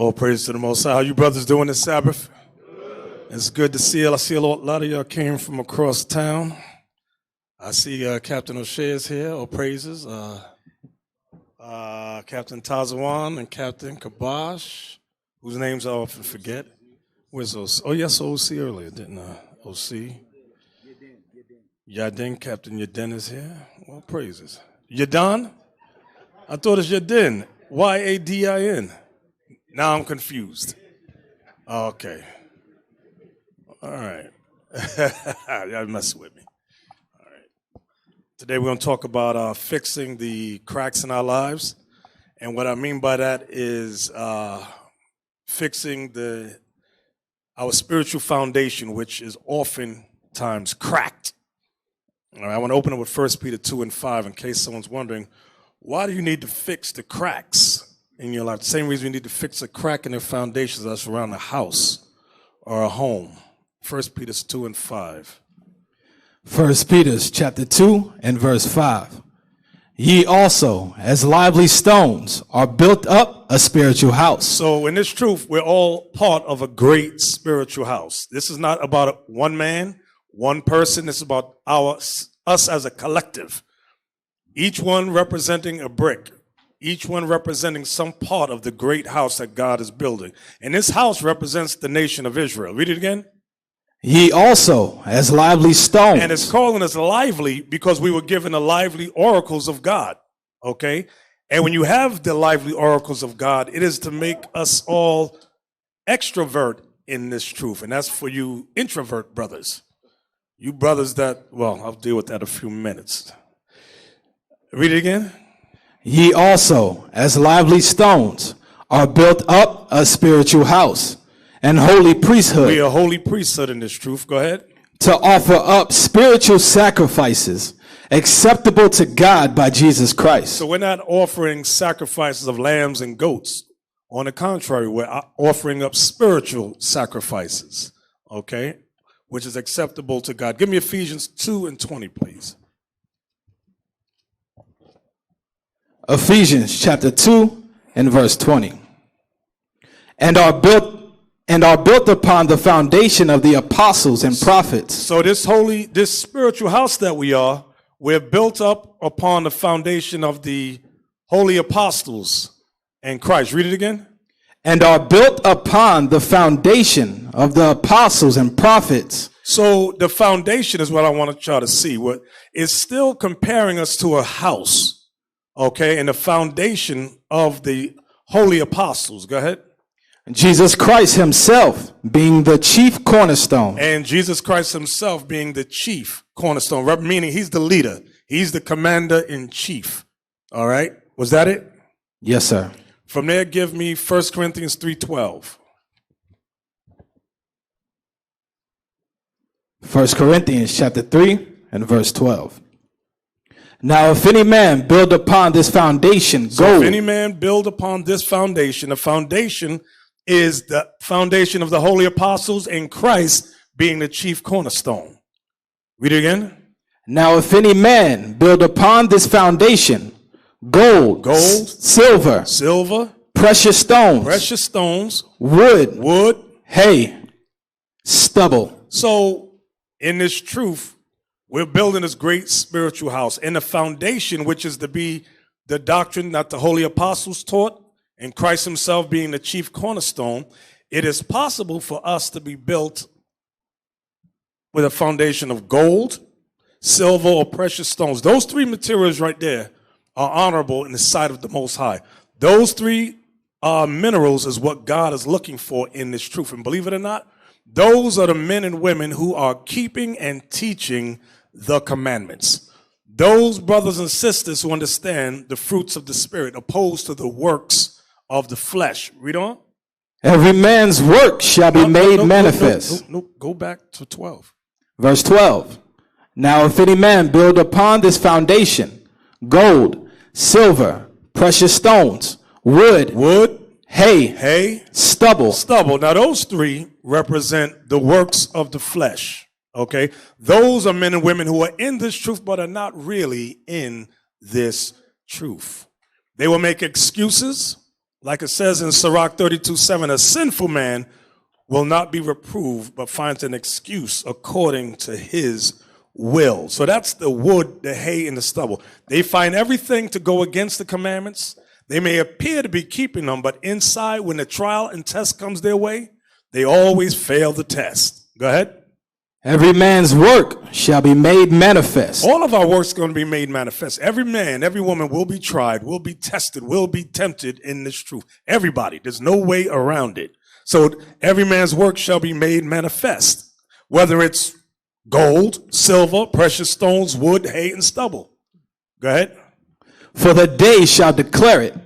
All praise to the Most High. How you brothers doing this Sabbath? It's good to see you. I see a lot of y'all came from across town. I see Captain O'Shea is here. All praises. Captain Tazawan and Captain Kabash, whose names I often forget. Where's OC? Oh, yes, OC earlier, didn't I? OC. Yadin, Captain Yadin is here. Well, praises. Yadin? I thought it's Yadin. Yadin. Now I'm confused. Okay. All right. Y'all mess with me. All right. Today we're going to talk about fixing the cracks in our lives. And what I mean by that is fixing our spiritual foundation, which is oftentimes cracked. All right, I want to open up with 1 Peter 2 and 5 in case someone's wondering, why do you need to fix the cracks in your life? The same reason you need to fix a crack in the foundations that's around a house or a home. 1 Peter 2 and 5. 1 Peter chapter 2 and verse 5. Ye also, as lively stones, are built up a spiritual house. So in this truth, we're all part of a great spiritual house. This is not about one man, one person. It's about us as a collective. Each one representing a brick. Each one representing some part of the great house that God is building. And this house represents the nation of Israel. Read it again. Ye also, as lively stones. And it's calling us lively because we were given the lively oracles of God. Okay? And when you have the lively oracles of God, it is to make us all extrovert in this truth. And that's for you introvert brothers. You brothers that, well, I'll deal with that in a few minutes. Read it again. Ye also, as lively stones, are built up a spiritual house, and holy priesthood. We are a holy priesthood in this truth. Go ahead. To offer up spiritual sacrifices acceptable to God by Jesus Christ. So we're not offering sacrifices of lambs and goats. On the contrary, we're offering up spiritual sacrifices, okay, which is acceptable to God. Give me Ephesians 2 and 20, please. Ephesians chapter 2 and verse 20. And are built upon the foundation of the apostles and prophets. So this spiritual house that we're built up upon the foundation of the holy apostles and Christ. Read it again. And are built upon the foundation of the apostles and prophets. So the foundation is what I want y'all to see. What is still comparing us to a house. Okay, and the foundation of the holy apostles. Go ahead. Jesus Christ himself being the chief cornerstone. And Jesus Christ himself being the chief cornerstone, meaning he's the leader. He's the commander in chief. All right. Was that it? Yes, sir. From there, give me 1 Corinthians 3:12. 1 Corinthians chapter 3 and verse 12. Now, if any man build upon this foundation gold. If any man build upon this foundation, the foundation is the foundation of the holy apostles and Christ being the chief cornerstone. Read it again. Now, if any man build upon this foundation gold, silver, precious stones, wood, hay, stubble. So, in this truth, we're building this great spiritual house. And the foundation, which is to be the doctrine that the holy apostles taught, and Christ himself being the chief cornerstone, it is possible for us to be built with a foundation of gold, silver, or precious stones. Those three materials right there are honorable in the sight of the Most High. Those three minerals is what God is looking for in this truth. And believe it or not, those are the men and women who are keeping and teaching the commandments. Those brothers and sisters who understand the fruits of the Spirit opposed to the works of the flesh. Read on. Every man's work shall be made manifest. No, go back to 12. Verse 12. Now if any man build upon this foundation gold, silver, precious stones, wood, hay, stubble. Now those three represent the works of the flesh. Okay, those are men and women who are in this truth but are not really in this truth. They will make excuses. Like it says in Sirach 32:7, a sinful man will not be reproved, but finds an excuse according to his will. So that's the wood, the hay, and the stubble. They find everything to go against the commandments. They may appear to be keeping them, but inside, when the trial and test comes their way, they always fail the test. Go ahead. Every man's work shall be made manifest. All of our work's going to be made manifest. Every man, every woman will be tried, will be tested, will be tempted in this truth. Everybody. There's no way around it. So every man's work shall be made manifest, whether it's gold, silver, precious stones, wood, hay, and stubble. Go ahead. For the day shall declare it,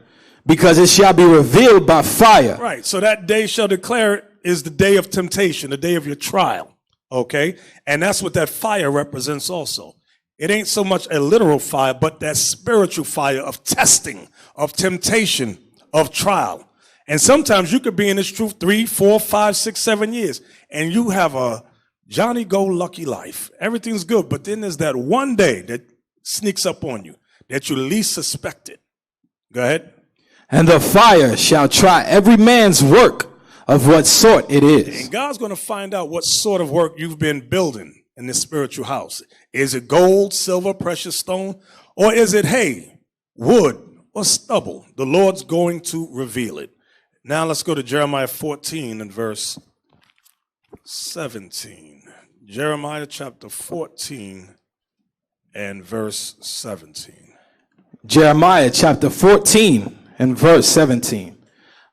because it shall be revealed by fire. Right. So that day shall declare it is the day of temptation, the day of your trial. Okay, and that's what that fire represents also. It ain't so much a literal fire, but that spiritual fire of testing, of temptation, of trial. And sometimes you could be in this truth 3, 4, 5, 6, 7 years, and you have a Johnny-go-lucky life. Everything's good, but then there's that one day that sneaks up on you that you least suspected. Go ahead. And the fire shall try every man's work of what sort it is. And God's going to find out what sort of work you've been building in this spiritual house. Is it gold, silver, precious stone, or is it hay, wood, or stubble? The Lord's going to reveal it. Now let's go to Jeremiah 14 and verse 17. Jeremiah chapter 14 and verse 17. Jeremiah chapter 14 and verse 17.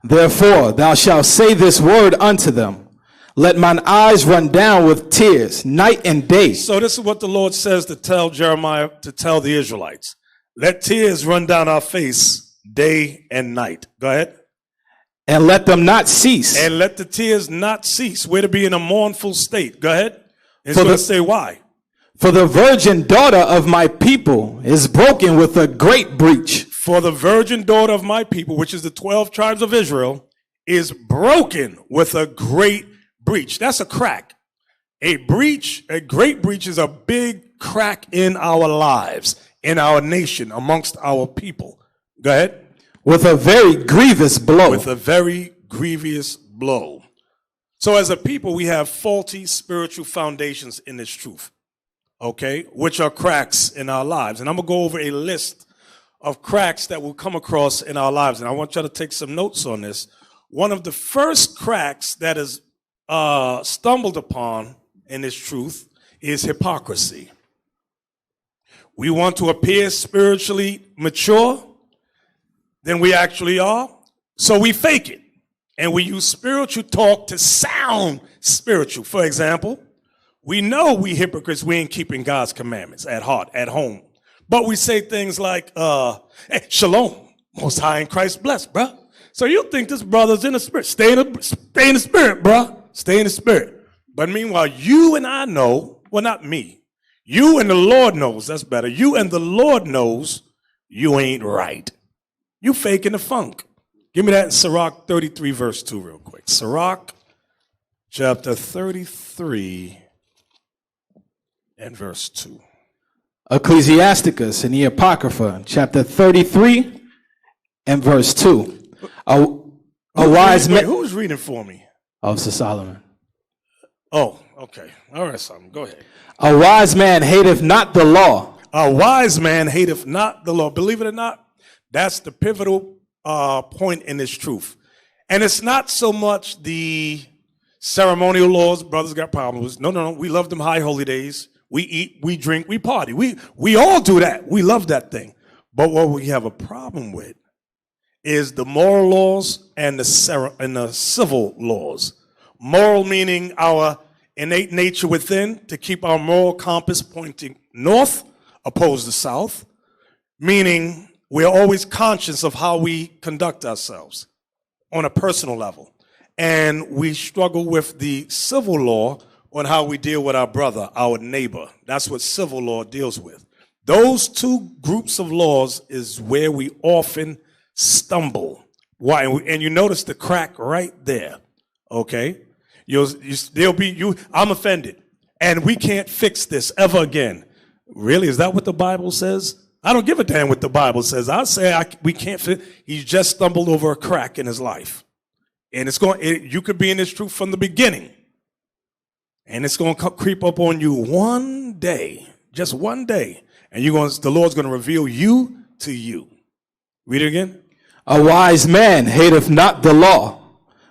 Therefore thou shalt say this word unto them, let mine eyes run down with tears night and day. So this is what the Lord says to tell Jeremiah, to tell the Israelites. Let tears run down our face day and night. Go ahead. And let them not cease. And let the tears not cease. We're to be in a mournful state. Go ahead. It's going to say why. For the virgin daughter of my people is broken with a great breach. For the virgin daughter of my people, which is the 12 tribes of Israel, is broken with a great breach. That's a crack. A breach, a great breach is a big crack in our lives, in our nation, amongst our people. Go ahead. With a very grievous blow. With a very grievous blow. So as a people, we have faulty spiritual foundations in this truth, okay, which are cracks in our lives. And I'm going to go over a list of cracks that will come across in our lives. And I want y'all to take some notes on this. One of the first cracks that is stumbled upon in this truth is hypocrisy. We want to appear spiritually mature than we actually are, so we fake it. And we use spiritual talk to sound spiritual. For example, we know we hypocrites, we ain't keeping God's commandments at heart, at home. But we say things like, hey, shalom, most high in Christ blessed, bruh. So you think this brother's in the spirit. Stay in the spirit, bruh. Stay in the spirit. But meanwhile, you and I know, well, not me. You and the Lord knows, that's better. You and the Lord knows you ain't right. You faking the funk. Give me that in Sirach 33, verse 2 real quick. Sirach chapter 33 and verse 2. Ecclesiasticus in the Apocrypha, chapter 33 and verse 2. A wise man. Who's reading for me? Officer Solomon. Oh, okay. All right, Solomon, go ahead. A wise man hateth not the law. A wise man hateth not the law. Believe it or not, that's the pivotal point in this truth. And it's not so much the ceremonial laws brothers got problems with. No. We love them high holy days. We eat, we drink, we party. We all do that. We love that thing. But what we have a problem with is the moral laws and the civil laws. Moral meaning our innate nature within to keep our moral compass pointing north opposed to south, meaning we're always conscious of how we conduct ourselves on a personal level. And we struggle with the civil law on how we deal with our brother, our neighbor. That's what civil law deals with. Those two groups of laws is where we often stumble. Why? And you notice the crack right there, okay? I'm offended, and we can't fix this ever again. Really? Is that what the Bible says? I don't give a damn what the Bible says. I say we can't fit. He's just stumbled over a crack in his life. And you could be in this truth from the beginning. And it's going to creep up on you one day, just one day. And the Lord's going to reveal you to you. Read it again. A wise man hateth not the law,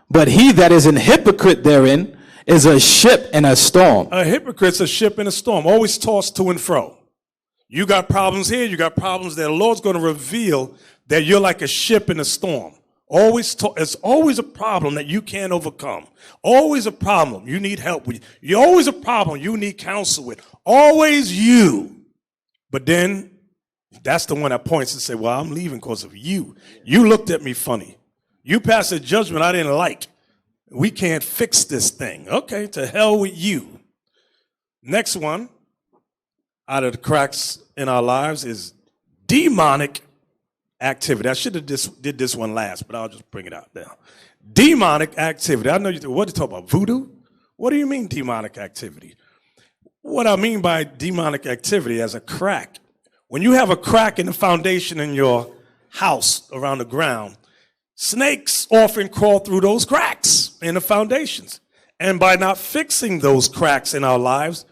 but he that is an hypocrite therein is a ship in a storm. A hypocrite's a ship in a storm, always tossed to and fro. You got problems here, you got problems there. The Lord's going to reveal that you're like a ship in a storm. It's always a problem that you can't overcome. Always a problem you need help with. You're always a problem you need counsel with. Always you. But then that's the one that points and say, well, I'm leaving because of you. You looked at me funny. You passed a judgment I didn't like. We can't fix this thing. Okay, to hell with you. Next one out of the cracks in our lives is demonic activity. I should have did this one last, but I'll just bring it out now. Demonic activity. I know what you talk about, voodoo? What do you mean demonic activity? What I mean by demonic activity as a crack. When you have a crack in the foundation in your house around the ground, snakes often crawl through those cracks in the foundations. And by not fixing those cracks in our lives,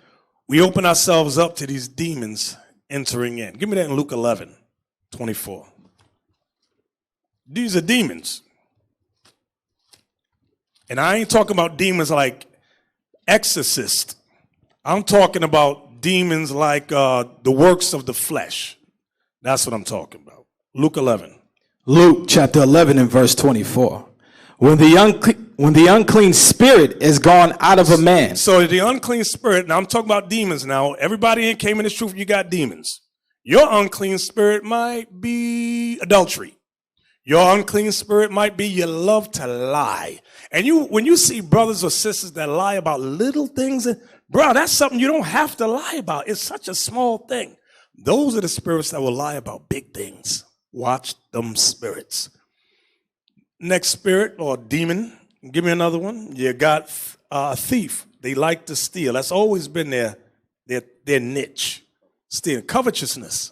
we open ourselves up to these demons entering in. Give me that in Luke 11:24. These are demons. And I ain't talking about demons like exorcist. I'm talking about demons like the works of the flesh. That's what I'm talking about. Luke 11. Luke chapter 11 and verse 24. When the unclean spirit is gone out of a man. So the unclean spirit, now I'm talking about demons now. Everybody came in this truth, you got demons. Your unclean spirit might be adultery. Your unclean spirit might be you love to lie. And when you see brothers or sisters that lie about little things, bro, that's something you don't have to lie about. It's such a small thing. Those are the spirits that will lie about big things. Watch them spirits. Next spirit or demon, give me another one. You got a thief. They like to steal. That's always been their niche. Stealing, covetousness.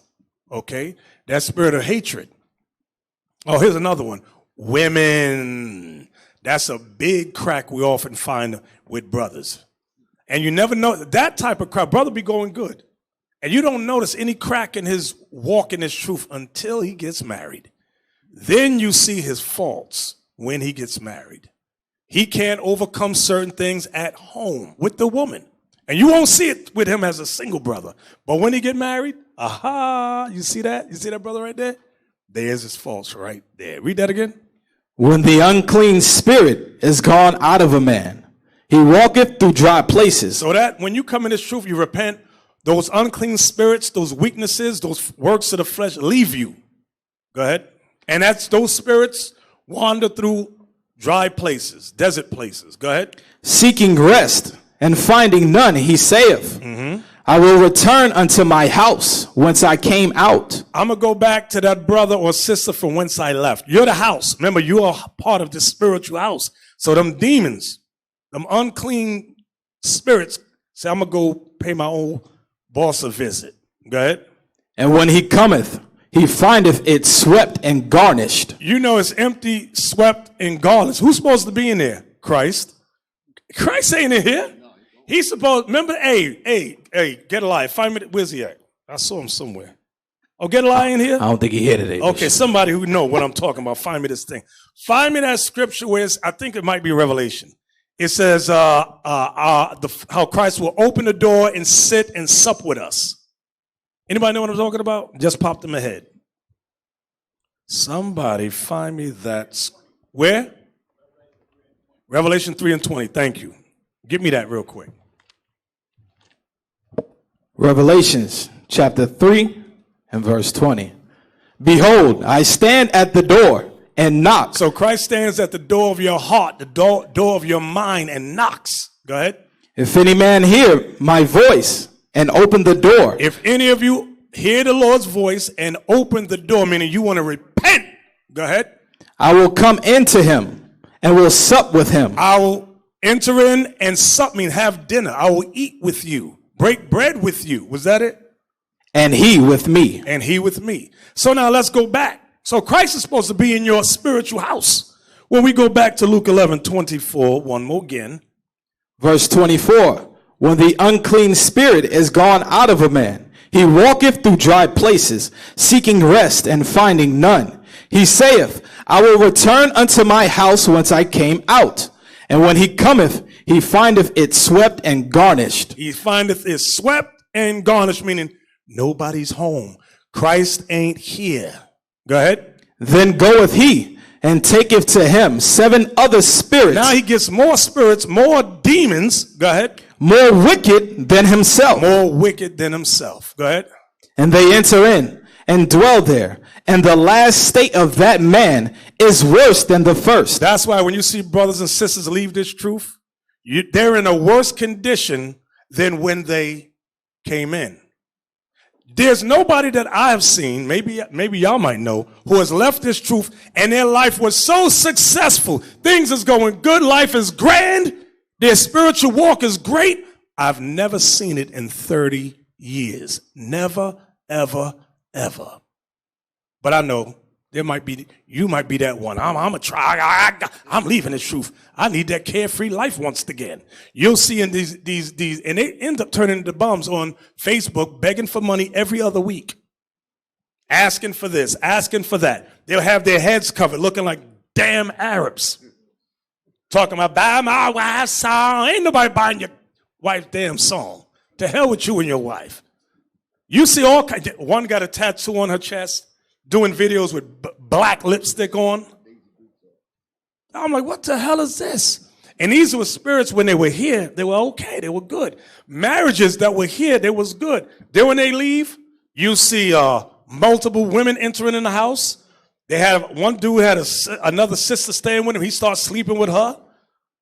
Okay, that spirit of hatred. Oh, here's another one. Women. That's a big crack we often find with brothers. And you never know that type of crack. Brother be going good. And you don't notice any crack in his walk in his truth until he gets married. Then you see his faults when he gets married. He can't overcome certain things at home with the woman. And you won't see it with him as a single brother. But when he get married, aha, you see that? You see that brother right there? There's his faults right there. Read that again. When the unclean spirit is gone out of a man, he walketh through dry places. So that when you come in this truth, you repent, those unclean spirits, those weaknesses, those works of the flesh leave you. Go ahead. And those spirits wander through dry places, desert places. Go ahead. Seeking rest and finding none, he saith, I will return unto my house whence I came out. I'm going to go back to that brother or sister from whence I left. You're the house. Remember, you are part of this spiritual house. So them demons, them unclean spirits, say, I'm going to go pay my own boss a visit. Go ahead. And when he cometh, he findeth it swept and garnished. You know it's empty, swept, and garnished. Who's supposed to be in there? Christ. Christ ain't in here. He's supposed, remember, hey, Gedaliah, find me, where's he at? I saw him somewhere. Oh, Gedaliah in here? I don't think he here today. Okay, somebody who know what I'm talking about, find me this thing. Find me that scripture where I think it might be Revelation. It says how Christ will open the door and sit and sup with us. Anybody know what I'm talking about? Just popped in my head. Somebody find me that. Where? Revelation 3:20. Thank you. Give me that real quick. Revelations chapter 3 and verse 20. Behold, I stand at the door and knock. So Christ stands at the door of your heart, the door of your mind, and knocks. Go ahead. If any man hear my voice and open the door. If any of you hear the Lord's voice and open the door, meaning you want to repent, go ahead. I will come into him and will sup with him. I will enter in and sup, mean have dinner. I will eat with you, break bread with you. Was that it? and he with me. And he with me. So now let's go back. So Christ is supposed to be in your spiritual house. When we go back to Luke 11:24, one more again. Verse 24. When the unclean spirit is gone out of a man, he walketh through dry places, seeking rest and finding none. He saith, I will return unto my house whence I came out. And when he cometh, he findeth it swept and garnished. He findeth it swept and garnished, meaning nobody's home. Christ ain't here. Go ahead. Then goeth he and taketh to him 7 other spirits. Now he gets more spirits, more demons. Go ahead. More wicked than himself. More wicked than himself. Go ahead. And they enter in and dwell there. And the last state of that man is worse than the first. That's why when you see brothers and sisters leave this truth, they're in a worse condition than when they came in. There's nobody that I have seen, maybe y'all might know, who has left this truth and their life was so successful. Things is going good. Life is grand. Their spiritual walk is great. I've never seen it in 30 years. Never, ever, ever. But I know you might be that one. I'm gonna try. I'm leaving this truth. I need that carefree life once again. You'll see in these, and they end up turning into bums on Facebook, begging for money every other week, asking for this, asking for that. They'll have their heads covered, looking like damn Arabs, talking about buy my wife's song. Ain't nobody buying your wife's damn song. To hell with you and your wife. You see all kinds. One got a tattoo on her chest, doing videos with black lipstick on. I'm like, what the hell is this? And these were spirits when they were here, they were okay, they were good. Marriages that were here, they was good. Then when they leave, you see multiple women entering in the house. They had one dude had another sister staying with him. He starts sleeping with her,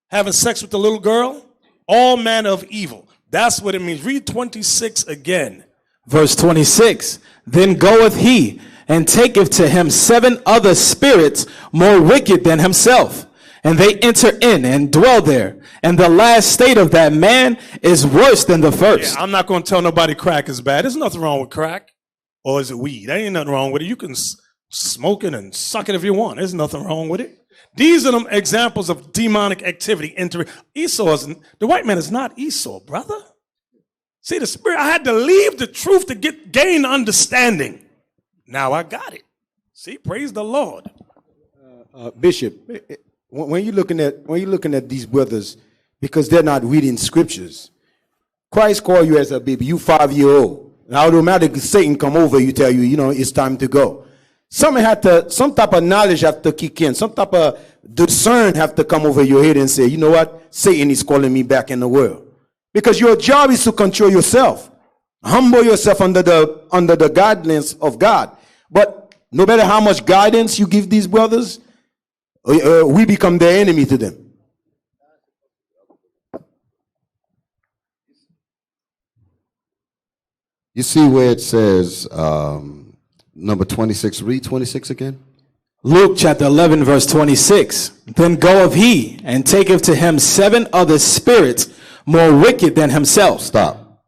having sex with the little girl. All manner of evil. That's what it means. Read 26 again. Verse 26. Then goeth he and taketh to him 7 other spirits more wicked than himself. And they enter in and dwell there. And the last state of that man is worse than the first. Yeah, I'm not going to tell nobody crack is bad. There's nothing wrong with crack. Or is it weed? There ain't nothing wrong with it. You can smoke it and suck it if you want. There's nothing wrong with it. These are them examples of demonic activity entering. The white man is not Esau, brother. See, the spirit, I had to leave the truth to gain understanding. Now I got it. See, praise the Lord. Bishop, when you're looking at these brothers, because they're not reading scriptures, Christ called you as a baby. You 5-year-old. And automatically Satan come over. You tell you, it's time to go. Some type of knowledge have to kick in. Some type of discern have to come over your head and say, you know what? Satan is calling me back in the world. Because your job is to control yourself. Humble yourself under the guidance of God. But no matter how much guidance you give these brothers, we become their enemy to them. You see where it says, number 26, read 26 again. Luke chapter 11, verse 26. Then goeth he and taketh to him 7 other spirits more wicked than himself. Stop.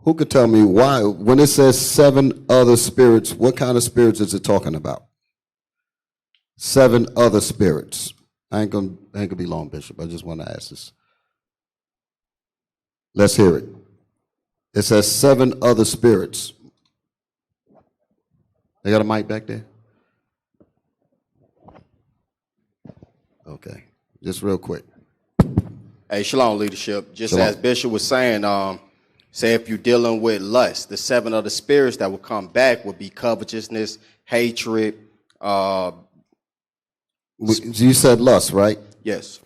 Who could tell me why, when it says 7 other spirits, what kind of spirits is it talking about? 7 other spirits. I ain't gonna be long, Bishop. I just want to ask this. Let's hear it. It says 7 other spirits. They got a mic back there? Okay, just real quick. Hey, shalom, leadership. Just Shalom. as Bishop was saying, say if you're dealing with lust, the 7 other spirits that will come back would be covetousness, hatred. You said lust, right? Yes.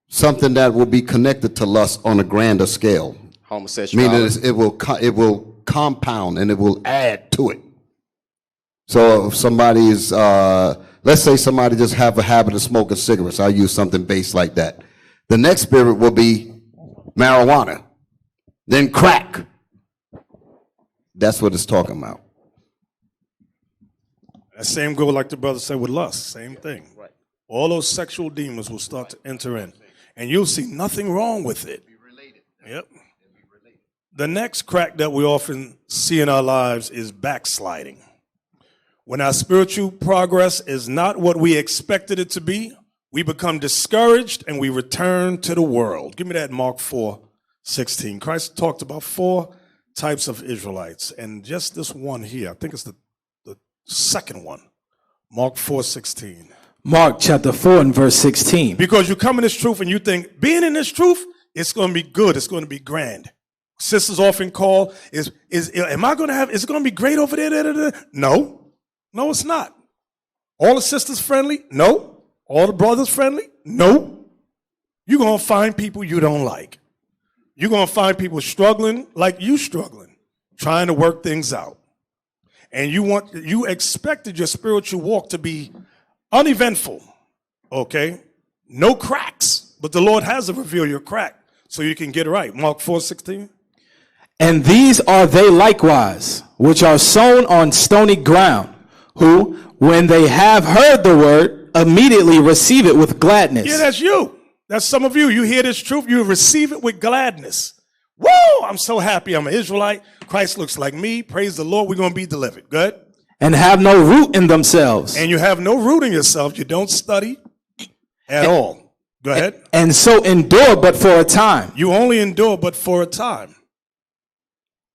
Something that will be connected to lust on a grander scale. Homosexuality. Meaning it will compound and it will add to it. So if somebody is, let's say somebody just have a habit of smoking cigarettes. I'll use something based like that. The next spirit will be marijuana, then crack. That's what it's talking about. That same go like the brother said with lust, same thing. Right. All those sexual demons will start to enter in, and you'll see nothing wrong with it. Yep. The next crack that we often see in our lives is backsliding. When our spiritual progress is not what we expected it to be, we become discouraged and we return to the world. Give me that Mark 4:16. Christ talked about 4 types of Israelites, and just this one here, I think it's the second one, Mark 4:16. Mark chapter 4 and verse 16. Because you come in this truth and you think, being in this truth, it's going to be good, it's going to be grand. Sisters often call, is it going to be great over there? No, it's not. All the sisters friendly? No. All the brothers friendly? No. You're going to find people you don't like. You're going to find people struggling like you struggling, trying to work things out. And you expected your spiritual walk to be uneventful, okay? No cracks, but the Lord has to reveal your crack so you can get it right. Mark 4:16. And these are they likewise, which are sown on stony ground, who, when they have heard the word, immediately receive it with gladness. Yeah, that's you. That's some of you. You hear this truth, you receive it with gladness. Whoa, I'm so happy I'm an Israelite. Christ looks like me. Praise the Lord. We're going to be delivered. Good. And have no root in themselves. And you have no root in yourself. You don't study at all. Go ahead. And so endure but for a time. You only endure but for a time.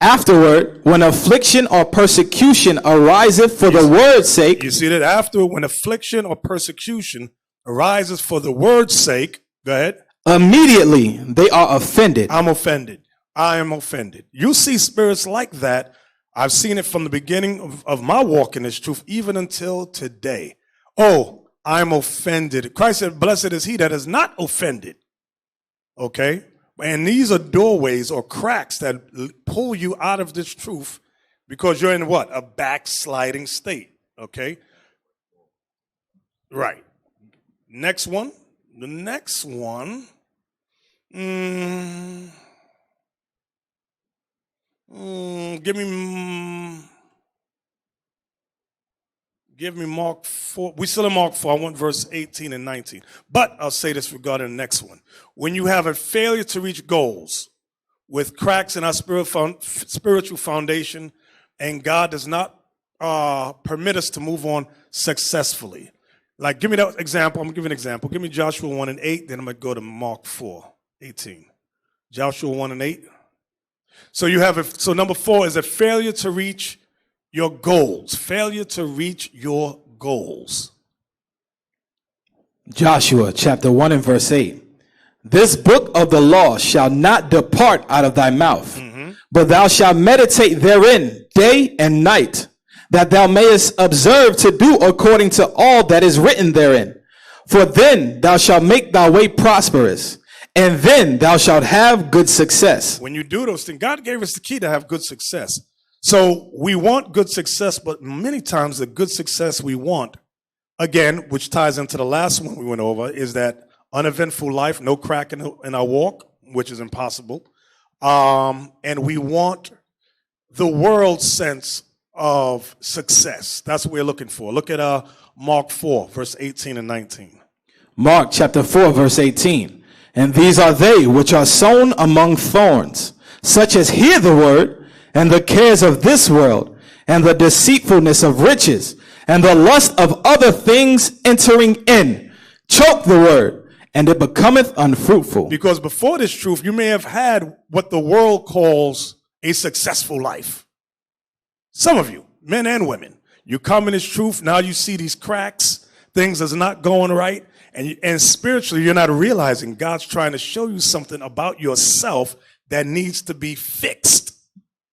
Afterward, when affliction or persecution ariseth for the word's sake. You see that afterward, when affliction or persecution arises for the word's sake. Go ahead. Immediately they are offended. I'm offended. I am offended. You see spirits like that. I've seen it from the beginning of my walk in this truth, even until today. Oh, I'm offended. Christ said, blessed is he that is not offended. Okay? And these are doorways or cracks that pull you out of this truth because you're in what? A backsliding state. Okay? Right. Next one. The next one. Give me Mark 4. We still in Mark 4. I want verse 18 and 19. But I'll say this regarding the next one. When you have a failure to reach goals with cracks in our spiritual foundation, and God does not permit us to move on successfully. Like, give me that example. I'm going to give an example. Give me Joshua 1 and 8. Then I'm going to go to Mark 4:18. Joshua 1 and 8. So so number 4 is a failure to reach your goals. Failure to reach your goals. Joshua chapter 1 and verse 8. This book of the law shall not depart out of thy mouth, but thou shalt meditate therein day and night, that thou mayest observe to do according to all that is written therein. For then thou shalt make thy way prosperous, and then thou shalt have good success. When you do those things, God gave us the key to have good success. So we want good success, but many times the good success we want, again, which ties into the last one we went over, is that uneventful life, no crack in our walk, which is impossible. And we want the world's sense of success. That's what we're looking for. Look at Mark 4, verse 18 and 19. Mark chapter 4, verse 18. And these are they which are sown among thorns, such as hear the word, and the cares of this world, and the deceitfulness of riches, and the lust of other things entering in, choke the word, and it becometh unfruitful. Because before this truth, you may have had what the world calls a successful life. Some of you, men and women, you come in this truth, now you see these cracks, things that's not going right, and spiritually you're not realizing God's trying to show you something about yourself that needs to be fixed.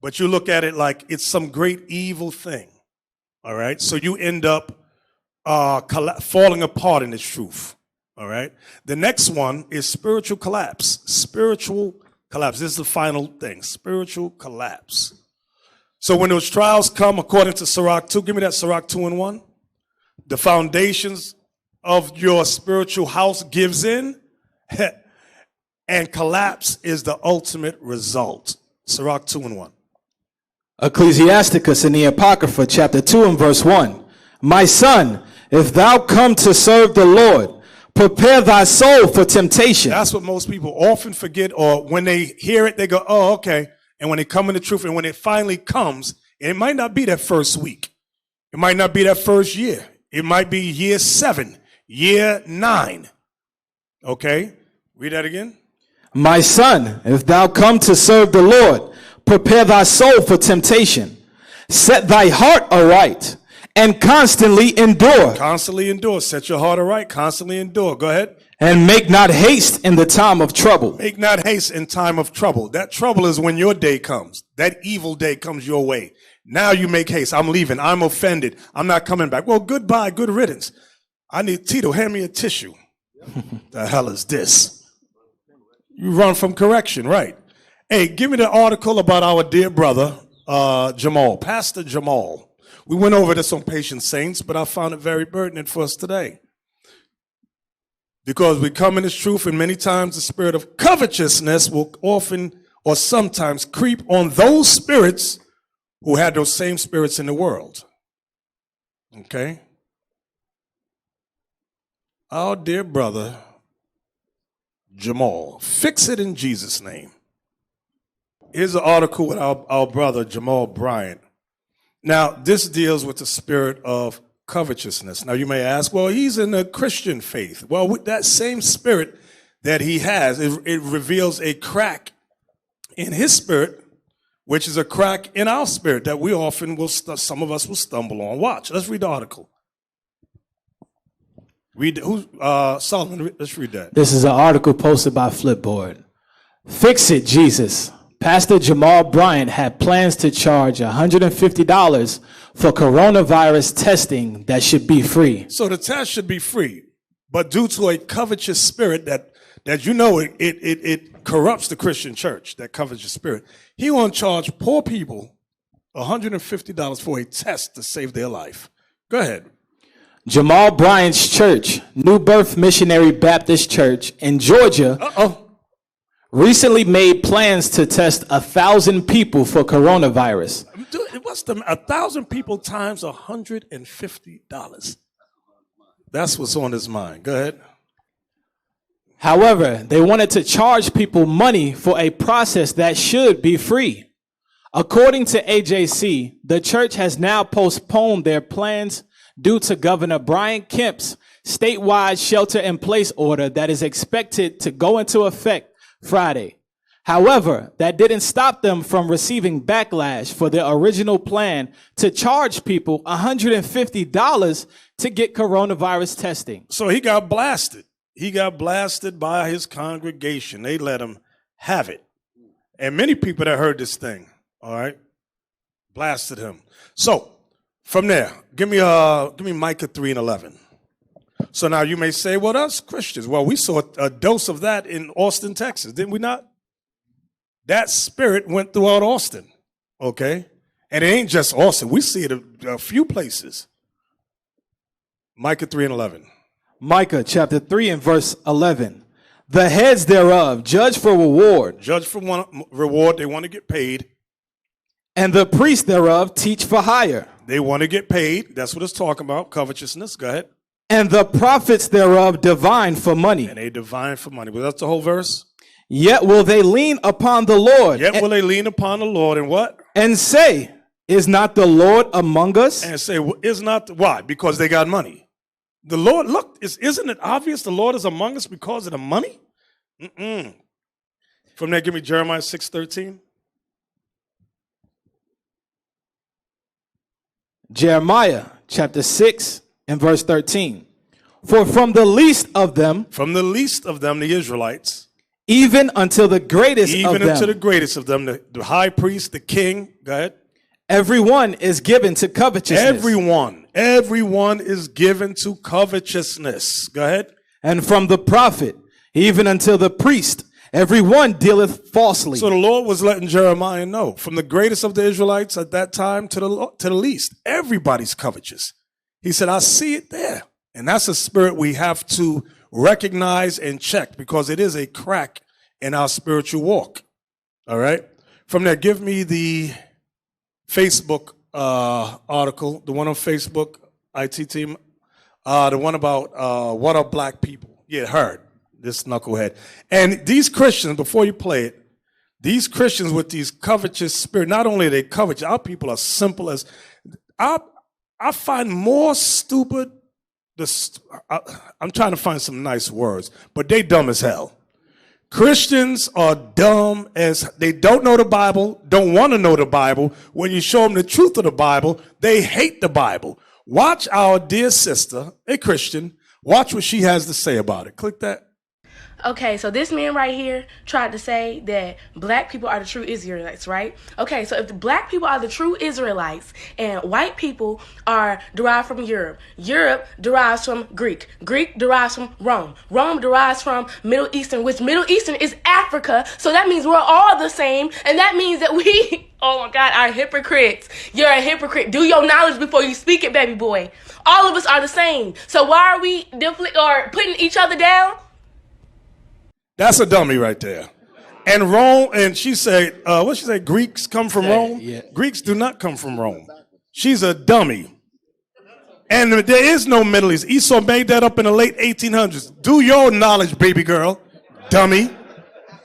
But you look at it like it's some great evil thing, all right? So you end up falling apart in this truth, all right? The next one is spiritual collapse. Spiritual collapse. This is the final thing, spiritual collapse. So when those trials come, according to Sirach 2, give me that Sirach 2 and 1. The foundations of your spiritual house gives in, and collapse is the ultimate result. Sirach 2 and 1. Ecclesiasticus in the Apocrypha, chapter 2 and verse 1. My son, if thou come to serve the Lord, prepare thy soul for temptation. That's what most people often forget, or when they hear it, they go, oh, okay. And when they come in the truth, and when it finally comes, and it might not be that first week. It might not be that first year. It might be year 7, year 9. Okay? Read that again. My son, if thou come to serve the Lord, prepare thy soul for temptation. Set thy heart aright, and constantly endure. Constantly endure. Set your heart aright. Constantly endure. Go ahead. And make not haste in the time of trouble. Make not haste in time of trouble. That trouble is when your day comes. That evil day comes your way. Now you make haste. I'm leaving. I'm offended. I'm not coming back. Well, goodbye. Good riddance. I need Tito. Hand me a tissue. The hell is this? You run from correction, right? Hey, give me the article about our dear brother, Jamal, Pastor Jamal. We went over this on Patient Saints, but I found it very burdening for us today. Because we come in this truth, and many times the spirit of covetousness will often or sometimes creep on those spirits who had those same spirits in the world. Okay? Our dear brother, Jamal, fix it in Jesus' name. Here's an article with our brother, Jamal Bryant. Now, this deals with the spirit of covetousness. Now, you may ask, well, he's in the Christian faith. Well, with that same spirit that he has, it reveals a crack in his spirit, which is a crack in our spirit that we often will, some of us will stumble on. Watch, let's read the article. Read, Solomon, let's read that. This is an article posted by Flipboard. Fix it, Jesus. Pastor Jamal Bryant had plans to charge $150 for coronavirus testing that should be free. So the test should be free, but due to a covetous spirit that you know it corrupts the Christian church, that covetous spirit, he won't charge poor people $150 for a test to save their life. Go ahead. Jamal Bryant's church, New Birth Missionary Baptist Church in Georgia, recently made plans to test 1,000 people for coronavirus. Dude, what's the 1,000 people times $150? That's what's on his mind. Go ahead. However, they wanted to charge people money for a process that should be free. According to AJC, the church has now postponed their plans due to Governor Brian Kemp's statewide shelter-in-place order that is expected to go into effect Friday. However, that didn't stop them from receiving backlash for their original plan to charge people $150 to get coronavirus testing. So he got blasted. He got blasted by his congregation. They let him have it. And many people that heard this thing, all right, blasted him. So from there, give me Micah 3:11. So now you may say, well, that's Christians. Well, we saw a dose of that in Austin, Texas, didn't we not? That spirit went throughout Austin, okay? And it ain't just Austin. We see it a few places. Micah 3:11. Micah chapter 3 and verse 11. The heads thereof judge for reward. Judge for reward. They want to get paid. And the priests thereof teach for hire. They want to get paid. That's what it's talking about. Covetousness. Go ahead. And the prophets thereof divine for money. And they divine for money. Well, that's the whole verse. Yet will they lean upon the Lord. Yet will they lean upon the Lord and what? And say, is not the Lord among us? And say, well, is not, why? Because they got money. The Lord, look, isn't it obvious the Lord is among us because of the money? From there, give me Jeremiah 6:13. Jeremiah chapter 6 and verse 13. For from the least of them, the Israelites, even until the greatest of them, even unto the greatest of them, the high priest, the king, go ahead. Everyone is given to covetousness. Everyone is given to covetousness. Go ahead. And from the prophet, even until the priest, everyone dealeth falsely. So the Lord was letting Jeremiah know, from the greatest of the Israelites at that time to the least, everybody's covetous. He said, I see it there. And that's a spirit we have to recognize and check, because it is a crack in our spiritual walk. All right. From there, give me the Facebook article, the one on Facebook, IT team, the one about what are black people? Yeah, heard, this knucklehead. And these Christians, before you play it, These Christians with these covetous spirit, not only are they covetous, our people are simple as, I find more stupid, I'm trying to find some nice words, but they dumb as hell. Christians are dumb as, they don't know the Bible, don't want to know the Bible. When you show them the truth of the Bible, they hate the Bible. Watch our dear sister, a Christian, watch what she has to say about it. Click that. Okay, so this man right here tried to say that black people are the true Israelites, right? Okay, so if the black people are the true Israelites and white people are derived from Europe, Europe derives from Greek, Greek derives from Rome, Rome derives from Middle Eastern, which Middle Eastern is Africa, so that means we're all the same, and that means that we, oh my God, are hypocrites. You're a hypocrite. Do your knowledge before you speak it, baby boy. All of us are the same, so why are we putting each other down? That's a dummy right there. And Rome, and she said, what she say? Greeks come from Rome? Yeah. Greeks do not come from Rome. She's a dummy. And there is no Middle East. Esau made that up in the late 1800s. Do your knowledge, baby girl, dummy.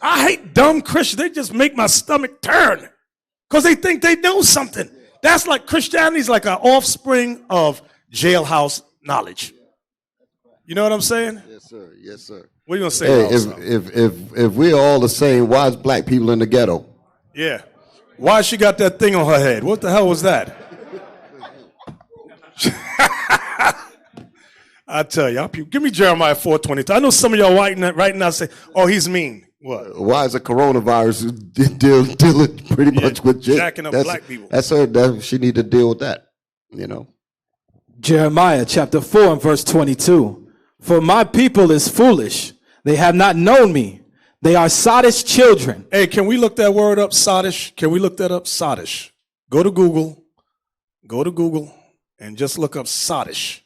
I hate dumb Christians. They just make my stomach turn because they think they know something. That's like Christianity's like an offspring of jailhouse knowledge. You know what I'm saying? Yes, sir. Yes, sir. What are you gonna say? Hey, if we're all the same, why is black people in the ghetto? Yeah. Why she got that thing on her head? What the hell was that? I tell you, give me Jeremiah 4:22. I know some of y'all right now say, "Oh, he's mean." What? Why is the coronavirus dealing pretty much with jacking up black people? That's her. She need to deal with that. You know. Jeremiah chapter 4 and verse 22. For my people is foolish. They have not known me. They are sottish children. Hey, can we look that word up, sottish? Can we look that up, sottish? Go to Google, and just look up sottish.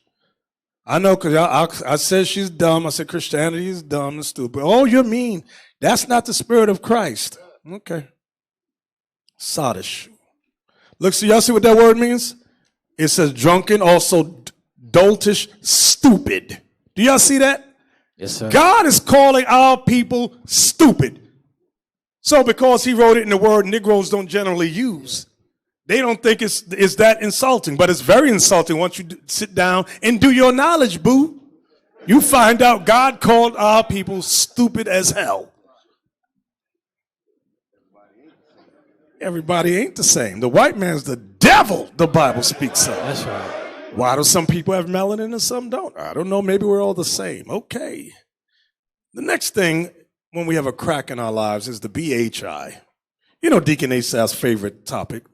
I know, because I said she's dumb. I said Christianity is dumb and stupid. Oh, you're mean. That's not the spirit of Christ. Okay. Sottish. Look, so y'all see what that word means? It says drunken, also doltish, stupid. Do y'all see that? Yes, sir. God is calling our people stupid. So because he wrote it in the word Negroes don't generally use, they don't think it's that insulting, but it's very insulting once you sit down and do your knowledge, boo. You find out God called our people stupid as hell. Everybody ain't the same. The white man's the devil, the Bible speaks of. That's right. Why do some people have melanin and some don't? I don't know. Maybe we're all the same. Okay. The next thing when we have a crack in our lives is the BHI. You know Deacon Asap's favorite topic.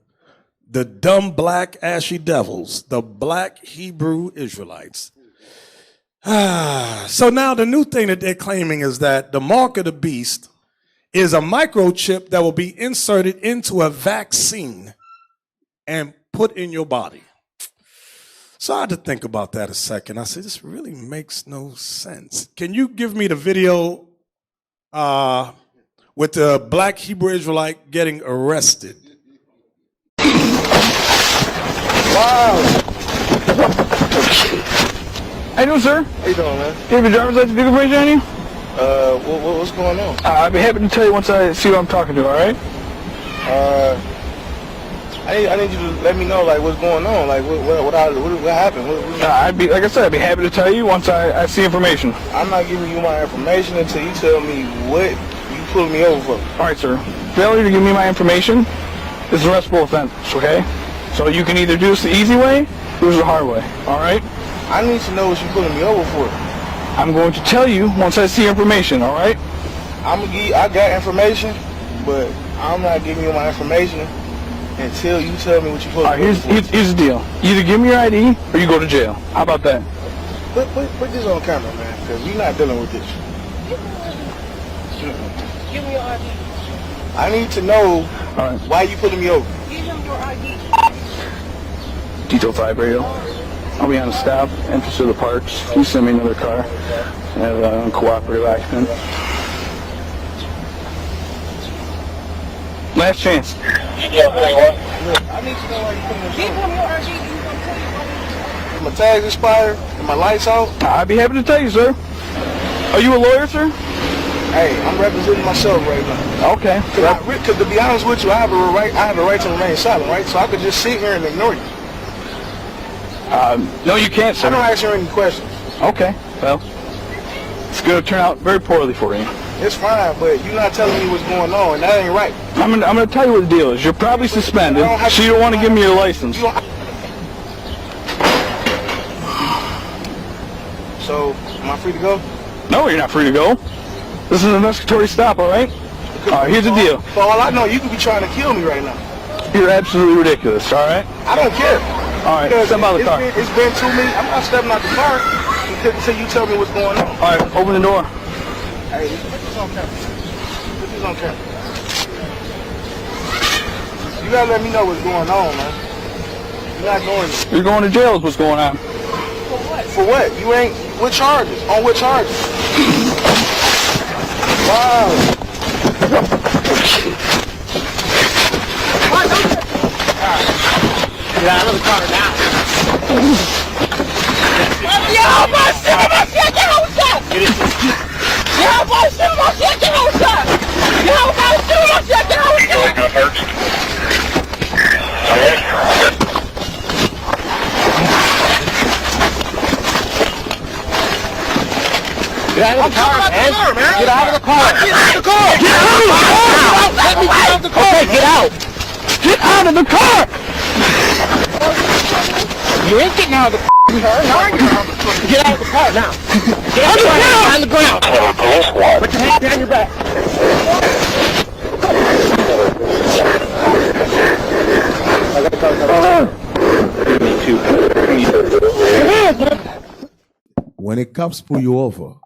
The dumb black ashy devils, the black Hebrew Israelites. So now the new thing that they're claiming is that the mark of the beast is a microchip that will be inserted into a vaccine and put in your body. So I had to think about that a second. I said, this really makes no sense. Can you give me the video with the black Hebrew Israelite getting arrested? Wow. How you doing, sir? How you doing, man? You have your driver's license information on you? What's going on? I'd be happy to tell you once I see who I'm talking to, all right? I need you to let me know, like, what's going on, like, what happened? I'd be, like I said, I'd be happy to tell you once I see information. I'm not giving you my information until you tell me what you pulled me over for. All right, sir. Failure to give me my information is an arrestable offense, okay? So you can either do this the easy way or the hard way, all right? I need to know what you're pulling me over for. I'm going to tell you once I see information, all right? I got information, but I'm not giving you my information until you tell me what you pulling me over for. Here's the deal. You either give me your ID or you go to jail. How about that? Put this on camera, man, because we're not dealing with this. Give me your ID. I need to know why you pulling me over. Give him your ID. Detail 5 radio. I'll be on a stop, entrance to the parks. Can you send me another car? I have a uncooperative occupant. Last chance. I need to know why you pulling me over. Give him your ID. Is my tags expired? Are my lights out? I'd be happy to tell you, sir. Are you a lawyer, sir? Hey, I'm representing myself right now. Okay. Because to be honest with you, I have a right to remain silent, right? So I could just sit here and ignore you. No, you can't, sir. I don't ask you any questions. Okay. Well, it's going to turn out very poorly for you. It's fine, but you're not telling me what's going on, and that ain't right. I'm gonna tell you what the deal is. You're probably suspended, so you don't want to give me your license. So, am I free to go? No, you're not free to go. This is an investigatory stop, all right? All right, here's the deal. For all I know, you could be trying to kill me right now. You're absolutely ridiculous, all right? I don't care. All right, step out of the car. It's been 2 minutes. I'm not stepping out the car until you tell me what's going on. All right, open the door. Hey, put this on camera. Put this on camera. You gotta let me know what's going on, man. You're not going there. You're going to jail is what's going on. For what? For what? You ain't... What charges? On what charges? Wow. Get out of the car now. Yo, my shit, get out of Get it. Yo, my shit, get out of Yo, my shit, get out Get out of the car, man. Get out of the car. Get out of the car. Get out of the car. Let me get out of the car. Okay, get out. Get out of the car. You ain't getting out of the car. Get out of the car now. Get out of the car. On the ground. Put your hand behind your back. When the cops pull you over,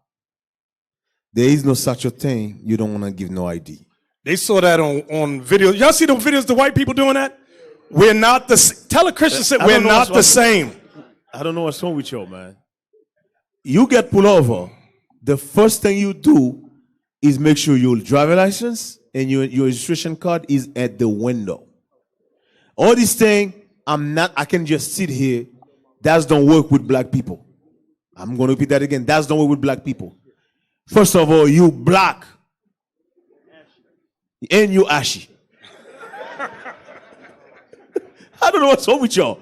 there is no such a thing. You don't want to give no ID. They saw that on video. Y'all see the videos, the white people doing that? We're not the tell a Christian said we're not the same. I don't know what's wrong with you, man. You get pulled over, the first thing you do is make sure your driver license and your registration card is at the window. All this thing, I can just sit here. That don't work with black people. I'm going to repeat that again. That don't work with black people. First of all, you black. And you ashy. I don't know what's wrong with y'all.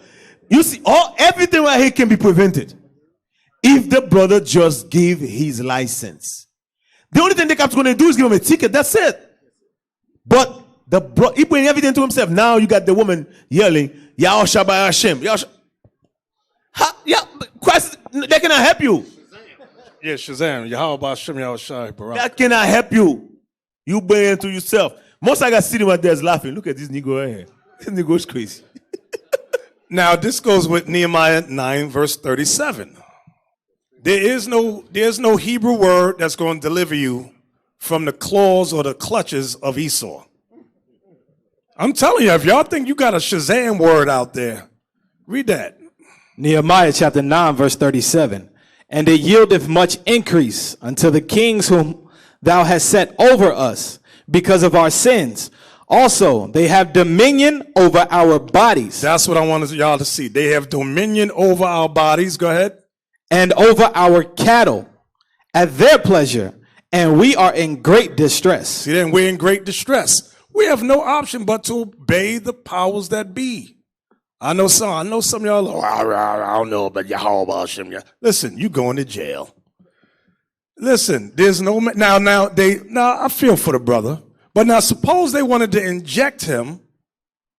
You see, everything right here can be prevented if the brother just give his license. The only thing the cop's going to do is give him a ticket. That's it. But he bring everything to himself. Now you got the woman yelling, "Yah Shabbat Hashem." Yeah, Christ, that cannot help you. Yeah, Shazam. Yahweh Hashem Yahushai Barak. That cannot help you. You bring it to yourself. Most I got sitting right there is laughing. Look at this nigga right here. This nigga's crazy. Now this goes with Nehemiah 9 verse 37. There's no Hebrew word that's going to deliver you from the claws or the clutches of Esau. I'm telling you, if y'all think you got a Shazam word out there, read that. Nehemiah chapter 9 verse 37. And it yieldeth much increase unto the kings whom thou hast set over us because of our sins. Also, they have dominion over our bodies. That's what I wanted y'all to see. They have dominion over our bodies. Go ahead. And over our cattle at their pleasure. And we are in great distress. See, then we're in great distress. We have no option but to obey the powers that be. I know some of y'all, I don't know about Yahweh Hashem. Listen, you going to jail. Listen, there's no, now I feel for the brother. But now suppose they wanted to inject him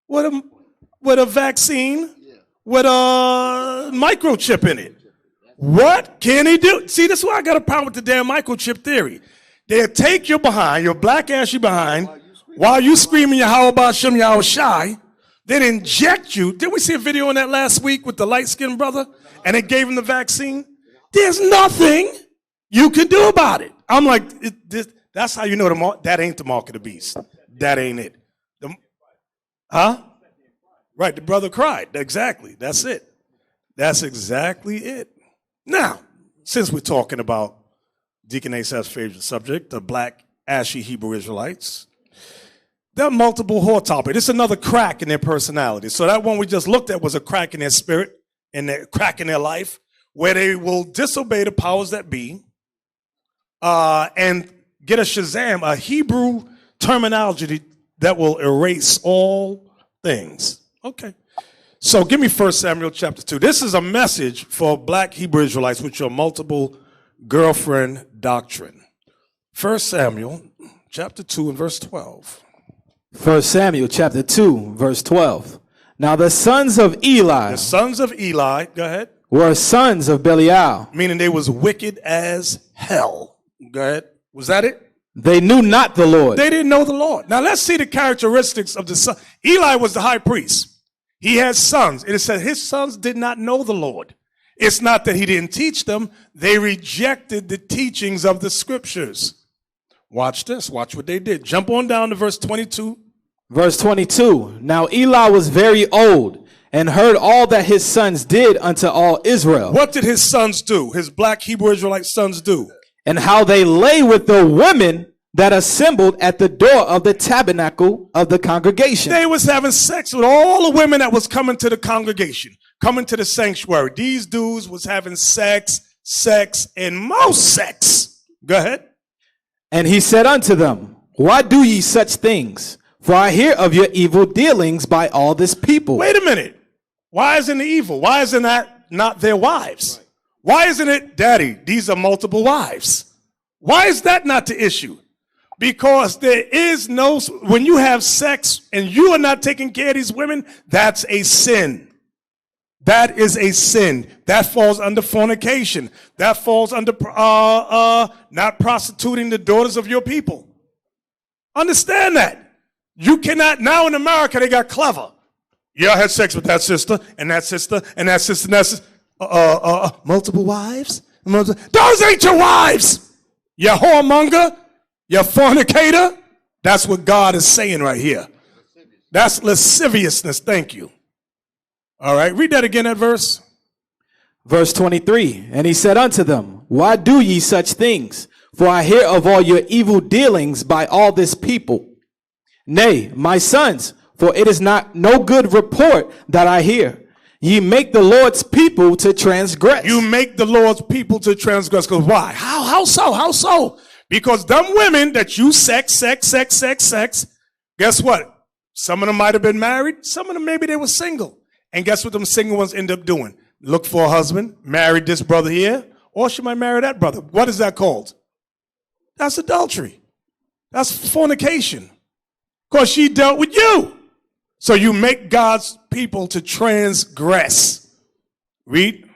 with a vaccine with a microchip in it. What can he do? See, this is why I got a problem with the damn microchip theory. They'll take your behind, your black ashy behind, while you screaming Yahweh Hashem Yahushai, then inject you. Did we see a video on that last week with the light-skinned brother? And they gave him the vaccine? There's nothing you can do about it. I'm like, that's how you know that ain't the mark of the beast. That ain't it. Right, the brother cried. Exactly. That's it. That's exactly it. Now, since we're talking about Deacon Asaph's favorite subject, the black, ashy Hebrew Israelites, there are multiple whore topics. It's another crack in their personality. So that one we just looked at was a crack in their spirit, and a crack in their life, where they will disobey the powers that be, and get a Shazam, a Hebrew terminology that will erase all things. Okay. So give me 1 Samuel chapter 2. This is a message for black Hebrew Israelites with your multiple girlfriend doctrine. 1 Samuel chapter 2 and verse 12. 1 Samuel chapter 2, verse 12. Now the sons of Eli. The sons of Eli, go ahead. Were sons of Belial. Meaning they was wicked as hell. Go ahead. Was that it? They knew not the Lord. They didn't know the Lord. Now let's see the characteristics of the son. Eli was the high priest. He had sons. It said his sons did not know the Lord. It's not that he didn't teach them. They rejected the teachings of the scriptures. Watch this. Watch what they did. Jump on down to verse 22. Verse 22. Now Eli was very old and heard all that his sons did unto all Israel. What did his sons do? His black Hebrew Israelite sons do? And how they lay with the women that assembled at the door of the tabernacle of the congregation. They was having sex with all the women that was coming to the congregation, coming to the sanctuary. These dudes was having sex, and most sex. Go ahead. And he said unto them, why do ye such things? For I hear of your evil dealings by all this people. Wait a minute. Why isn't it evil? Why isn't that not their wives? Why isn't it, Daddy, these are multiple wives? Why is that not the issue? Because there is no, when you have sex and you are not taking care of these women, that's a sin. That is a sin. That falls under fornication. That falls under not prostituting the daughters of your people. Understand that. You cannot, now in America, they got clever. Yeah, I had sex with that sister, and that sister, and that sister, and that sister. Multiple wives? Those ain't your wives. You whoremonger. You fornicator. That's what God is saying right here. That's lasciviousness. Thank you. All right, read that again, that verse. Verse 23, and he said unto them, why do ye such things? For I hear of all your evil dealings by all this people. Nay, my sons, for it is not no good report that I hear. Ye make the Lord's people to transgress. You make the Lord's people to transgress. Because why? How so? How so? Because them women that you sex, guess what? Some of them might have been married. Some of them maybe they were single. And guess what them single ones end up doing? Look for a husband, marry this brother here, or she might marry that brother. What is that called? That's adultery. That's fornication. Because she dealt with you. So you make God's people to transgress. Read.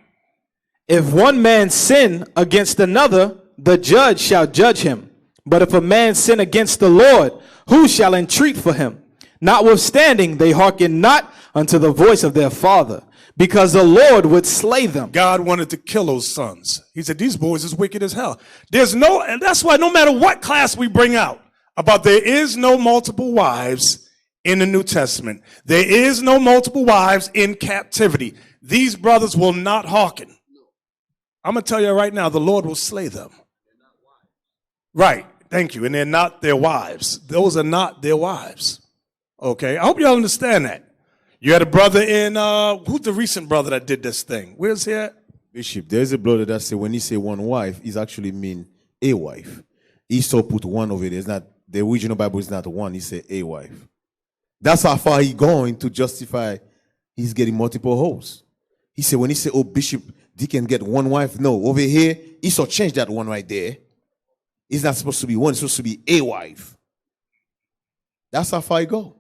If one man sin against another, the judge shall judge him. But if a man sin against the Lord, who shall entreat for him? Notwithstanding, they hearken not unto the voice of their father, because the Lord would slay them. God wanted to kill those sons. He said, these boys is wicked as hell. And that's why no matter what class we bring out about there is no multiple wives in the New Testament. There is no multiple wives in captivity. These brothers will not hearken. I'm going to tell you right now, the Lord will slay them. Right. Thank you. And they're not their wives. Those are not their wives. Okay. I hope y'all understand that. You had a brother in, who's the recent brother that did this thing? Where's he at? Bishop, there's a brother that say when he say one wife, he's actually mean a wife. Esau put one over there. It's not, the original Bible is not one. He said a wife. That's how far he going to justify he's getting multiple hoes. He said when he said, oh, Bishop, they can get one wife. No, over here, Esau changed that one right there. It's not supposed to be one. It's supposed to be a wife. That's how far he go.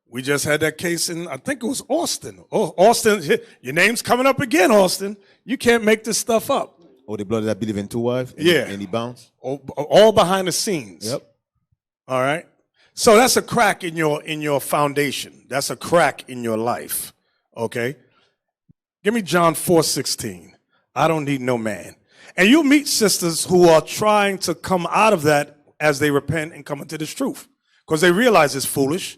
We just had that case in, I think it was Austin. Oh, Austin, your name's coming up again, Austin. You can't make this stuff up. Oh, the brother that believe in two wives? Yeah. And he bounced? All behind the scenes. Yep. All right. So that's a crack in your foundation. That's a crack in your life. Okay. Give me John 4:16. I don't need no man. And you'll meet sisters who are trying to come out of that as they repent and come into this truth. Because they realize it's foolish.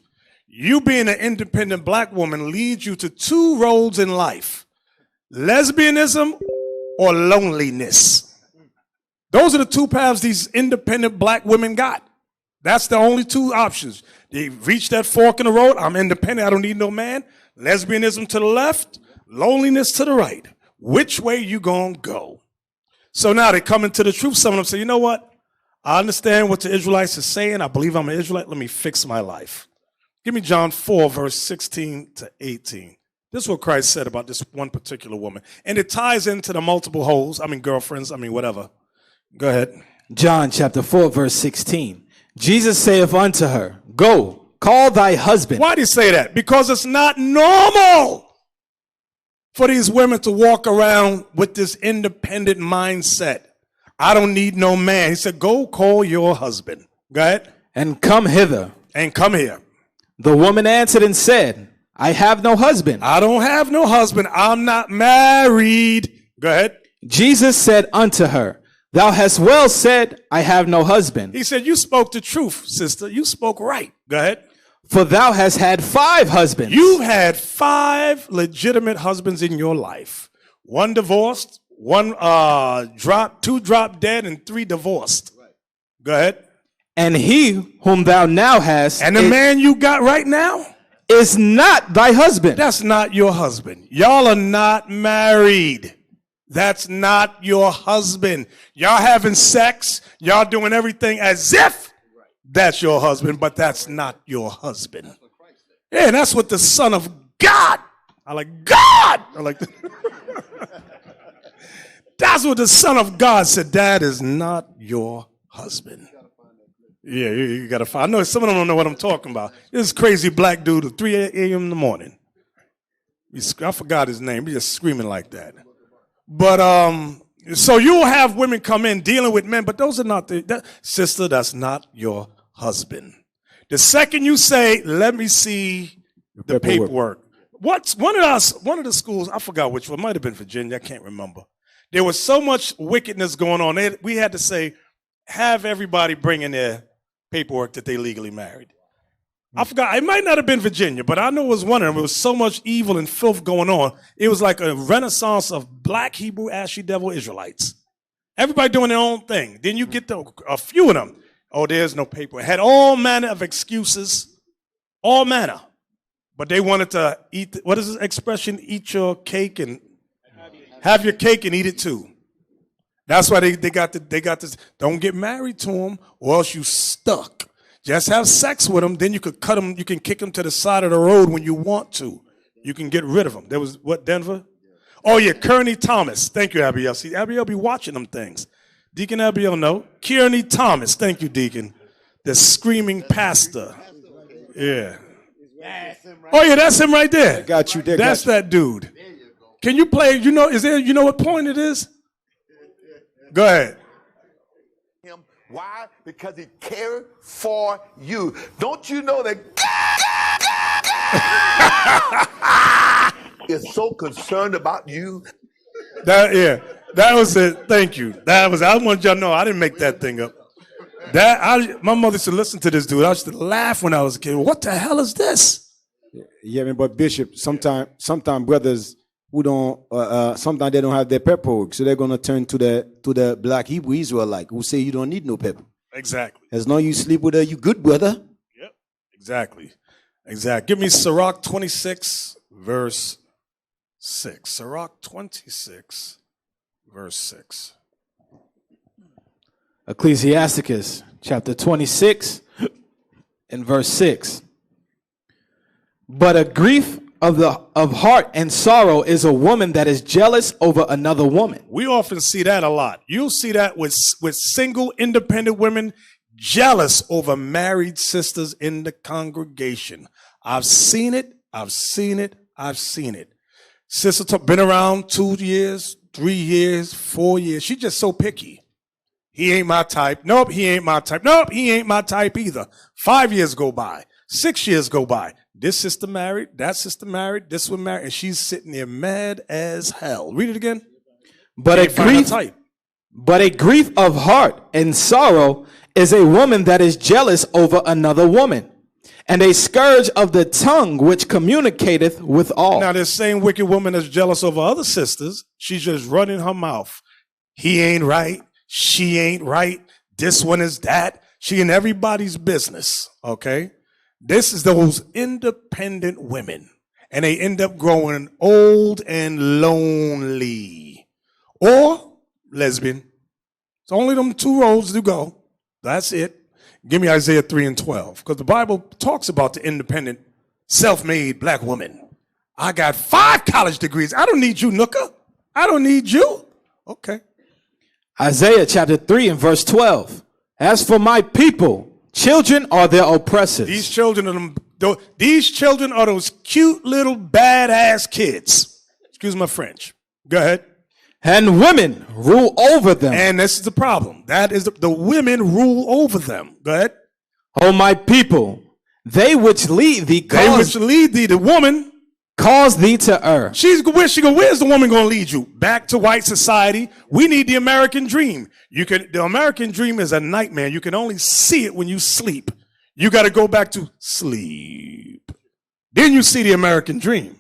You being an independent black woman leads you to two roads in life. Lesbianism or loneliness. Those are the two paths these independent black women got. That's the only two options. They reach that fork in the road. I'm independent. I don't need no man. Lesbianism to the left, loneliness to the right. Which way you gonna go? So now they come into the truth. Some of them say, you know what? I understand what the Israelites are saying. I believe I'm an Israelite. Let me fix my life. Give me John 4, verse 16 to 18. This is what Christ said about this one particular woman. And it ties into the multiple girlfriends, whatever. Go ahead. John chapter 4, verse 16. Jesus saith unto her, Go, call thy husband. Why do you say that? Because it's not normal for these women to walk around with this independent mindset. I don't need no man. He said, go call your husband. Go ahead. And come hither. And come here. The woman answered and said, I have no husband. I don't have no husband. I'm not married. Go ahead. Jesus said unto her, Thou hast well said, I have no husband. He said, you spoke the truth, sister. You spoke right. Go ahead. For thou hast had 5 husbands. You've had 5 legitimate husbands in your life. 1 divorced, 1 dropped, 2 dropped dead, and 3 divorced. Go ahead. And he whom thou now hast, and the man you got right now, is not thy husband. That's not your husband. Y'all are not married. That's not your husband. Y'all having sex. Y'all doing everything as if that's your husband, but that's not your husband. Yeah, that's what the Son of God. I like God. I like that's what the Son of God said. That is not your husband. Yeah, you got to find. I know some of them don't know what I'm talking about. This crazy black dude at 3 a.m. in the morning. I forgot his name. He's just screaming like that. But so you'll have women come in dealing with men, but those are not sister. That's not your husband. The second you say, "Let me see the paperwork," what's one of the schools? I forgot which one. It might have been Virginia. I can't remember. There was so much wickedness going on. We had to say, have everybody bring in their paperwork that they legally married. I forgot. It might not have been Virginia, but I know it was one of them. There was so much evil and filth going on. It was like a renaissance of black Hebrew, ashy devil Israelites. Everybody doing their own thing. Then you get a few of them. Oh, there's no paper. Had all manner of excuses, all manner. But they wanted to eat, what is this expression? Eat your cake and have your cake and eat it too. That's why they got this. Don't get married to them or else you stuck. Just have sex with them, then you could cut them, you can kick them to the side of the road when you want to. You can get rid of them. There was, Denver? Oh, yeah, Kearney Thomas. Thank you, Abiel. See, Abiel be watching them things. Deacon Abiel, no. Kearney Thomas. Thank you, Deacon. The screaming pastor. Yeah. Oh, yeah, that's him right there. I got you there. That's that dude. Can you play, you know what point it is? Go ahead. Why? Because he cared for you. Don't you know that God is so concerned about you? That was it. Thank you. I want y'all to know I didn't make that thing up. My mother used to listen to this dude. I used to laugh when I was a kid. What the hell is this? Yeah, I mean, but Bishop, sometimes brothers who don't, sometimes they don't have their paperwork, so they're gonna turn to the black Hebrew Israelite who say you don't need no paper. Exactly. As long as you sleep with her, you good, brother. Yep. Exactly. Give me Sirach 26, verse 6. Sirach 26, verse 6. Ecclesiasticus chapter 26 and verse 6. But a grief of heart and sorrow is a woman that is jealous over another woman. We often see that a lot. You'll see that with single, independent women jealous over married sisters in the congregation. I've seen it. Sister been around 2 years, 3 years, 4 years. She's just so picky. He ain't my type. Nope, he ain't my type. Nope, he ain't my type either. 5 years go by. 6 years go by. This sister married, that sister married, this one married, and she's sitting there mad as hell. Read it again. But a grief of heart and sorrow is a woman that is jealous over another woman, and a scourge of the tongue which communicateth with all. Now, this same wicked woman that's jealous over other sisters, she's just running her mouth. He ain't right. She ain't right. This one is that. She in everybody's business, okay? This is those independent women, and they end up growing old and lonely or lesbian. It's only them 2 roads to go. That's it. Give me Isaiah 3 and 12. Because the Bible talks about the independent, self-made black woman. I got 5 college degrees. I don't need you, Nooka. I don't need you. Okay. Isaiah chapter 3 and verse 12. As for my people, children are their oppressors. These children are those cute little badass kids. Excuse my French. Go ahead. And women rule over them. And this is the problem. That is the women rule over them. Go ahead. O my people, they which lead thee, the woman, cause thee to err. Where's the woman going to lead you? Back to white society. We need the American dream. The American dream is a nightmare. You can only see it when you sleep. You got to go back to sleep. Then you see the American dream.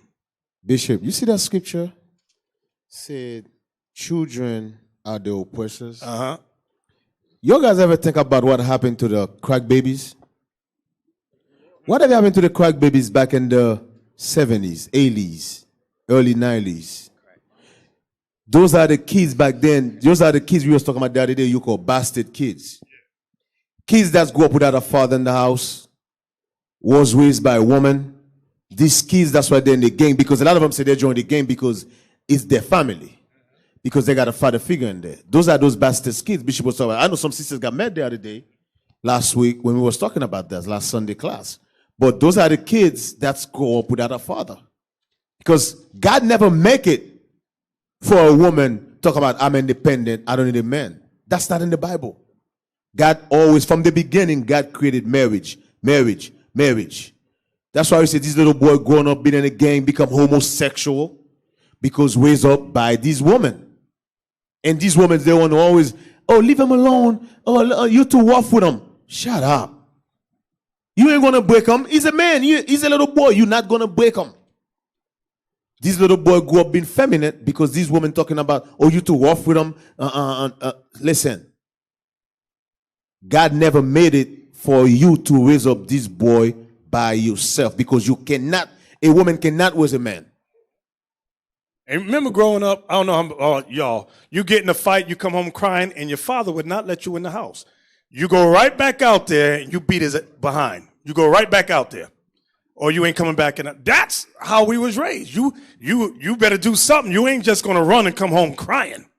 Bishop, you see that scripture? Said children are the oppressors. Uh-huh. You guys ever think about what happened to the crack babies? What happened to the crack babies back in the 70s, 80s, early 90s? Those are the kids back then. Those are the kids we was talking about the other day you call bastard kids. Kids that grew up without a father in the house, was raised by a woman. These kids, that's why they're in the gang, because a lot of them say they joined the gang because it's their family, because they got a father figure in there. Those are those bastard kids. Bishop was talking about. I know some sisters got mad the other day, last week, when we was talking about that, last Sunday class. But those are the kids that grow up without a father. Because God never make it for a woman talk about, I'm independent, I don't need a man. That's not in the Bible. God always, from the beginning, God created marriage. That's why we say this little boy growing up, being in a gang, become homosexual, because raised up by these women. And these women, they want to always, oh, leave him alone. Oh, you're too rough with him. Shut up. You ain't going to break him. He's a man. He's a little boy. You're not going to break him. This little boy grew up being feminine because these women talking about, oh, you too rough with him. Listen. God never made it for you to raise up this boy by yourself, because you cannot, a woman cannot raise a man. And remember growing up, I don't know, y'all, you get in a fight, you come home crying, and your father would not let you in the house. You go right back out there, and you beat his behind. You go right back out there, or you ain't coming back in. That's how we was raised. You better do something. You ain't just going to run and come home crying.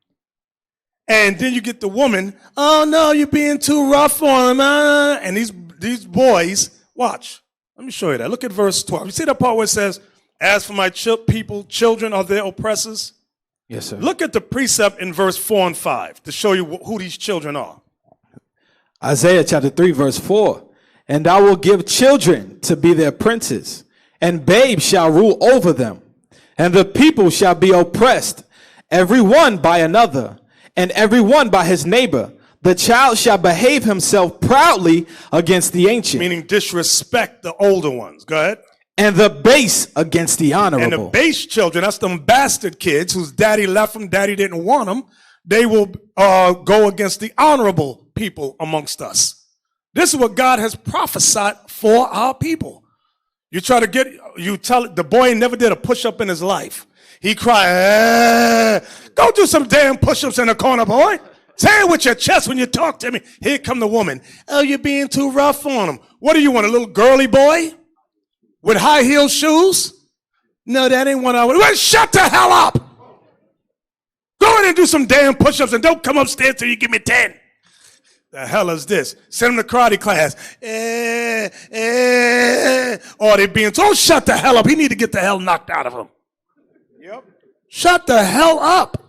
And then you get the woman, oh, no, you're being too rough on him. And these boys, watch. Let me show you that. Look at verse 12. You see that part where it says, as for my people, children are their oppressors? Yes, sir. Look at the precept in verse 4 and 5 to show you who these children are. Isaiah chapter 3, verse 4. And I will give children to be their princes, and babes shall rule over them. And the people shall be oppressed, every one by another, and every one by his neighbor. The child shall behave himself proudly against the ancient. Meaning disrespect the older ones. Go ahead. And the base against the honorable. And the base children, that's them bastard kids whose daddy left them, daddy didn't want them. They will go against the honorable people amongst us. This is what God has prophesied for our people. You tell it, the boy never did a push-up in his life. He cried, go do some damn push-ups in the corner, boy. Say it with your chest when you talk to me. Here come the woman. Oh, you're being too rough on him. What do you want, a little girly boy with high heel shoes? No, that ain't what I want. Well, shut the hell up. Go in and do some damn push-ups and don't come upstairs till you give me 10. The hell is this? Send him to karate class. Or they being told, shut the hell up. He need to get the hell knocked out of him. Yep. Shut the hell up.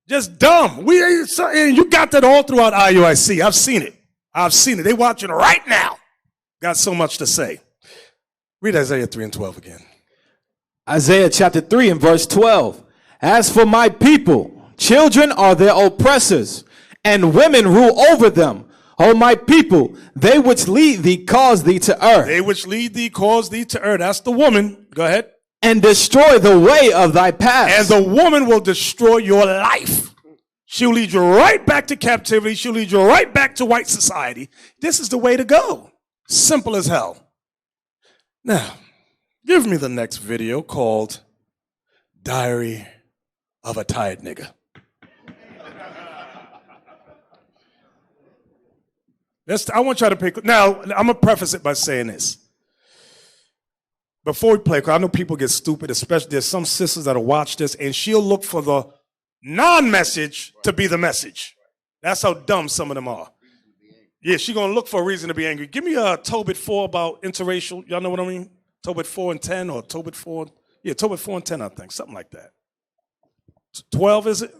Just dumb. You got that all throughout IUIC. I've seen it. They watching right now. Got so much to say. Read Isaiah 3 and 12 again. Isaiah chapter 3 and verse 12. As for my people, children are their oppressors, and women rule over them. O my people, they which lead thee cause thee to err. They which lead thee cause thee to err. That's the woman. Go ahead. And destroy the way of thy path. And the woman will destroy your life. She'll lead you right back to captivity. She'll lead you right back to white society. This is the way to go. Simple as hell. Now, give me the next video called Diary of a Tired Nigga. I want y'all to pick. Now, I'm going to preface it by saying this. Before we play, because I know people get stupid, especially there's some sisters that'll watch this, and she'll look for the non-message to be the message. That's how dumb some of them are. Yeah, she's going to look for a reason to be angry. Give me a Tobit 4 about interracial. Y'all know what I mean? Tobit 4 and 10 or Tobit 4. Yeah, Tobit 4 and 10, I think. Something like that. 12, is it?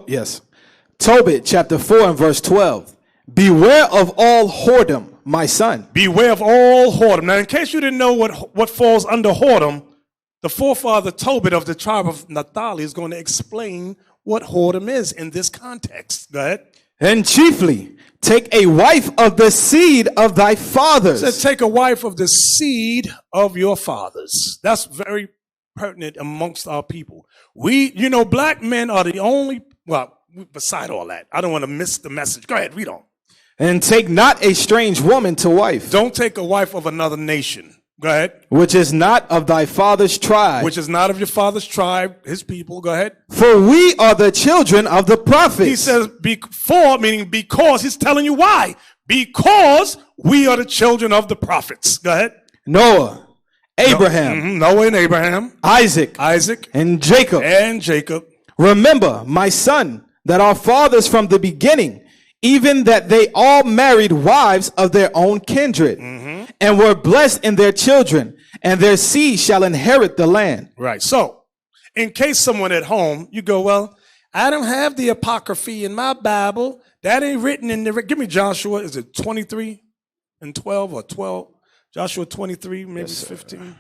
Yes. Tobit chapter 4 and verse 12. Beware of all whoredom, my son. Beware of all whoredom. Now, in case you didn't know what falls under whoredom, the forefather Tobit of the tribe of Naphtali is going to explain what whoredom is in this context. Go ahead. And chiefly, take a wife of the seed of thy fathers. It says, take a wife of the seed of your fathers. That's very pertinent amongst our people. Black men are the only, well, beside all that, I don't want to miss the message. Go ahead, read on. And take not a strange woman to wife. Don't take a wife of another nation. Go ahead. Which is not of thy father's tribe. Which is not of your father's tribe, his people. Go ahead. For we are the children of the prophets. He says before, meaning because. He's telling you why. Because we are the children of the prophets. Go ahead. Noah, Abraham. Noah and Abraham. Isaac. And Jacob. Remember, my son, that our fathers from the beginning, even that they all married wives of their own kindred, and were blessed in their children, and their seed shall inherit the land. Right. So, in case someone at home, you go, well, I don't have the Apocryphy in my Bible. That ain't written in there. Give me Joshua. Is it 23 and 12 or 12? Joshua 23, maybe yes, 15.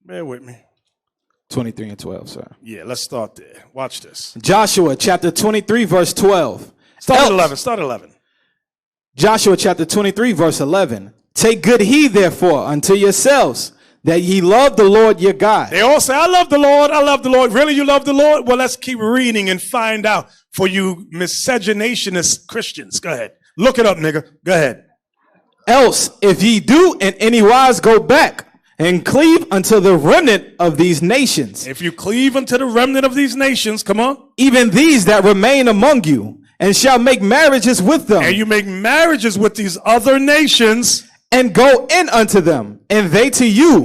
Bear with me. 23 and 12, sir. Yeah, let's start there. Watch this. Joshua chapter 23, verse 12. Start at 11. Start at 11. Joshua chapter 23, verse 11. Take good heed, therefore, unto yourselves, that ye love the Lord your God. They all say, I love the Lord. I love the Lord. Really, you love the Lord? Well, let's keep reading and find out for you miscegenationist Christians. Go ahead. Look it up, nigga. Go ahead. Else, if ye do in any wise go back and cleave unto the remnant of these nations. If you cleave unto the remnant of these nations, come on. Even these that remain among you, and shall make marriages with them. And you make marriages with these other nations. And go in unto them, and they to you.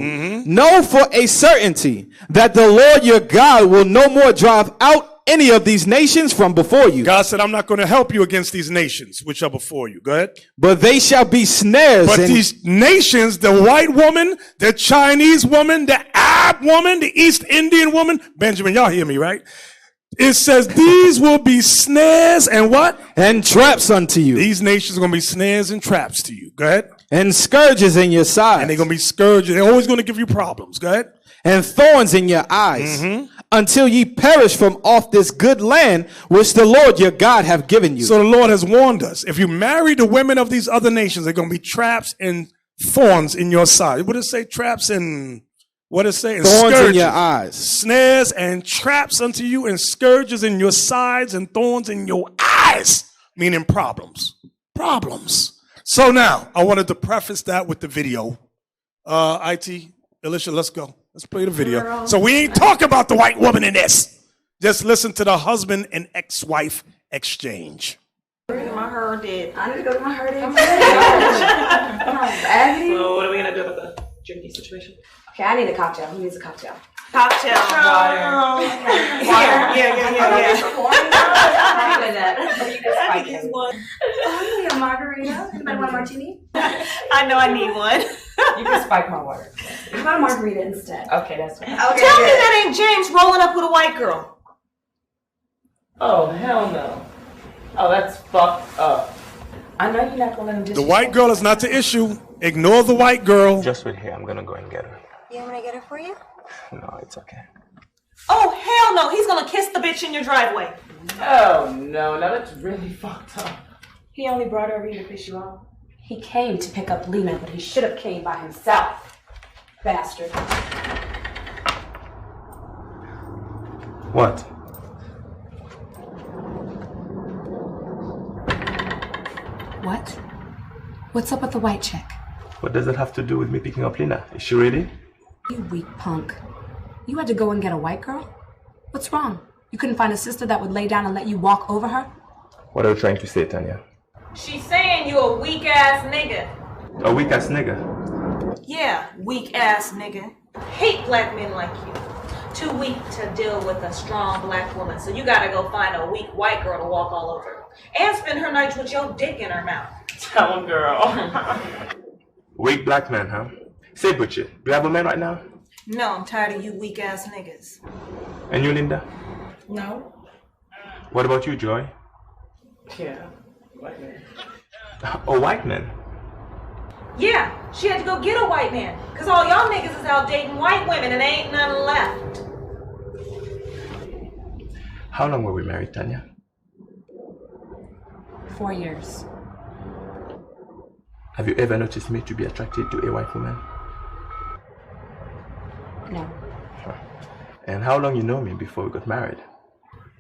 Know for a certainty that the Lord your God will no more drive out any of these nations from before you. God said, I'm not going to help you against these nations which are before you. Go ahead. But they shall be snares. But these nations, the white woman, the Chinese woman, the Arab woman, the East Indian woman, Benjamin, y'all hear me, right? It says these will be snares and what? And traps unto you. These nations are going to be snares and traps to you. Go ahead. And scourges in your sides. And they're going to be scourges. They're always going to give you problems. Go ahead. And thorns in your eyes. Until ye perish from off this good land which the Lord your God have given you. So the Lord has warned us. If you marry the women of these other nations, they're going to be traps and thorns in your side. What does it say? Traps and... What does it say? Thorns in your eyes. Snares and traps unto you, and scourges in your sides, and thorns in your eyes. Meaning problems. Problems. So now, I wanted to preface that with the video. IT, Alicia, let's go. Let's play the video. So we ain't talking about the white woman in this. Just listen to the husband and ex-wife exchange. My hair did. I need to go to my hair did. So what are we going to do about the drinking situation? Okay, I need a cocktail. Who needs a cocktail? Cocktail. Water. Yeah. I need a margarita. Anybody want a martini? I know I need one. You can spike my water. How about a margarita instead? Okay, that's fine. Okay, tell me that ain't James rolling up with a white girl. Oh, hell no. Oh, that's fucked up. I know you're not going to let him The white girl is not the issue. Ignore the white girl. Just wait here. I'm going to go and get her. You want me to get her for you? No, it's okay. Oh, hell no. He's going to kiss the bitch in your driveway. Oh, no. Now that's really fucked up. He only brought her over here to piss you off. He came to pick up Lena, but he should have came by himself. Bastard. What? What? What's up with the white chick? What does that have to do with me picking up Lena? Is she ready? You weak punk. You had to go and get a white girl? What's wrong? You couldn't find a sister that would lay down and let you walk over her? What are you trying to say, Tanya? She's saying you a weak ass nigga. A weak ass nigga. Yeah, weak ass nigga. Hate black men like you. Too weak to deal with a strong black woman, so you gotta go find a weak white girl to walk all over. And spend her nights with your dick in her mouth. Tell him, girl. Weak black man, huh? Say, Butcher, do you have a man right now? No, I'm tired of you weak ass niggas. And you, Linda? No. What about you, Joy? Yeah, white man. A white man? Yeah, she had to go get a white man. Cause all y'all niggas is out dating white women and ain't none left. How long were we married, Tanya? 4 years. Have you ever noticed me to be attracted to a white woman? No. And how long you know me before we got married?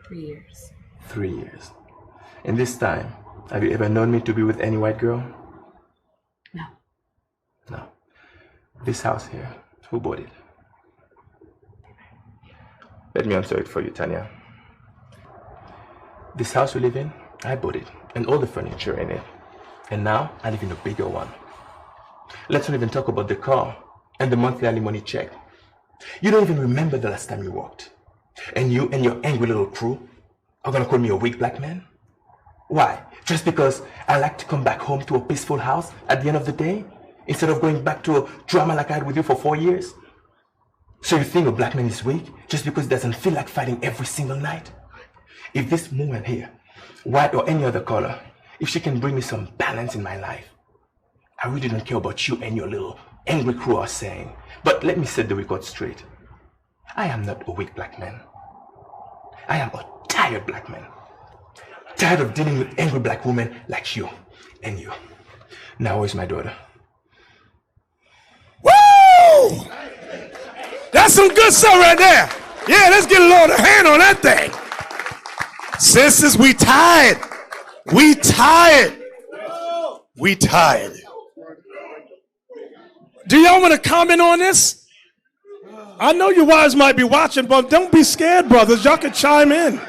3 years. 3 years. In this time, have you ever known me to be with any white girl? No. No. This house here, who bought it? Let me answer it for you, Tanya. This house we live in, I bought it, and all the furniture in it. And now, I live in a bigger one. Let's not even talk about the car and the monthly alimony check. You don't even remember the last time you walked. And you and your angry little crew are gonna call me a weak black man? Why? Just because I like to come back home to a peaceful house at the end of the day? Instead of going back to a drama like I had with you for 4 years? So you think a black man is weak just because he doesn't feel like fighting every single night? If this woman here, white or any other color, if she can bring me some balance in my life, I really don't care about you and your little angry crew are saying. But let me set the record straight. I am not a weak black man. I am a tired black man. Tired of dealing with angry black women like you and you. Now where's my daughter? Woo! That's some good stuff right there. Yeah, let's get a little hand on that thing. Sisters, we tired. We tired. We tired. Do y'all want to comment on this? I know your wives might be watching, but don't be scared, brothers. Y'all can chime in.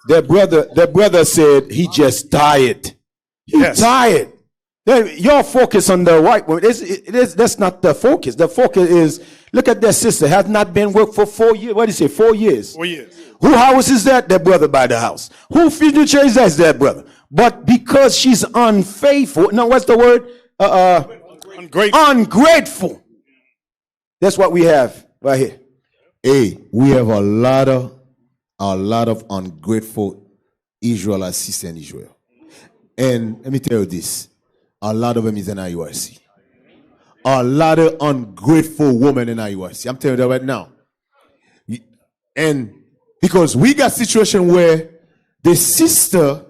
That brother said he just tired. He's tired. Y'all focus on the white woman. That's not the focus. The focus is, look at that sister. Has not been worked for 4 years. What did he say? 4 years. 4 years. Who house is that? That brother by the house. Who feeds the church? That's that brother. But because she's unfaithful. No, what's the word? Ungrateful. That's what we have right here. Hey, we have a lot of ungrateful Israelite sisters in Israel. And let me tell you this. A lot of them is in IURC. A lot of ungrateful women in IURC. I'm telling you that right now. And because we got situation where the sister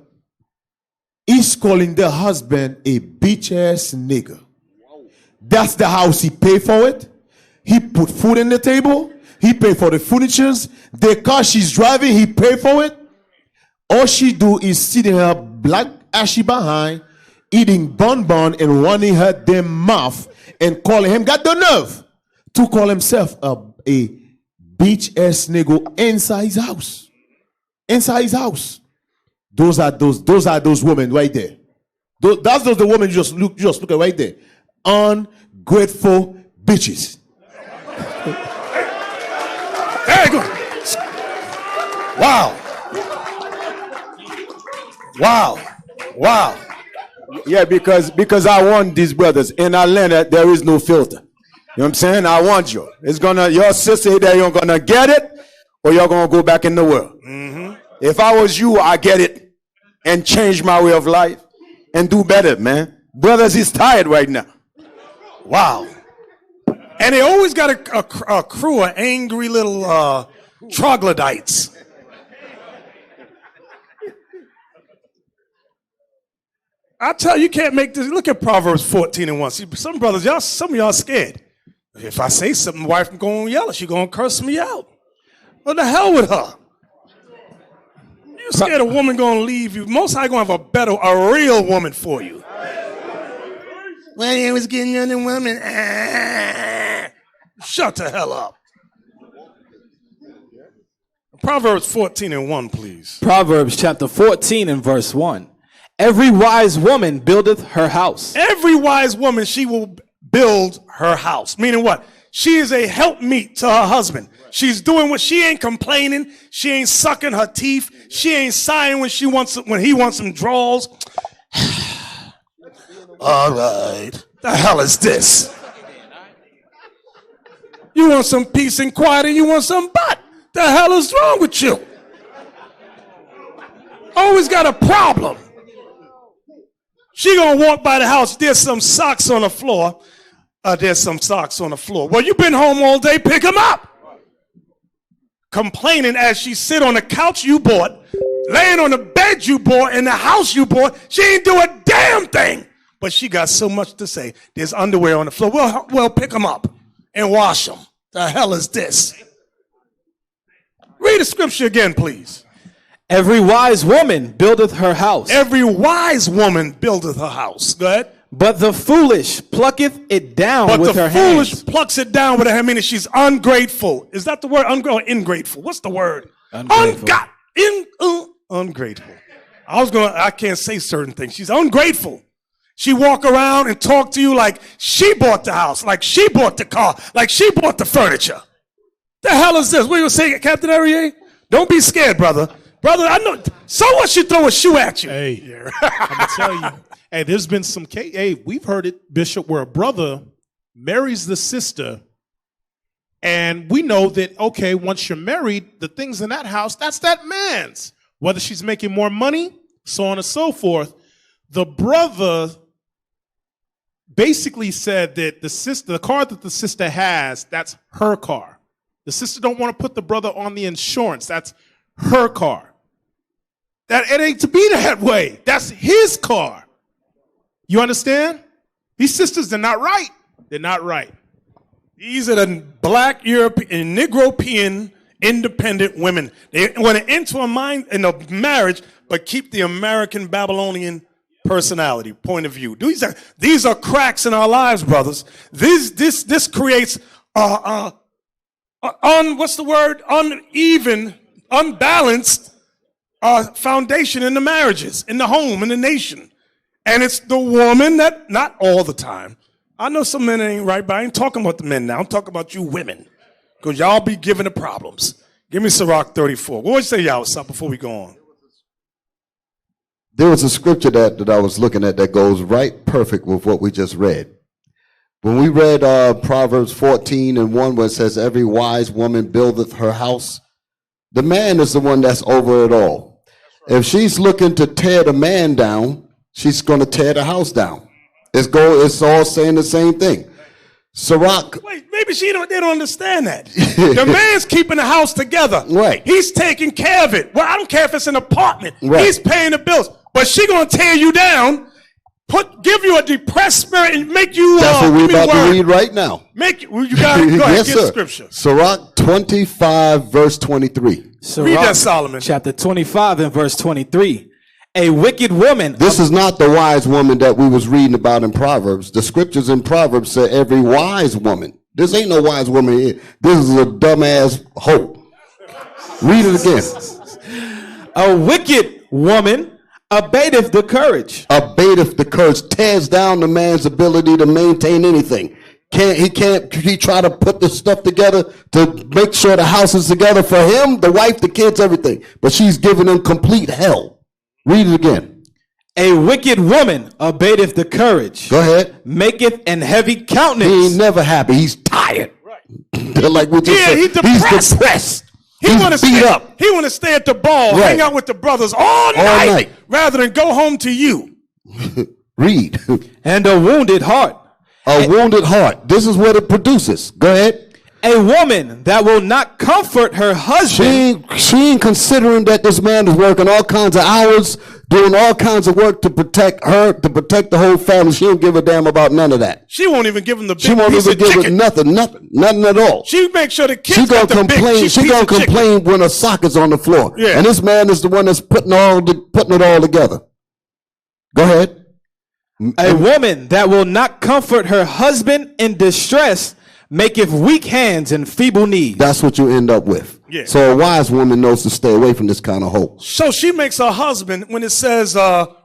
is calling the husband a bitch ass nigga. That's the house he paid for it. He put food on the table. He paid for the furnitures. The car she's driving, he paid for it. All she do is sit in her black ashy behind, eating bonbon and running her damn mouth and calling him, got the nerve to call himself a bitch ass nigga inside his house. Inside his house. Those are those women right there. That's the women you just look at right there. Ungrateful bitches. There you go. Wow. Wow. Yeah, because I want these brothers. In Atlanta, there is no filter. You know what I'm saying? I want you. Your sister there, you're gonna get it, or you're gonna go back in the world. Mm-hmm. If I was you, I get it and change my way of life and do better, man. Brothers is tired right now. Wow. And they always got a crew of angry little troglodytes. I tell you, can't make this. Look at Proverbs 14:1. See, some brothers, some of y'all scared. If I say something, my wife going to yell. She's going to curse me out. What the hell with her? You're scared a woman going to leave you. Most High going to have a real woman for you. Well, he was getting on the woman. Shut the hell up. Proverbs 14:1, please. Proverbs chapter 14 and verse 1. Every wise woman buildeth her house. Every wise woman, she will build her house. Meaning what? She is a helpmeet to her husband. She's doing what she ain't complaining. She ain't sucking her teeth. She ain't sighing when he wants some draws. All right. The hell is this? You want some peace and quiet and you want some butt. The hell is wrong with you? Always got a problem. She gonna walk by the house. There's some socks on the floor. There's some socks on the floor. Well, you been home all day. Pick them up. Complaining as she sit on the couch you bought, laying on the bed you bought, in the house you bought. She ain't do a damn thing. But she got so much to say. There's underwear on the floor. Well, pick them up and wash them. The hell is this? Read the scripture again, please. Every wise woman buildeth her house. Every wise woman buildeth her house. Go ahead. But the foolish plucketh it down with her hands. But the foolish plucks it down with her hand, meaning she's ungrateful. Is that the word? Ingrateful. What's the word? Ungrateful. Ungrateful. I can't say certain things. She's ungrateful. She walk around and talk to you like she bought the house, like she bought the car, like she bought the furniture. The hell is this? What are you going to say, Captain Arier? Don't be scared, brother. Brother, I know. So what? She throw a shoe at you. Hey, I'm going to tell you. Hey, there's been some case. Hey, we've heard it, Bishop, where a brother marries the sister. And we know that, okay, once you're married, the things in that house, that's that man's. Whether she's making more money, so on and so forth. The brother basically said that the car that the sister has, that's her car. The sister don't want to put the brother on the insurance. That's her car. That it ain't to be that way. That's his car. You understand? These sisters, they're not right. They're not right. These are the black European, Negropean independent women. They want to enter a marriage, but keep the American Babylonian personality, point of view. These are cracks in our lives, brothers. This creates uneven, unbalanced foundation in the marriages, in the home, in the nation. And it's the woman that, not all the time. I know some men ain't right, but I ain't talking about the men now. I'm talking about you women. Because y'all be giving the problems. Give me Sirach 34. What would you say, y'all, before we go on? There was a scripture that I was looking at that goes right perfect with what we just read. When we read Proverbs 14:1, where it says, every wise woman buildeth her house, the man is the one that's over it all. If she's looking to tear the man down, she's going to tear the house down. It's all saying the same thing. Sirach. Wait, maybe they don't understand that. The man's keeping the house together. Right. He's taking care of it. Well, I don't care if it's an apartment. Right. He's paying the bills. But she going to tear you down, give you a depressed spirit, and make you. That's what we're about to read right now. You got it. Go ahead, yes, get the sir. scripture. Sirach 25, verse 23. Sirach, read that, Solomon. Chapter 25 and verse 23. A wicked woman. This is not the wise woman that we was reading about in Proverbs. The scriptures in Proverbs say every wise woman. This ain't no wise woman here. This is a dumbass hoe. Read it again. A wicked woman abateth the courage. Abateth the courage. Tears down the man's ability to maintain anything. He try to put the stuff together to make sure the house is together for him, the wife, the kids, everything. But she's giving him complete hell. Read it again. A wicked woman abateth the courage. Go ahead. Maketh an heavy countenance. He ain't never happy. He's tired. Right. Like we just said. He's depressed. He want to beat up. He want to stay at the ball, hang out with the brothers all night, rather than go home to you. Read. And a wounded heart. A wounded heart. This is what it produces. Go ahead. A woman that will not comfort her husband. She ain't considering that this man is working all kinds of hours, doing all kinds of work to protect her, to protect the whole family. She don't give a damn about none of that. She won't even give him the big She won't piece even of give chicken. it nothing at all. She make sure the kids She gonna got the complain. big She piece gonna of chicken. complain when her sock is on the floor. Yeah. And this man is the one that's putting it all together. Go ahead. A woman that will not comfort her husband in distress maketh weak hands and feeble knees. That's what you end up with. Yeah. So a wise woman knows to stay away from this kind of hope. So she makes her husband, when it says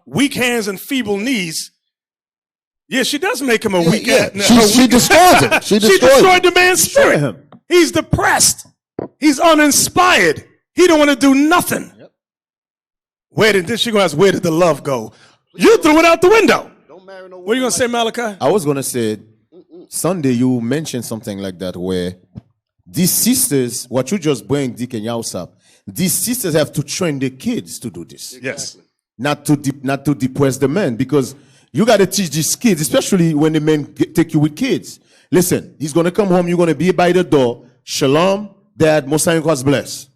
weak hands and feeble knees, yeah, she does make him a weak. Yeah. She destroys him. She destroyed the man's spirit. He's depressed. He's uninspired. He don't want to do nothing. Yep. Where did the love go? You threw it out the window. What are you going to say, Malachi? I was going to say, Sunday you mentioned something like that where these sisters, what you just bring Dick and Yaus up, these sisters have to train their kids to do this. Yes. Not to depress the men, because you got to teach these kids, especially when the men take you with kids. Listen, he's going to come home, you're going to be by the door. Shalom, Dad, Most High God's bless.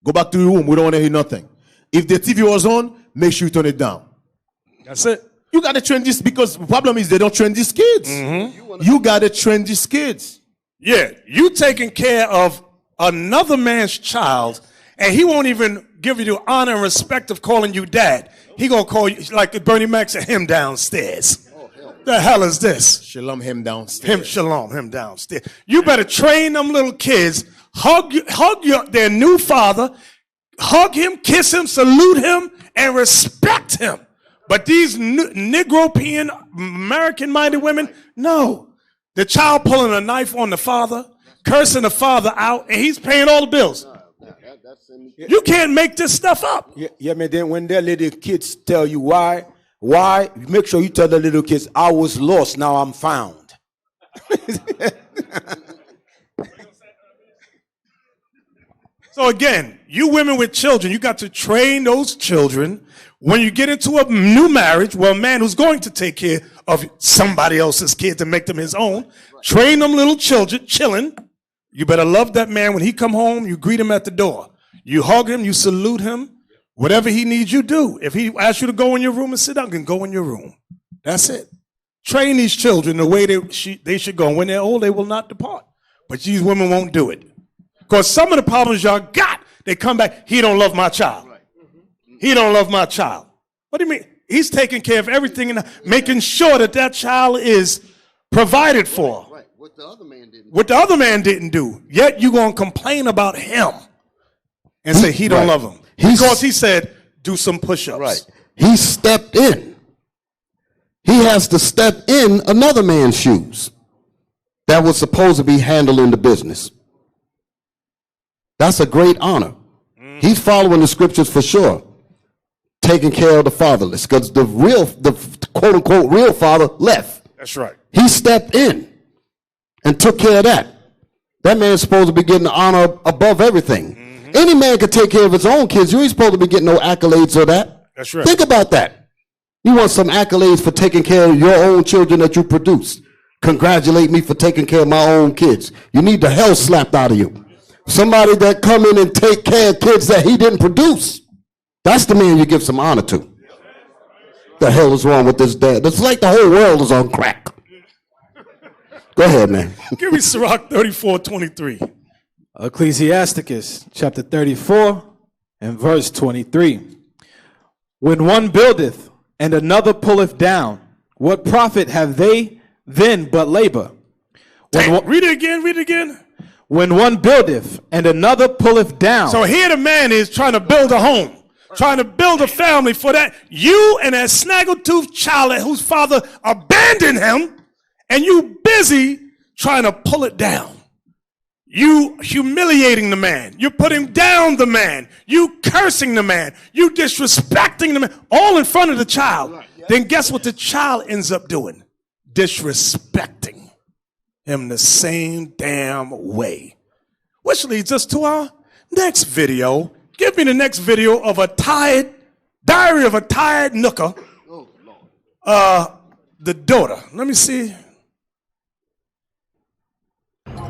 Go back to your room, we don't want to hear nothing. If the TV was on, make sure you turn it down. That's it. You got to train this, because the problem is they don't train these kids. Mm-hmm. You got to train these kids. Yeah, you taking care of another man's child, and he won't even give you the honor and respect of calling you dad. He gonna call you, like Bernie Mac said, him downstairs. The hell is this? Shalom him downstairs. Him downstairs. You better train them little kids, hug their new father, hug him, kiss him, salute him, and respect him. But these Negro-European, American-minded women, no. The child pulling a knife on the father, cursing the father out, and he's paying all the bills. You can't make this stuff up. Yeah, man. Then when their little kids tell you why, make sure you tell the little kids, I was lost, now I'm found. So again, you women with children, you got to train those children. When you get into a new marriage, well, a man who's going to take care of somebody else's kids and make them his own, train them little children, chilling. You better love that man. When he come home, you greet him at the door. You hug him, you salute him. Whatever he needs, you do. If he asks you to go in your room and sit down, then go in your room. That's it. Train these children the way they should go. And when they're old, they will not depart. But these women won't do it. Because some of the problems y'all got, they come back, he don't love my child. He don't love my child. What do you mean? He's taking care of everything and making sure that child is provided for. Right. What the other man didn't do. Yet you're going to complain about him and say he don't love him. Because he said, do some push-ups. Right. He stepped in. He has to step in another man's shoes that was supposed to be handling the business. That's a great honor. He's following the scriptures for sure. Taking care of the fatherless, because the quote unquote real father left. That's right. He stepped in and took care of that. That man's supposed to be getting the honor above everything. Mm-hmm. Any man can take care of his own kids. You ain't supposed to be getting no accolades or that. That's right. Think about that. You want some accolades for taking care of your own children that you produced. Congratulate me for taking care of my own kids. You need the hell slapped out of you. Somebody that come in and take care of kids that he didn't produce. That's the man you give some honor to. The hell is wrong with this dad? It's like the whole world is on crack. Go ahead, man. Give me Sirach 34:23. Ecclesiasticus chapter 34 and verse 23. When one buildeth and another pulleth down, what profit have they then but labor? Read it again. When one buildeth and another pulleth down. So here the man is trying to build a home, trying to build a family for that. You and that snaggletooth child whose father abandoned him, and you busy trying to pull it down. You humiliating the man. You putting down the man. You cursing the man. You disrespecting the man. All in front of the child. Then guess what the child ends up doing? Disrespecting him the same damn way. Which leads us to our next video. Give me the next video of diary of a tired nooker. The daughter. Let me see.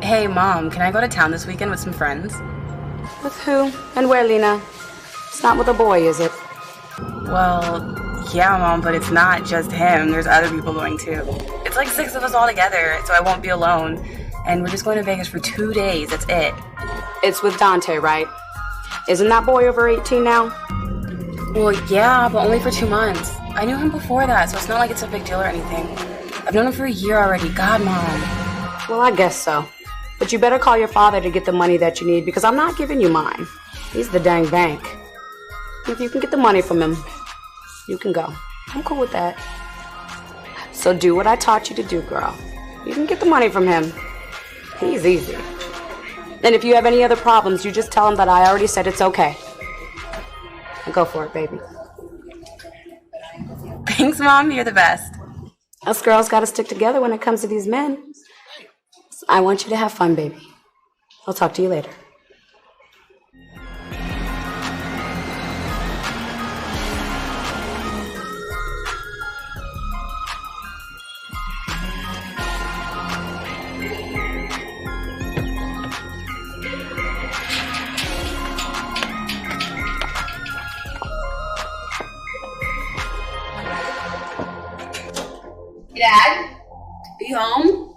Hey, Mom, can I go to town this weekend with some friends? With who? And where, Lena? It's not with a boy, is it? Well, yeah, Mom, but it's not just him. There's other people going too. It's like 6 of us all together, so I won't be alone. And we're just going to Vegas for 2 days. That's it. It's with Dante, right? Isn't that boy over 18 now? Well, yeah, but only for 2 months. I knew him before that, so it's not like it's a big deal or anything. I've known him for a year already. God, Mom. Well, I guess so. But you better call your father to get the money that you need, because I'm not giving you mine. He's the dang bank. If you can get the money from him, You can go. I'm cool with that. So do what I taught you to do, girl. You can get the money from him. He's easy. And if you have any other problems, you just tell him that I already said it's okay. Go for it, baby. Thanks, Mom. You're the best. Us girls gotta stick together when it comes to these men. I want you to have fun, baby. I'll talk to you later. Dad, are you home?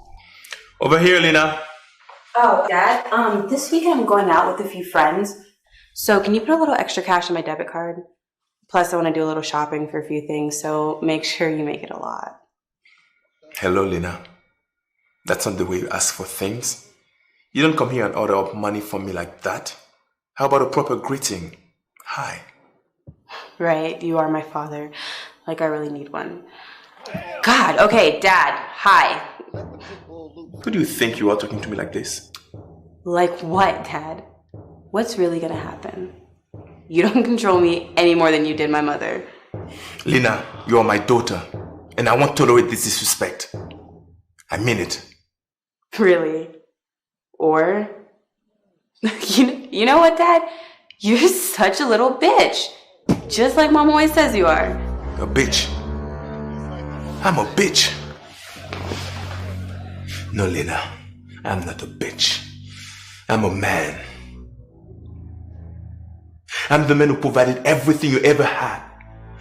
Over here, Lena. Oh, Dad, this weekend I'm going out with a few friends. So can you put a little extra cash on my debit card? Plus, I want to do a little shopping for a few things, so make sure you make it a lot. Hello, Lena. That's not the way you ask for things. You don't come here and order up money from me like that. How about a proper greeting? Hi. Right, you are my father. Like I really need one. God, okay, Dad, hi. Who do you think you are talking to me like this? Like what, Dad? What's really gonna happen? You don't control me any more than you did my mother. Lena, you are my daughter, and I won't tolerate this disrespect. I mean it. Really? Or, you know what, Dad? You're such a little bitch. Just like Mom always says you are. A bitch? I'm a bitch. No, Lena, I'm not a bitch. I'm a man. I'm the man who provided everything you ever had,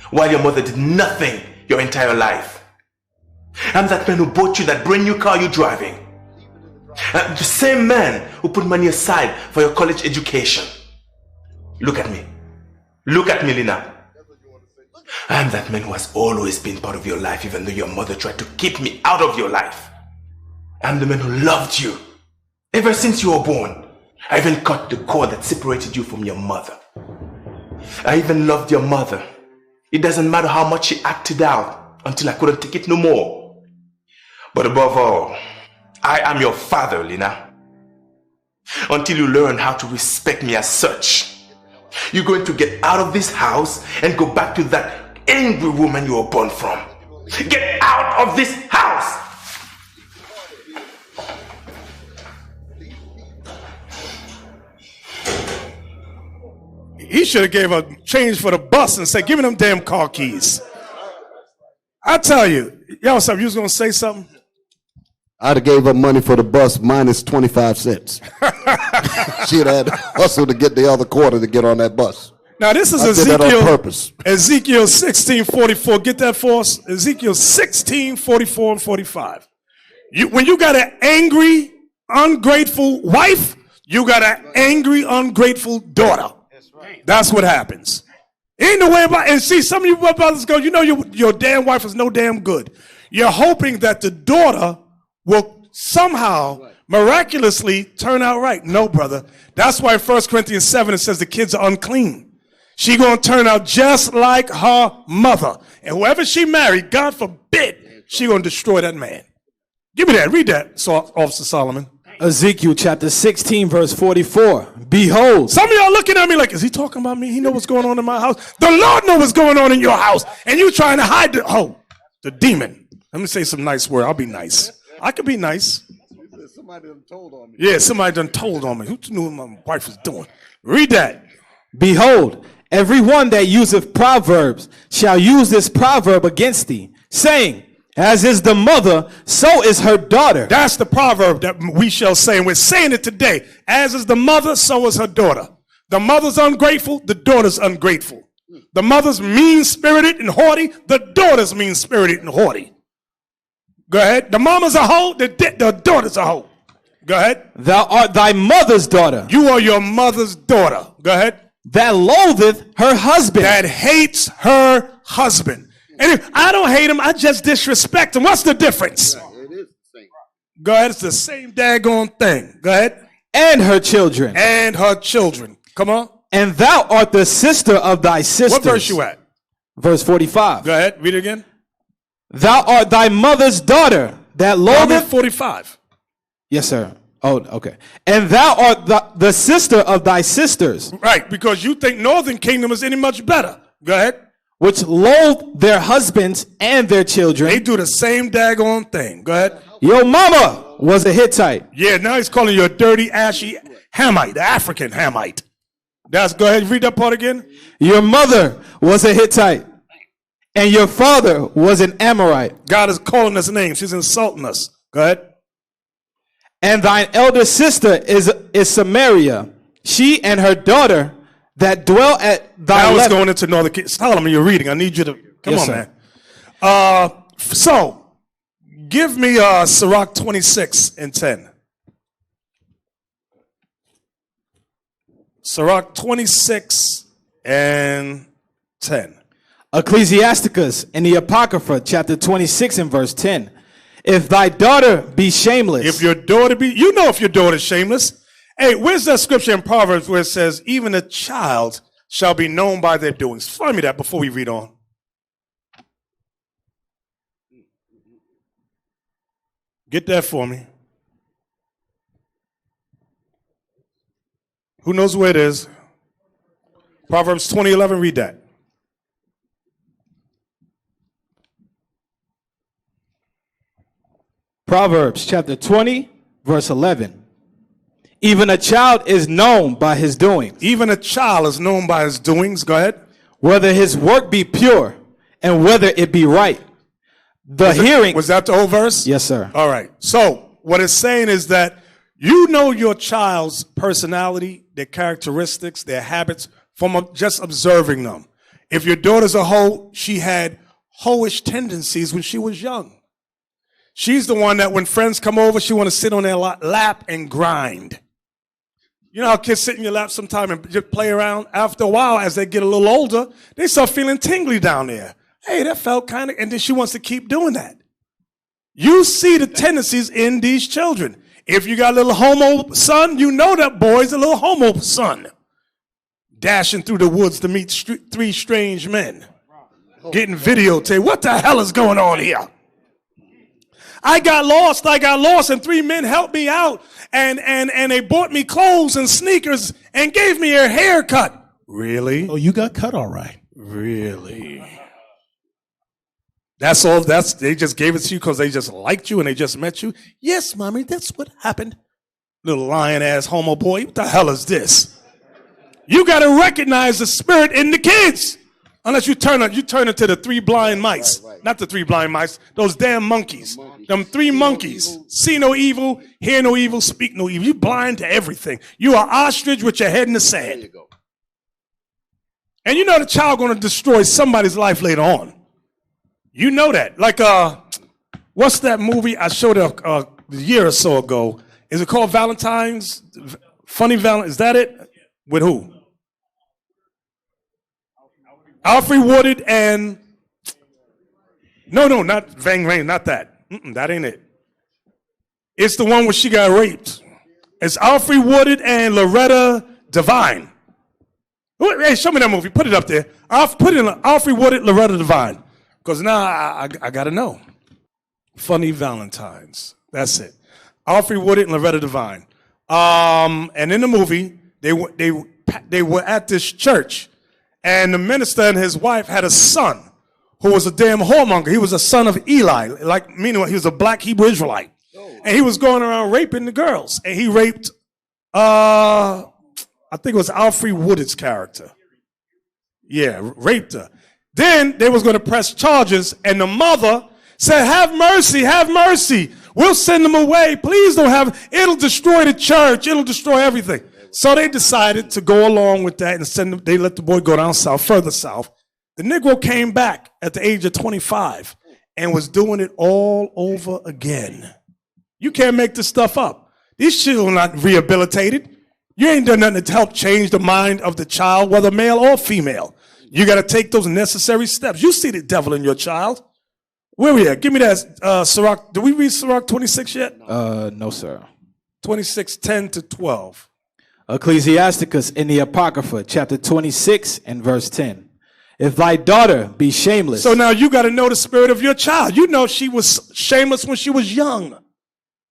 while your mother did nothing your entire life. I'm that man who bought you that brand new car you're driving. I'm the same man who put money aside for your college education. Look at me. Look at me, Lena. I'm that man who has always been part of your life, even though your mother tried to keep me out of your life. I'm the man who loved you ever since you were born. I even cut the cord that separated you from your mother. I even loved your mother. It doesn't matter how much she acted out until I couldn't take it no more. But above all, I am your father, Lena. Until you learn how to respect me as such, you're going to get out of this house and go back to that angry woman you were born from. Get out of this house! He should have gave a change for the bus and said, give me them damn car keys. I tell you, y'all, something, you was going to say something? I'd have gave her money for the bus minus 25 cents. She'd had to hustle to get the other quarter to get on that bus. Now this is Ezekiel. Did that on purpose. Ezekiel 16:44. Get that for us? Ezekiel 16:44 and 45. When you got an angry, ungrateful wife, you got an angry, ungrateful daughter. That's what happens. Ain't no way about. And see, some of you brothers go, you know, your damn wife is no damn good. You're hoping that the daughter will somehow miraculously turn out right. No, brother. That's why 1 Corinthians 7 it says the kids are unclean. She gonna turn out just like her mother. And whoever she married, God forbid, she gonna destroy that man. Give me that. Read that, Officer Solomon. Ezekiel chapter 16, verse 44. Behold. Some of y'all looking at me like, is he talking about me? He know what's going on in my house. The Lord knows what's going on in your house. And you trying to hide the demon. Let me say some nice word. I'll be nice. I could be nice. Somebody done told on me. Yeah, somebody done told on me. Who knew what my wife was doing? Read that. Behold, every one that useth proverbs shall use this proverb against thee, saying, as is the mother, so is her daughter. That's the proverb that we shall say, and we're saying it today. As is the mother, so is her daughter. The mother's ungrateful, the daughter's ungrateful. The mother's mean-spirited and haughty, the daughter's mean-spirited and haughty. Go ahead. The mama's a hoe, the daughter's a hoe. Go ahead. Thou art thy mother's daughter. You are your mother's daughter. Go ahead. That loatheth her husband. That hates her husband. And if I don't hate him, I just disrespect him. What's the difference? It is the same. Go ahead. It's the same daggone thing. Go ahead. And her children. And her children. Come on. And thou art the sister of thy sister. What verse you at? verse 45. Go ahead, read it again. Thou art thy mother's daughter that loatheth. 45. Yes, sir. Oh, okay. And thou art the sister of thy sisters. Right, because you think Northern Kingdom is any much better. Go ahead. Which loathe their husbands and their children. They do the same daggone thing. Go ahead. Your mama was a Hittite. Yeah, now he's calling you a dirty, ashy Hamite, the African Hamite. Go ahead, read that part again. Your mother was a Hittite, and your father was an Amorite. God is calling us names. She's insulting us. Go ahead. And thine elder sister is Samaria, she and her daughter that dwell at thy I was going into Northern Kingdom. Solomon, you're reading. I need you to come Yes, on, sir. man. So give me Sirach 26 and 10. Sirach 26 and 10. Ecclesiasticus in the Apocrypha, chapter 26 and verse 10. If thy daughter be shameless. If your daughter be, you know if your daughter is shameless. Hey, where's that scripture in Proverbs where it says, even a child shall be known by their doings? Find me that before we read on. Get that for me. Who knows where it is? Proverbs 20:11, read that. Proverbs chapter 20, verse 11. Even a child is known by his doings. Even a child is known by his doings. Go ahead. Whether his work be pure and whether it be right. Was that the whole verse? Yes, sir. All right. So what it's saying is that you know your child's personality, their characteristics, their habits from just observing them. If your daughter's a hoe, she had hoish tendencies when she was young. She's the one that when friends come over, she want to sit on their lap and grind. You know how kids sit in your lap sometime and just play around? After a while, as they get a little older, they start feeling tingly down there. Hey, that felt kind of, and then she wants to keep doing that. You see the tendencies in these children. If you got a little homo son, you know that boy's a little homo son. Dashing through the woods to meet three strange men. Getting videotaped. What the hell is going on here? I got lost, and three men helped me out, and they bought me clothes and sneakers and gave me a haircut. Really? Oh, you got cut all right. Really? That's all, they just gave it to you because they just liked you and they just met you? Yes, mommy, that's what happened. Little lion-ass homo boy, what the hell is this? You got to recognize the spirit in the kids. Unless you turn into the three blind mice. Right. Not the three blind mice, those damn monkeys. Them three monkeys. See no evil, hear no evil, speak no evil. You blind to everything. You are ostrich with your head in the sand. And you know the child going to destroy somebody's life later on. You know that. Like, what's that movie I showed a year or so ago? Is it called Valentine's? Funny Valentine? Is that it? With who? Alfred Woodard and no, not Vang Rain, not that. That ain't it. It's the one where she got raped. It's Alfred Woodard and Loretta Devine. Hey, show me that movie. Put it up there. Put it in Alfred Woodard, Loretta Devine, because now I gotta know. Funny Valentines. That's it. Alfred Woodard and Loretta Devine. And in the movie, they were at this church. And the minister and his wife had a son who was a damn whoremonger. He was a son of Eli, meaning he was a black Hebrew Israelite. And he was going around raping the girls. And he raped, I think it was Alfred Woodard's character. Yeah, raped her. Then they was going to press charges, and the mother said, have mercy, have mercy. We'll send them away. Please don't have, it'll destroy the church. It'll destroy everything. So they decided to go along with that and they let the boy go down south, further south. The Negro came back at the age of 25 and was doing it all over again. You can't make this stuff up. These children are not rehabilitated. You ain't done nothing to help change the mind of the child, whether male or female. You got to take those necessary steps. You see the devil in your child. Where we at? Give me that, Sirach. Did we read Sirach 26 yet? No, sir. 26, 10 to 12. Ecclesiasticus in the Apocrypha, chapter 26 and verse 10. If thy daughter be shameless. So now you got to know the spirit of your child. You know she was shameless when she was young.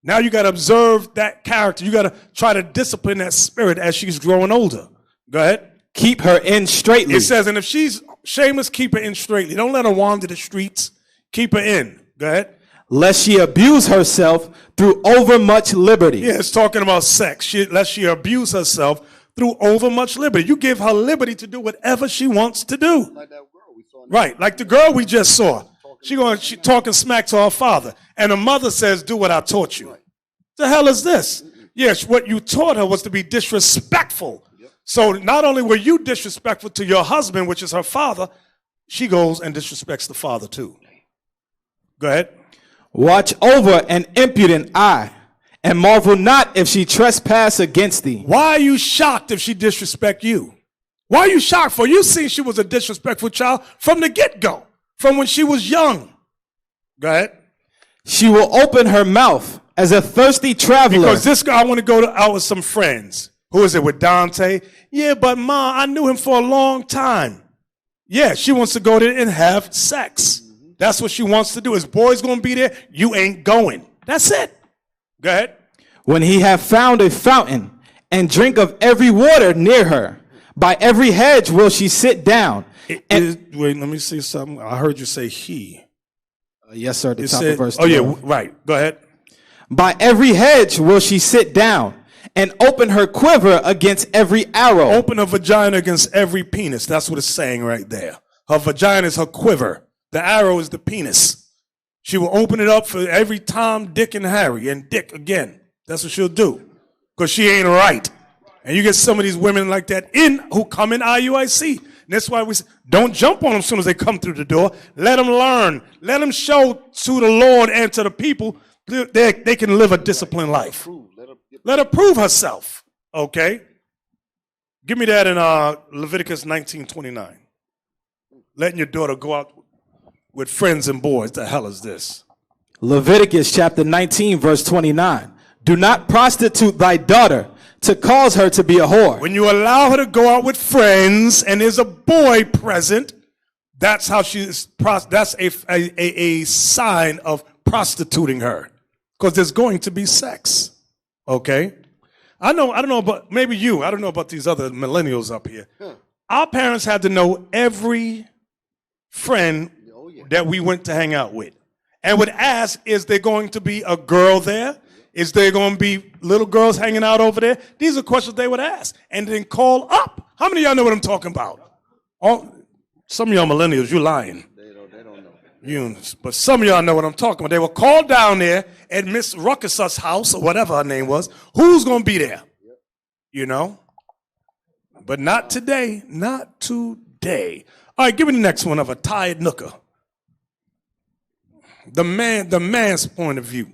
Now you got to observe that character. You got to try to discipline that spirit as she's growing older. Go ahead. Keep her in straightly. It says, and if she's shameless, keep her in straightly. Don't let her wander the streets. Keep her in. Go ahead. Lest she abuse herself through overmuch liberty. Yeah, it's talking about sex. Lest she abuse herself through overmuch liberty. You give her liberty to do whatever she wants to do. Like that girl we saw. Right, like the girl we just saw. She talking smack to her father. And the mother says, do what I taught you. Right. The hell is this? Yes, what you taught her was to be disrespectful. Yep. So not only were you disrespectful to your husband, which is her father, she goes and disrespects the father too. Go ahead. Watch over an impudent eye, and marvel not if she trespass against thee. Why are you shocked if she disrespect you? Why are you shocked for? You seen she was a disrespectful child from the get-go, from when she was young. Go ahead. She will open her mouth as a thirsty traveler. Because this guy, I want to go out with some friends. Who is it, with Dante? Yeah, but Ma, I knew him for a long time. Yeah, she wants to go there and have sex. That's what she wants to do. Is boys going to be there? You ain't going. That's it. Go ahead. When he have found a fountain and drink of every water near her, by every hedge will she sit down. Wait, let me see something. I heard you say he. Yes, sir. The top of verse 12. Oh, yeah, right. Go ahead. By every hedge will she sit down and open her quiver against every arrow. Open her vagina against every penis. That's what it's saying right there. Her vagina is her quiver. The arrow is the penis. She will open it up for every Tom, Dick, and Harry, and Dick again. That's what she'll do, because she ain't right. And you get some of these women like that who come in IUIC. And that's why we say, don't jump on them as soon as they come through the door. Let them learn. Let them show to the Lord and to the people they can live a disciplined life. Let her prove herself. Okay? Give me that in Leviticus 19:29. Letting your daughter go out with friends and boys. The hell is this? Leviticus chapter 19, verse 29. Do not prostitute thy daughter to cause her to be a whore. When you allow her to go out with friends and there's a boy present, that's how that's a sign of prostituting her, because there's going to be sex. Okay? I don't know about maybe you. I don't know about these other millennials up here. Our parents had to know every friend that we went to hang out with, and would ask, is there going to be a girl there? Is there going to be little girls hanging out over there? These are questions they would ask, and then call up. How many of y'all know what I'm talking about? Some of y'all millennials, you're lying. They don't know. But some of y'all know what I'm talking about. They were called down there at Miss Ruckus's house, or whatever her name was. Who's going to be there? You know? But not today. Not today. All right, give me the next one of a tired nooker. The man's point of view.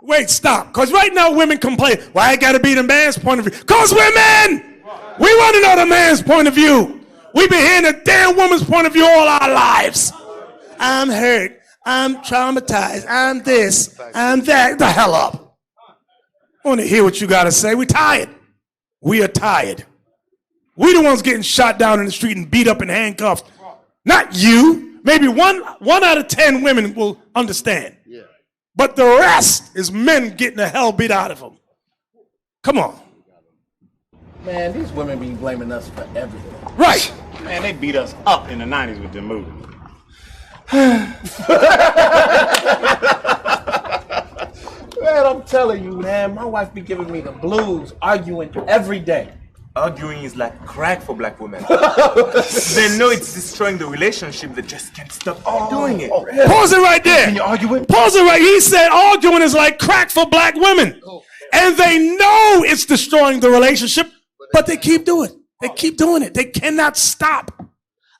Wait, stop. Because right now women complain, why it got to be the man's point of view? Because we're men. We want to know the man's point of view. We've been hearing the damn woman's point of view all our lives. I'm hurt. I'm traumatized. I'm this. I'm that. The hell up. I want to hear what you got to say. We're tired. We are tired. We the ones getting shot down in the street and beat up and handcuffed. Not you. Maybe one out of 10 women will understand. Yeah. But the rest is men getting the hell beat out of them. Come on. Man, these women be blaming us for everything. Right. Man, they beat us up in the 90s with the movie. Man, I'm telling you, man, my wife be giving me the blues, arguing every day. Arguing is like crack for black women. They know it's destroying the relationship. They just can't stop doing it. Yeah. Pause it right there. Can you argue it? Pause it right. He said arguing is like crack for black women. And they know it's destroying the relationship, but they keep doing it. They keep doing it. They cannot stop.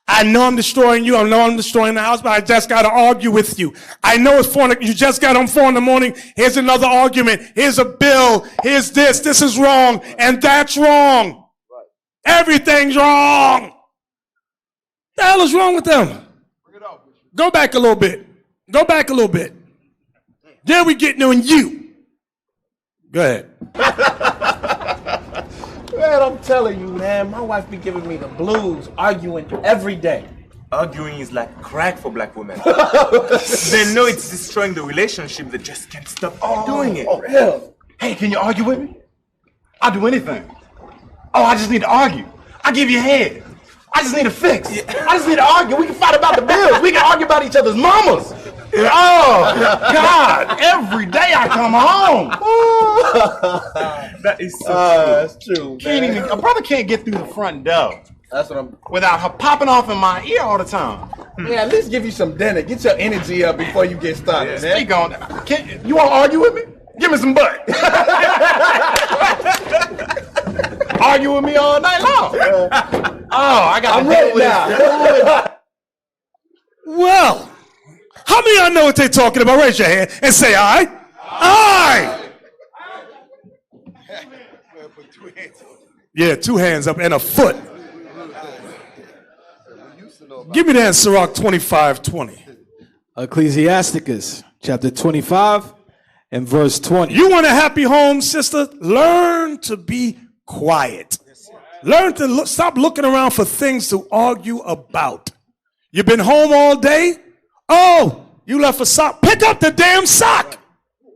I know I'm destroying you. I know I'm destroying the house, but I just got to argue with you. I know it's 4. You just got on 4 in the morning. Here's another argument. Here's a bill. Here's this. This is wrong. And that's wrong. Everything's wrong. The hell is wrong with them? Go back a little bit. Go back a little bit. Then we getting on you. Go ahead. Man, I'm telling you, man, my wife be giving me the blues, arguing every day. Arguing is like crack for black women. They know it's destroying the relationship, they just can't stop doing it. Oh, hell. Hey, can you argue with me? I'll do anything. Oh, I just need to argue. I give you head. I just need a fix. I just need to argue. We can fight about the bills. We can argue about each other's mamas. Oh, God. Every day I come home. That is so true. That's true, A brother can't get through the front door. That's what I'm... Without her popping off in my ear all the time. Yeah, at least give you some dinner. Get your energy up before you get started, man. Speak on. You want to argue with me? Give me some butt. Argue with me all night long. I got I'm ready now. Well, how many of y'all know what they're talking about? Raise your hand and say aye. Aye. Yeah, 2 hands up and a foot. Give me that, Sirach 25:20. Ecclesiasticus chapter 25 and verse 20. You want a happy home, sister? Learn to be quiet. Learn to stop looking around for things to argue about. You've been home all day? Oh, you left a sock. Pick up the damn sock.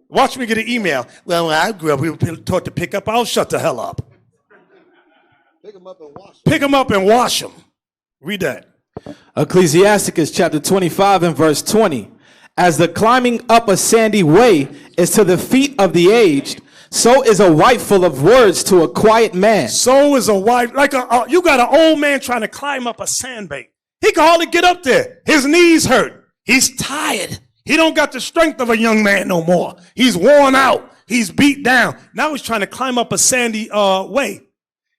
Watch me get an email. Well, when I grew up, we were taught to pick up. I'll shut the hell up. Pick them up and wash them. Pick them up and wash them. Read that. Ecclesiasticus chapter 25 and verse 20. As the climbing up a sandy way is to the feet of the aged, so is a wife full of words to a quiet man. So is a wife, like you got an old man trying to climb up a sandbank. He can hardly get up there. His knees hurt. He's tired. He don't got the strength of a young man no more. He's worn out. He's beat down. Now he's trying to climb up a sandy way.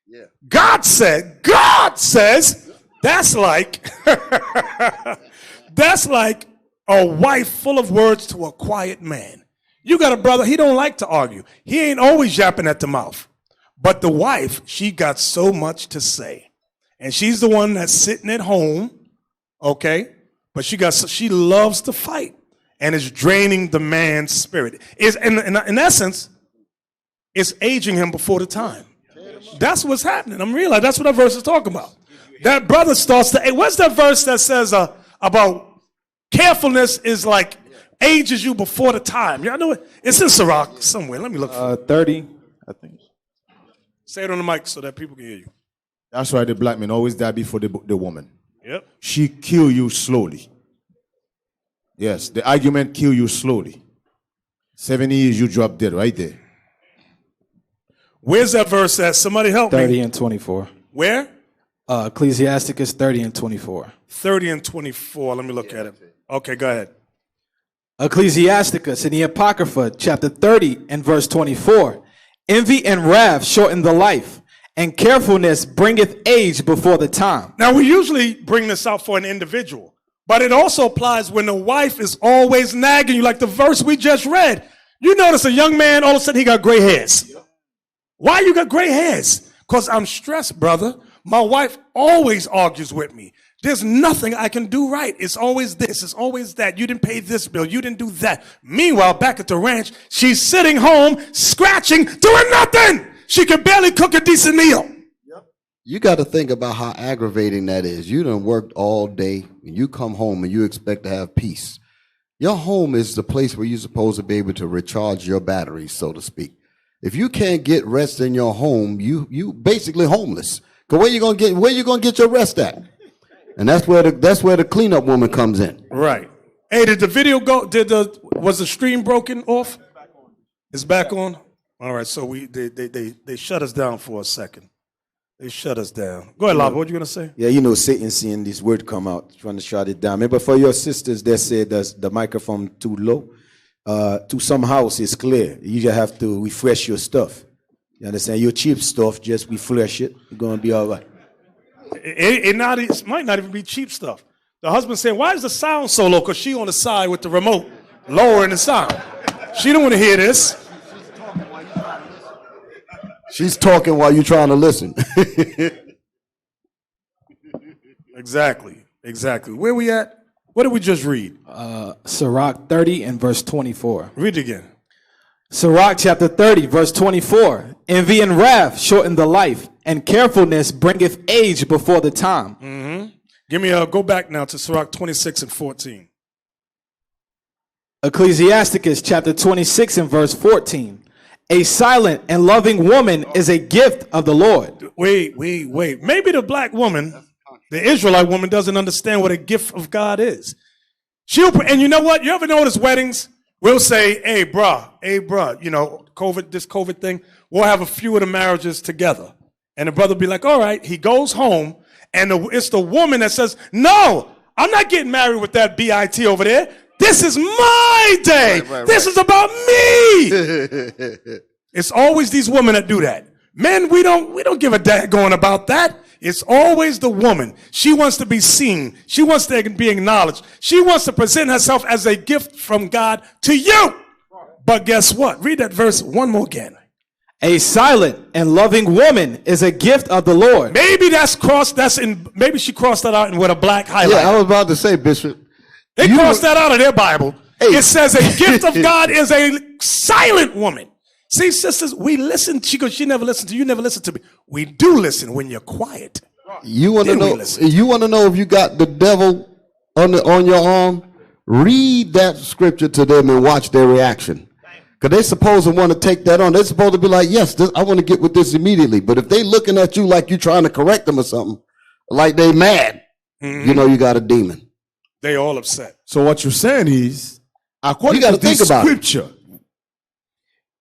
Yeah. God says, that's like a wife full of words to a quiet man. You got a brother, he don't like to argue. He ain't always yapping at the mouth. But the wife, she got so much to say. And she's the one that's sitting at home, okay? But she loves to fight and is draining the man's spirit. In essence, it's aging him before the time. That's what's happening. I'm realizing that's what that verse is talking about. That brother starts to, what's that verse that says about carefulness is like ages you before the time? Y'all know it? It's in Sirach somewhere. Let me look for it. 30, I think. Say it on the mic so that people can hear you. That's why the black man always die before the woman. Yep. She kill you slowly. Yes, the argument kill you slowly. 7 years you drop dead right there. Where's that verse at? Somebody help me. 30 and 24. Where? Ecclesiasticus 30 and 24. 30 and 24. Let me look at it. Okay, go ahead. Ecclesiasticus in the Apocrypha, chapter 30 and verse 24. Envy and wrath shorten the life, and carefulness bringeth age before the time. Now, we usually bring this out for an individual, but it also applies when the wife is always nagging you, like the verse we just read. You notice a young man, all of a sudden he got gray hairs. Why you got gray hairs? Because I'm stressed, brother. My wife always argues with me. There's nothing I can do right. It's always this. It's always that. You didn't pay this bill. You didn't do that. Meanwhile, back at the ranch, she's sitting home, scratching, doing nothing. She can barely cook a decent meal. You got to think about how aggravating that is. You done worked all day, and you come home and you expect to have peace. Your home is the place where you're supposed to be able to recharge your batteries, so to speak. If you can't get rest in your home, you basically homeless. Cause where you gonna get your rest at? And that's where the cleanup woman comes in. Right. Hey, did the video go? Was the stream broken off? It's back on. All right. So they shut us down for a second. They shut us down. Go ahead, Lava. What you gonna say? Yeah, you know, Satan seeing this word come out, trying to shut it down. Remember, for your sisters that said the microphone too low, to some house it's clear. You just have to refresh your stuff. You understand? Your cheap stuff, just refresh it. You're gonna be all right. It might not even be cheap stuff. The husband saying, "Why is the sound so low?" Because she on the side with the remote, lowering the sound. She don't want to hear this. She's talking while you're trying to listen. Exactly. Where we at? What did we just read? Sirach 30 and verse 24. Read it again. Sirach chapter 30, verse 24. Envy and wrath shorten the life, and carefulness bringeth age before the time. Mm-hmm. Give me go back now to Sirach 26 and 14. Ecclesiasticus chapter 26 and verse 14. A silent and loving woman is a gift of the Lord. Wait. Maybe the black woman, the Israelite woman, doesn't understand what a gift of God is. And you know what? You ever notice weddings? We'll say, hey, bruh, you know, this COVID thing, we'll have a few of the marriages together. And the brother will be like, all right, he goes home, and it's the woman that says, no, I'm not getting married with that BIT over there. This is my day. This is about me. It's always these women that do that. Men, we don't give a daggone about that. It's always the woman. She wants to be seen. She wants to be acknowledged. She wants to present herself as a gift from God to you. But guess what? Read that verse one more again. A silent and loving woman is a gift of the Lord. Maybe maybe she crossed that out with a black highlight. Yeah, I was about to say, Bishop. They crossed that out of their Bible. Hey. It says a gift of God is a silent woman. See, sisters, we listen. She goes, she never listened to you, never listened to me. We do listen when you're quiet. You want to know? You want to know if you got the devil on your arm? Read that scripture to them and watch their reaction. Because they're supposed to want to take that on. They're supposed to be like, yes, I want to get with this immediately. But if they looking at you like you're trying to correct them or something, like they mad, you know you got a demon. They all upset. So what you're saying is, according to this scripture,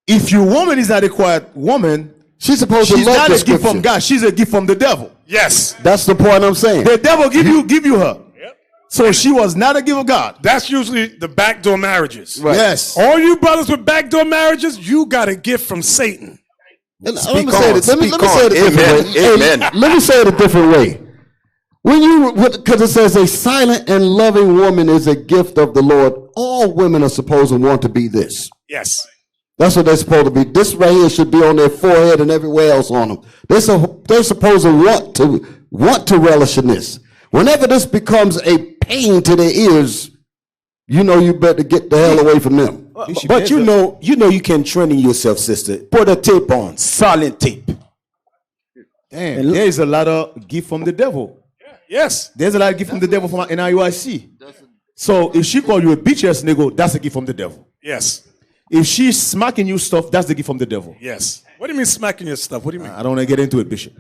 if your woman is not a quiet woman, she's supposed to love not a gift from God. She's a gift from the devil. Yes. That's the point I'm saying. The devil give you her. Yep. So she was not a gift of God. That's usually the backdoor marriages. Right. Yes. All you brothers with backdoor marriages, you got a gift from Satan. Let me say it a different way. Because it says a silent and loving woman is a gift of the Lord. All women are supposed to want to be this. Yes. That's what they're supposed to be. This right here should be on their forehead and everywhere else on them. They're supposed to want to relish in this. Whenever this becomes a pain to their ears, you know you better get the hell away from them. But you know you can train in yourself, sister. Put a tape on, silent tape. Damn, there is a lot of gift from the devil. Yes. There's a lot of gift from the devil from NIUIC. So if she call you a bitch ass nigga, that's a gift from the devil. Yes. If she's smacking you stuff, that's the gift from the devil. Yes. What do you mean smacking your stuff? What do you mean? I don't want to get into it, Bishop.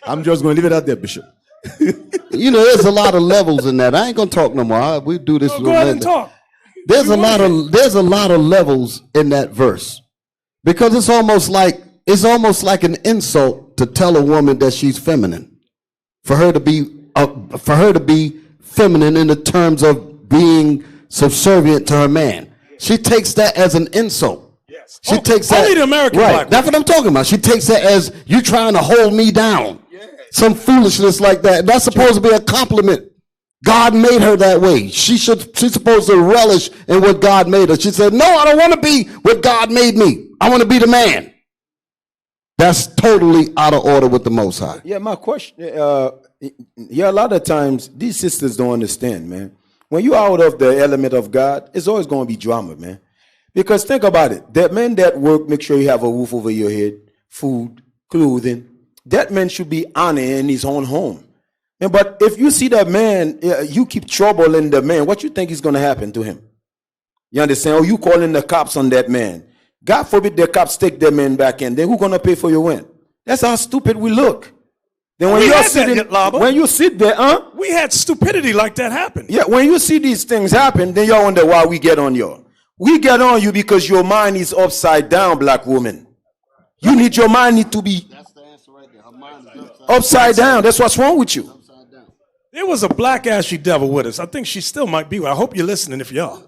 I'm just going to leave it out there, Bishop. You know, there's a lot of levels in that. I ain't going to talk no more. We do this. Go ahead and talk. There's a lot of levels in that verse. Because it's almost like an insult to tell a woman that she's feminine. For her to be feminine in the terms of being subservient to her man. She takes that as an insult. Yes. She takes that. Only the American right. black That's what I'm talking about. She takes that as you trying to hold me down. Yeah. Some foolishness like that. That's supposed to be a compliment. God made her that way. She's supposed to relish in what God made her. She said, no, I don't want to be what God made me. I want to be the man. That's totally out of order with the Most High. Yeah, my question, a lot of times these sisters don't understand, man. When you're out of the element of God, it's always going to be drama, man. Because think about it. That man that work, make sure you have a roof over your head, food, clothing. That man should be honored in his own home. But if you see that man, you keep troubling the man, what you think is going to happen to him? You understand? Or you calling the cops on that man. God forbid the cops take that man back in. Then who's going to pay for your rent? That's how stupid we look. Then when you sit there, we had stupidity like that happen. Yeah, when you see these things happen, then you wonder why we get on you. We get on you because your mind is upside down, black woman. You need your mind to be upside down. That's what's wrong with you. There was a black ashy devil with us. I think she still might be. I hope you're listening if you are.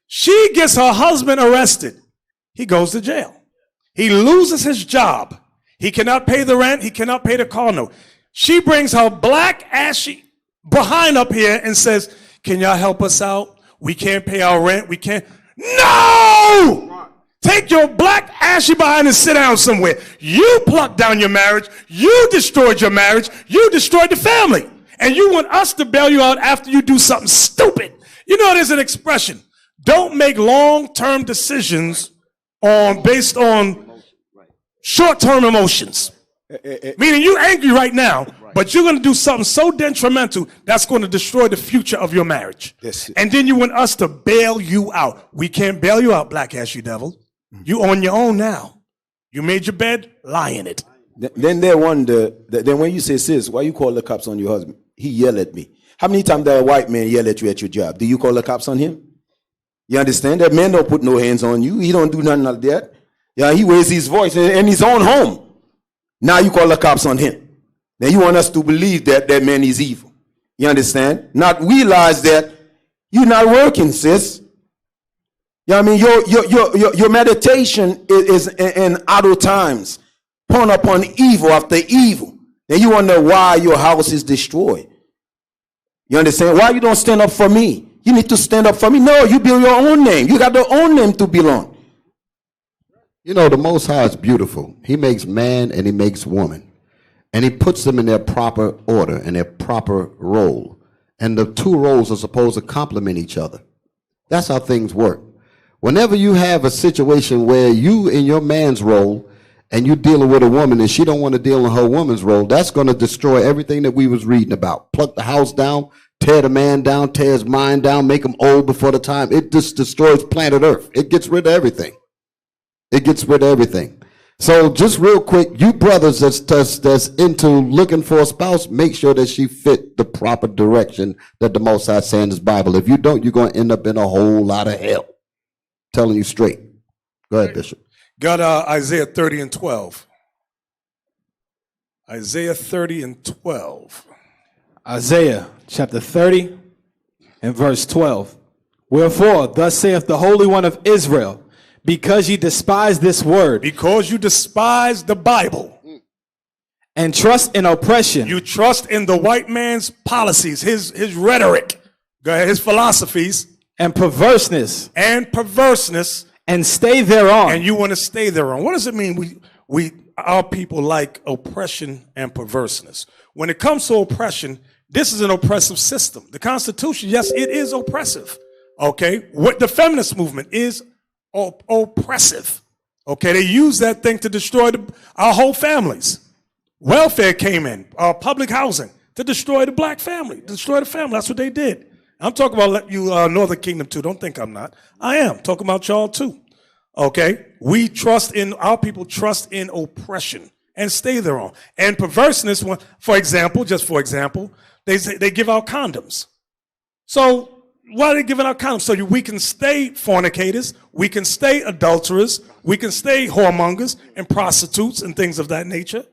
She gets her husband arrested. He goes to jail. He loses his job. He cannot pay the rent. He cannot pay the car note. She brings her black ashy behind up here and says, can y'all help us out? We can't pay our rent. We can't. No! Take your black ashy behind and sit down somewhere. You plucked down your marriage. You destroyed your marriage. You destroyed the family. And you want us to bail you out after you do something stupid. You know, there's an expression. Don't make long-term decisions based on short-term emotions. Meaning you're angry right now, but you're going to do something so detrimental that's going to destroy the future of your marriage. And then you want us to bail you out. We can't bail you out, black ass you devil. You on your own now. You made your bed, lie in it. Then they wonder, then when you say, sis, why you call the cops on your husband? He yelled at me. How many times did a white man yell at you at your job? Do you call the cops on him? You understand? That man don't put no hands on you. He don't do nothing like that. Yeah, he raises his voice in his own home. Now you call the cops on him. Then you want us to believe that that man is evil. You understand? Not realize that you're not working, sis. You know what I mean? Your meditation is in idle times, pouring upon evil after evil. Then you wonder why your house is destroyed. You understand? Why you don't stand up for me? You need to stand up for me. No, you build your own name. You got your own name to belong. You know, the Most High is beautiful. He makes man and he makes woman. And he puts them in their proper order and their proper role. And the two roles are supposed to complement each other. That's how things work. Whenever you have a situation where you in your man's role and you dealing with a woman and she don't want to deal in her woman's role, that's going to destroy everything that we was reading about. Pluck the house down, tear the man down, tear his mind down, make him old before the time. It just destroys planet Earth. It gets rid of everything. It gets rid of everything. So just real quick, you brothers that's into looking for a spouse, make sure that she fit the proper direction that the Most High said in his Bible. If you don't, you're going to end up in a whole lot of hell. Telling you straight. Go ahead, Bishop. Got Isaiah 30 and 12. Isaiah 30 and 12. Isaiah chapter 30 and verse 12. Wherefore, thus saith the Holy One of Israel, because ye despise this word. Because you despise the Bible. And trust in oppression. You trust in the white man's policies, his rhetoric, his philosophies. And perverseness. And perverseness. And stay thereon. And you want to stay thereon. What does it mean our people like oppression and perverseness? When it comes to oppression, this is an oppressive system. The Constitution, yes, it is oppressive. Okay? What the feminist movement is oppressive. Okay? They use that thing to destroy our whole families. Welfare came in, public housing, to destroy the black family, destroy the family. That's what they did. I'm talking about you, Northern Kingdom too. Don't think I'm not. I am talking about y'all too. Okay? Our people trust in oppression and stay thereon. And perverseness, for example, they give out condoms. So why are they giving out condoms? So we can stay fornicators, we can stay adulterers, we can stay whoremongers and prostitutes and things of that nature.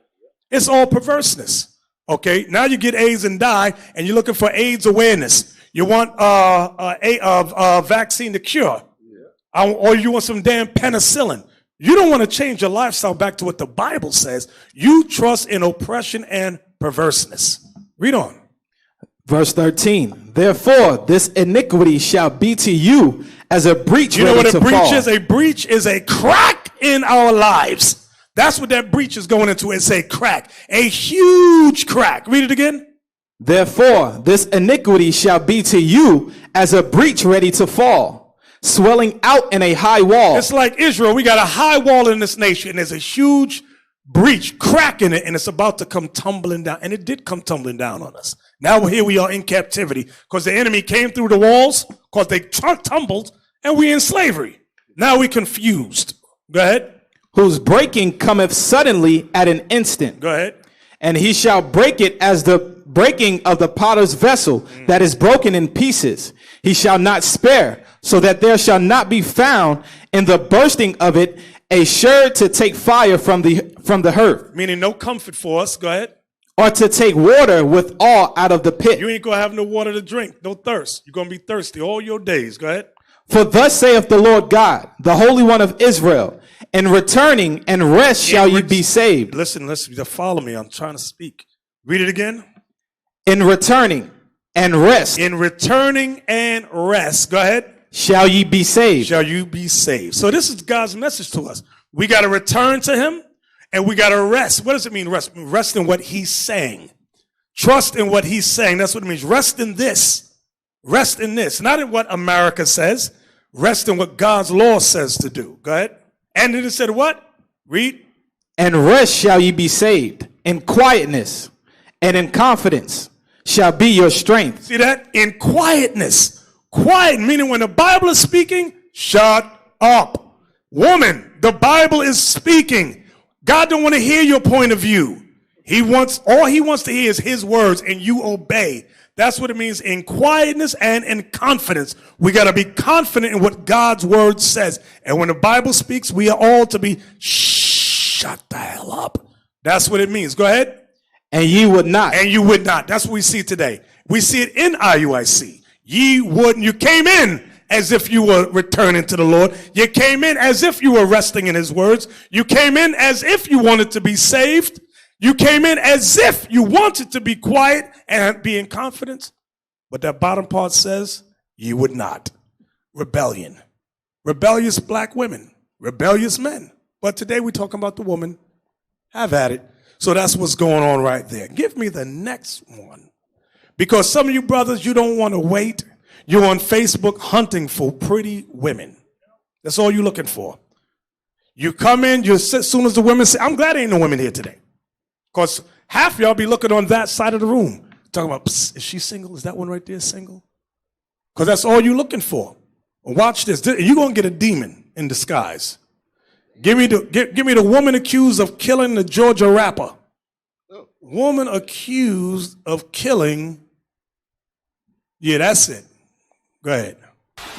It's all perverseness. Okay? Now you get AIDS and die, and you're looking for AIDS awareness. You want a vaccine to cure, or you want some damn penicillin. You don't want to change your lifestyle back to what the Bible says. You trust in oppression and perverseness. Read on. Verse 13. Therefore, this iniquity shall be to you as a breach. You know what a breach is? A breach is a crack in our lives. That's what that breach is going into. It's a crack, a huge crack. Read it again. Therefore, this iniquity shall be to you as a breach ready to fall, swelling out in a high wall. It's like Israel. We got a high wall in this nation. There's a huge breach, crack in it, and it's about to come tumbling down. And it did come tumbling down on us. Now here we are in captivity because the enemy came through the walls, because they tumbled, and we're in slavery. Now we're confused. Go ahead. Whose breaking cometh suddenly at an instant. Go ahead. And he shall break it as the breaking of the potter's vessel that is broken in pieces. He shall not spare, so that there shall not be found in the bursting of it a sherd to take fire from the hearth. Meaning no comfort for us. Go ahead. Or to take water with all out of the pit. You ain't going to have no water to drink, no thirst. You're going to be thirsty all your days. Go ahead. For thus saith the Lord God, the Holy One of Israel, in returning and rest shall ye be saved. Listen, follow me. I'm trying to speak. Read it again. In returning and rest. In returning and rest. Go ahead. Shall ye be saved. Shall you be saved. So this is God's message to us. We got to return to him and we got to rest. What does it mean rest? Rest in what he's saying. Trust in what he's saying. That's what it means. Rest in this. Rest in this, not in what America says. Rest in what God's law says to do. Go ahead. And then it said what? Read. And rest shall ye be saved, in quietness and in confidence shall be your strength. See that? In quietness. Quiet, meaning when the Bible is speaking, shut up. Woman, the Bible is speaking. God don't want to hear your point of view. All he wants to hear is his words, and you obey. That's what it means in quietness and in confidence. We got to be confident in what God's word says. And when the Bible speaks, we are all to be shut the hell up. That's what it means. Go ahead. And ye would not. And you would not. That's what we see today. We see it in IUIC. Ye wouldn't. You came in as if you were returning to the Lord. You came in as if you were resting in his words. You came in as if you wanted to be saved. You came in as if you wanted to be quiet and be in confidence. But that bottom part says, ye would not. Rebellion. Rebellious black women. Rebellious men. But today we're talking about the woman. Have at it. So that's what's going on right there. Give me the next one. Because some of you brothers, you don't want to wait. You're on Facebook hunting for pretty women. That's all you're looking for. You come in, as soon as the women say, I'm glad there ain't no women here today. Because half y'all be looking on that side of the room. Talking about, is she single? Is that one right there single? Because that's all you're looking for. Watch this. You're going to get a demon in disguise. Give me the woman accused of killing the Georgia rapper. Woman accused of killing. Yeah, that's it. Go ahead.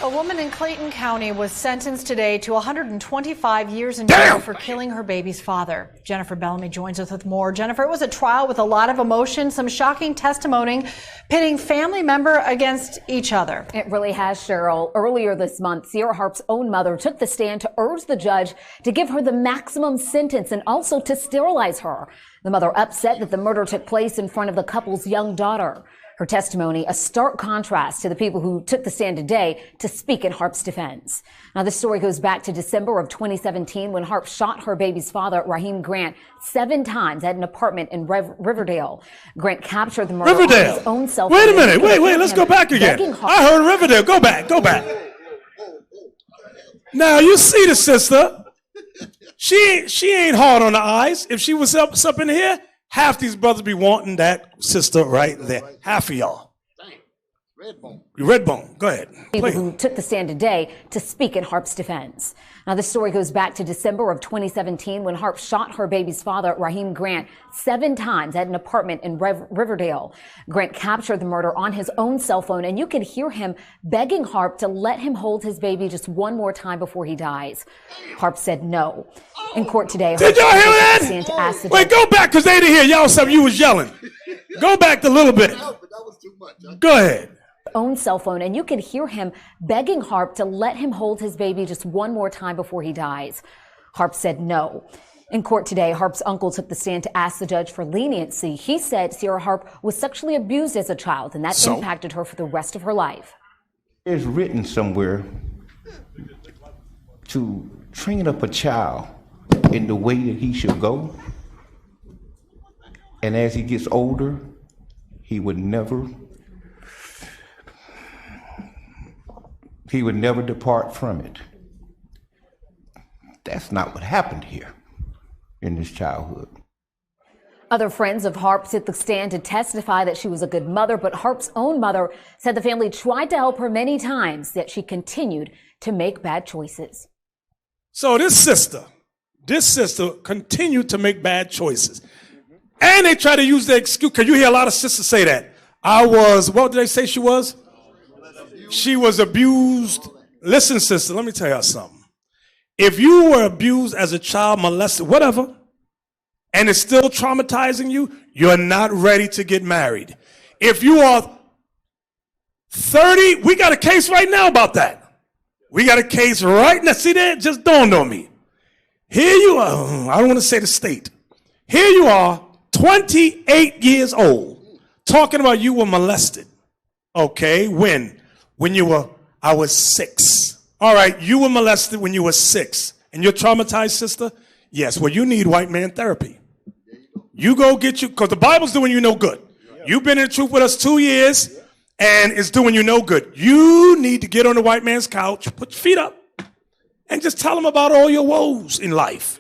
A woman in Clayton County was sentenced today to 125 years in jail for killing her baby's father. Jennifer Bellamy joins us with more. Jennifer, it was a trial with a lot of emotion, some shocking testimony, pitting family member against each other. It really has, Cheryl. Earlier this month, Sierra Harp's own mother took the stand to urge the judge to give her the maximum sentence and also to sterilize her. The mother upset that the murder took place in front of the couple's young daughter. Her testimony, a stark contrast to the people who took the stand today to speak in Harp's defense. Now, this story goes back to December of 2017 when Harp shot her baby's father, Raheem Grant, 7 times at an apartment in Riverdale. Grant captured the murder on his own cell phone. Wait a minute. Wait. Let's go back again. I heard Riverdale. Go back. Now, you see the sister. She ain't hard on the eyes. If she was up in here, half these brothers be wanting that sister right there. Half of y'all. Redbone. Go ahead. People who took the stand today to speak in Harp's defense. Now, this story goes back to December of 2017 when Harp shot her baby's father, Raheem Grant, 7 times at an apartment in Riverdale. Grant captured the murder on his own cell phone, and you can hear him begging Harp to let him hold his baby just one more time before he dies. Harp said no. In court today, did y'all hear that? Wait, go back, because they didn't hear y'all. Something you was yelling. Go back a little bit. Go ahead. Own cell phone, and you can hear him begging Harp to let him hold his baby just one more time before he dies. Harp said no. In court today, Harp's uncle took the stand to ask the judge for leniency. He said Sierra Harp was sexually abused as a child, and that impacted her for the rest of her life. It's written somewhere to train up a child in the way that he should go, and as he gets older, he would never depart from it. That's not what happened here in this childhood. Other friends of Harp took the stand to testify that she was a good mother, but Harp's own mother said the family tried to help her many times, yet she continued to make bad choices. So this sister continued to make bad choices. And they try to use the excuse, because you hear a lot of sisters say that. What did they say she was? She was abused. Listen, sister, let me tell you something. If you were abused as a child, molested, whatever, and it's still traumatizing you, you're not ready to get married. If you are 30, we got a case right now about that. We got a case right now. See that? Just dawned on me. Here you are. I don't want to say the state. Here you are, 28 years old, talking about you were molested. Okay, when I was 6. All right, you were molested when you were 6. And you're traumatized, sister? Yes, well, you need white man therapy. You go get you, because the Bible's doing you no good. You've been in the truth with us 2 years. and it's doing you no good. You need to get on the white man's couch, put your feet up, and just tell him about all your woes in life.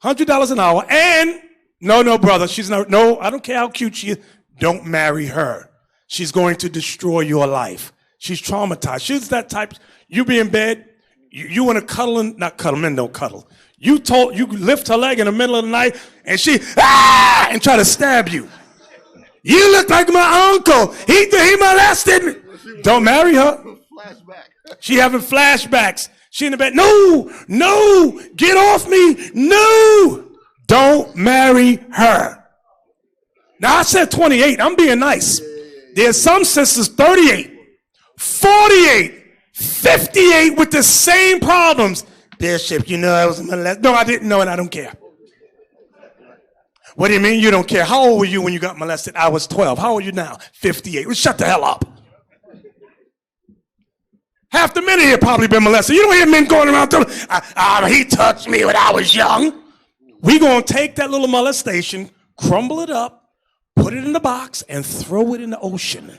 $100 an hour, and no, brother, she's not, no, I don't care how cute she is. Don't marry her. She's going to destroy your life. She's traumatized. She's that type. You be in bed, you want to cuddle, not cuddle, men don't cuddle. You lift her leg in the middle of the night, and she, and try to stab you. You look like my uncle. He molested me. Don't marry her. She having flashbacks. She in the bed. No, get off me. No, don't marry her. Now I said 28. I'm being nice. There's some sisters 38, 48, 58 with the same problems. Bishop, you know I was molested. No, I didn't know, and I don't care. What do you mean you don't care? How old were you when you got molested? I was 12. How old are you now? 58. Well, shut the hell up. Half the men here probably been molested. You don't hear men going around telling, he touched me when I was young. We going to take that little molestation, crumble it up, put it in the box, and throw it in the ocean.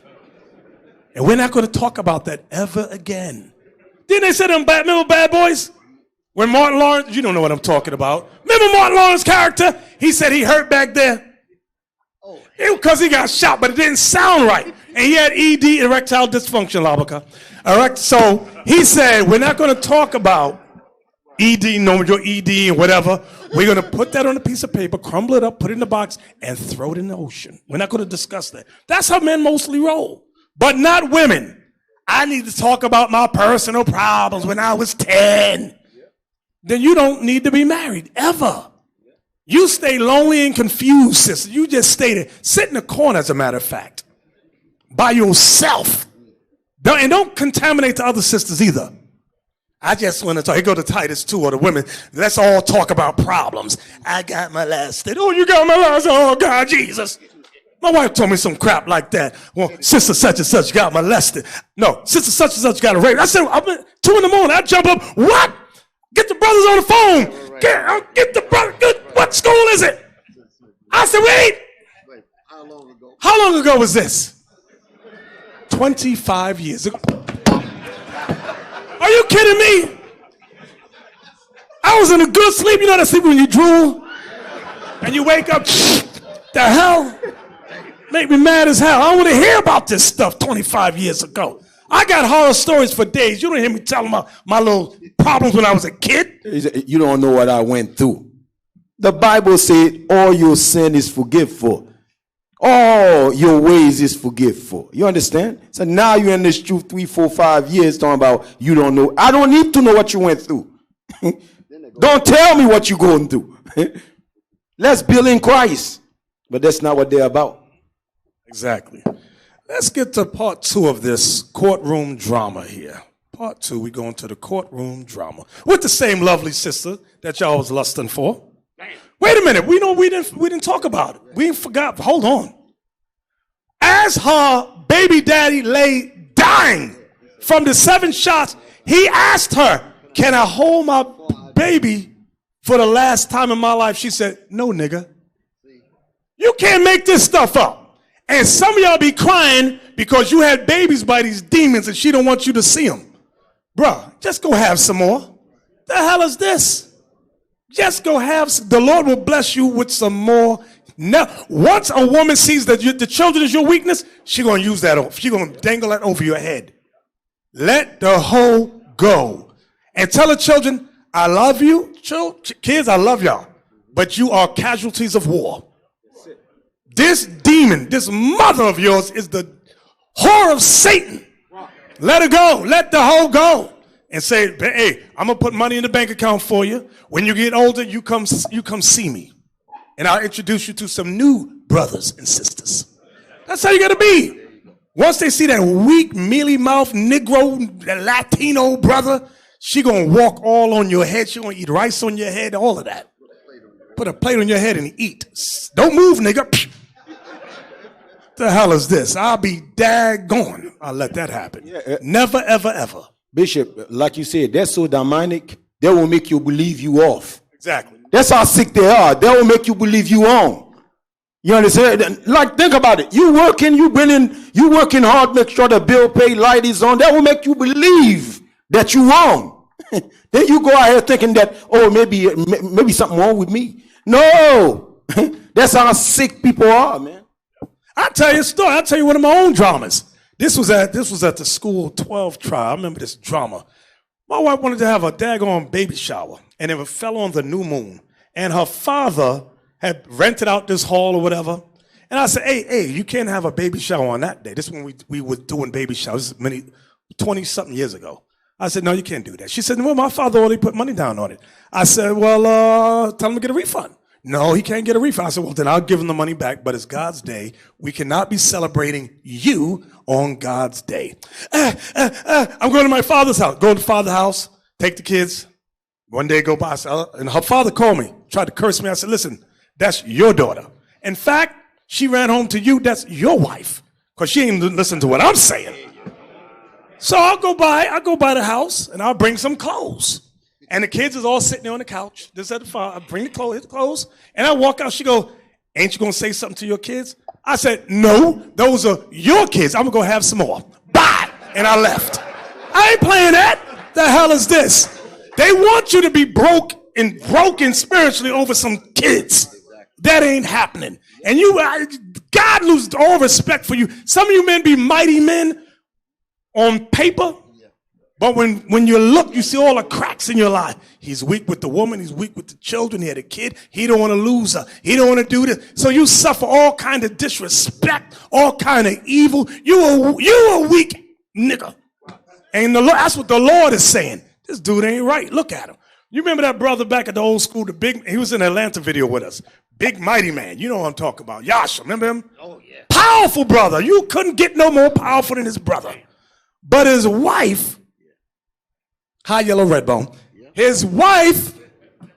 And we're not going to talk about that ever again. Didn't they say them remember Bad Boys? When Martin Lawrence, you don't know what I'm talking about. Remember Martin Lawrence's character? He said he hurt back there. Because he got shot, but it didn't sound right. And he had ED, erectile dysfunction, Labaka. So he said, we're not going to talk about ED, no, your ED and whatever. We're going to put that on a piece of paper, crumble it up, put it in the box, and throw it in the ocean. We're not going to discuss that. That's how men mostly roll, but not women. I need to talk about my personal problems when I was 10. Then you don't need to be married, ever. You stay lonely and confused, sister. You just stay there. Sit in the corner, as a matter of fact, by yourself. Don't contaminate the other sisters either. I just want to talk. Here go to Titus 2 or the women. Let's all talk about problems. I got molested. Oh, you got molested. Oh, God, Jesus. My wife told me some crap like that. Well, sister such and such got molested. No, sister such and such got raped. I said, 2 in the morning. I jump up. What? Get the brothers on the phone. Get the brother. What school is it? I said, wait. How long ago was this? 25 years ago. Are you kidding me? I was in a good sleep. You know that sleep when you drool and you wake up. The hell? Make me mad as hell. I don't want to hear about this stuff 25 years ago. I got horror stories for days. You don't hear me telling my little problems when I was a kid. You don't know what I went through. The Bible said all your sin is forgiveful. All your ways is forgiveful. You understand? So now you're in this truth 3, 4, 5 years talking about you don't know. I don't need to know what you went through. Don't tell me what you're going through. Let's build in Christ. But that's not what they're about. Exactly. Let's get to part 2 of this courtroom drama here. Part 2, we go into the courtroom drama with the same lovely sister that y'all was lusting for. Wait a minute, we didn't talk about it. We forgot. Hold on. As her baby daddy lay dying from the 7 shots, he asked her, "Can I hold my baby for the last time in my life?" She said, "No, nigga. You can't make this stuff up." And some of y'all be crying because you had babies by these demons and she don't want you to see them. Bruh, just go have some more. The hell is this? Just go have some. The Lord will bless you with some more. Now, once a woman sees that the children is your weakness, she's going to use that. She's going to dangle that over your head. Let the hoe go. And tell the children, I love you. Kids, I love y'all. But you are casualties of war. This demon, this mother of yours is the whore of Satan. Let her go. Let the hoe go. And say, hey, I'm going to put money in the bank account for you. When you get older, you come see me. And I'll introduce you to some new brothers and sisters. That's how you got to be. Once they see that weak, mealy-mouthed Negro, Latino brother, she going to walk all on your head. She going to eat rice on your head, all of that. Put a plate on your head and eat. Don't move, nigga. The hell is this? I'll be daggone. I'll let that happen. Never, ever, ever. Bishop, like you said, they're so demonic, they will make you believe you off. Exactly. That's how sick they are. They will make you believe you on. You understand? Like, think about it. You working hard, make sure the bill pay, light is on. That will make you believe that you wrong. Then you go out here thinking that, oh, maybe something wrong with me. No. That's how sick people are, man. I'll tell you a story. I'll tell you one of my own dramas. This was at the school 12 trial. I remember this drama. My wife wanted to have a daggone baby shower, and it fell on the new moon. And her father had rented out this hall or whatever. And I said, hey, you can't have a baby shower on that day. This is when we were doing baby showers 20-something years ago. I said, no, you can't do that. She said, well, my father already put money down on it. I said, well, tell him to get a refund. No, he can't get a refund. I said, well, then I'll give him the money back, but it's God's day. We cannot be celebrating you on God's day. I'm going to my father's house. Go to father's house, take the kids. One day go by, and her father called me, tried to curse me. I said, listen, that's your daughter. In fact, she ran home to you. That's your wife, because she ain't listen to what I'm saying. So I'll go by the house, and I'll bring some clothes. And the kids is all sitting there on the couch. This at the fire. I bring the clothes, and I walk out. She go, ain't you going to say something to your kids? I said, no, those are your kids. I'm going to go have some more. Bye. And I left. I ain't playing that. The hell is this? They want you to be broken spiritually over some kids. That ain't happening. And God loses all respect for you. Some of you men be mighty men on paper, but when you look, you see all the cracks in your life. He's weak with the woman. He's weak with the children. He had a kid. He don't want to lose her. He don't want to do this. So you suffer all kind of disrespect, all kind of evil. You a weak nigga. And that's what the Lord is saying. This dude ain't right. Look at him. You remember that brother back at the old school, he was in the Atlanta video with us. Big mighty man. You know what I'm talking about. Yasha, remember him? Oh, yeah. Powerful brother. You couldn't get no more powerful than his brother. But his wife, high yellow red bone, his wife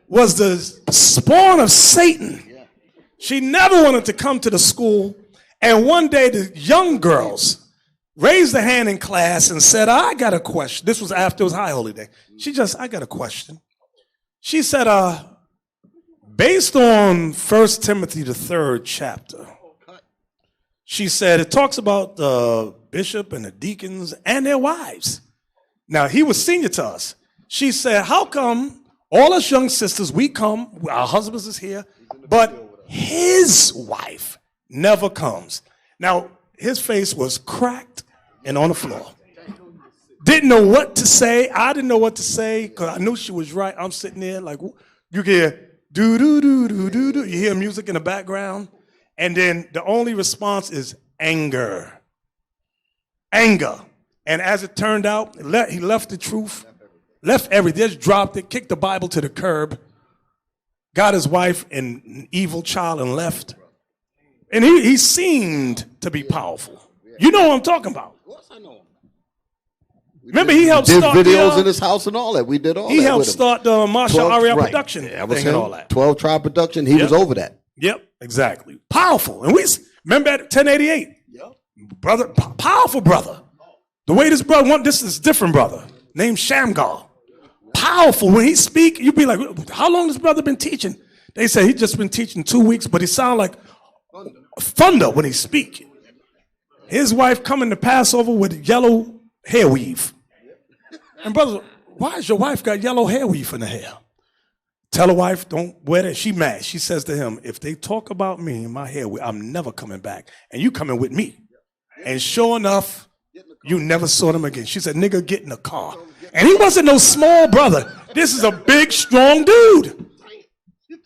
was the spawn of Satan. She never wanted to come to the school. And one day the young girls raised a hand in class and said, I got a question. This was after it was High Holy Day. I got a question. She said, based on 1 Timothy, the 3rd chapter, she said, it talks about the bishop and the deacons and their wives. Now, he was senior to us. She said, how come all us young sisters, we come, our husbands is here, but his wife never comes. Now, his face was cracked and on the floor. Didn't know what to say. I didn't know what to say because I knew she was right. I'm sitting there like, you hear do-do-do-do-do-do. You hear music in the background. And then the only response is anger. Anger. And as it turned out, he left the truth, left everything, just dropped it, kicked the Bible to the curb, got his wife and an evil child and left. And he seemed to be powerful. You know what I'm talking about. Remember, he helped start videos in his house and all that. We did all that. He helped start the Marshall Ariel production Yeah, was thing him. and all that. 12 Tribe production. He was over that. Yep, exactly. Powerful. And we remember at 1088. Yep. Brother, powerful brother. The way this brother this is different brother named Shamgar. Powerful. When he speak, you'd be like, how long this brother been teaching? They say he just been teaching 2 weeks, but he sound like thunder when he speak. His wife coming to Passover with yellow hair weave. And brother, why has your wife got yellow hair weave in the hair? Tell her wife, don't wear that. She mad. She says to him, if they talk about me and my hair weave, I'm never coming back. And you coming with me. And sure enough, you never saw them again. She said, nigga, get in the car. And he wasn't no small brother. This is a big, strong dude.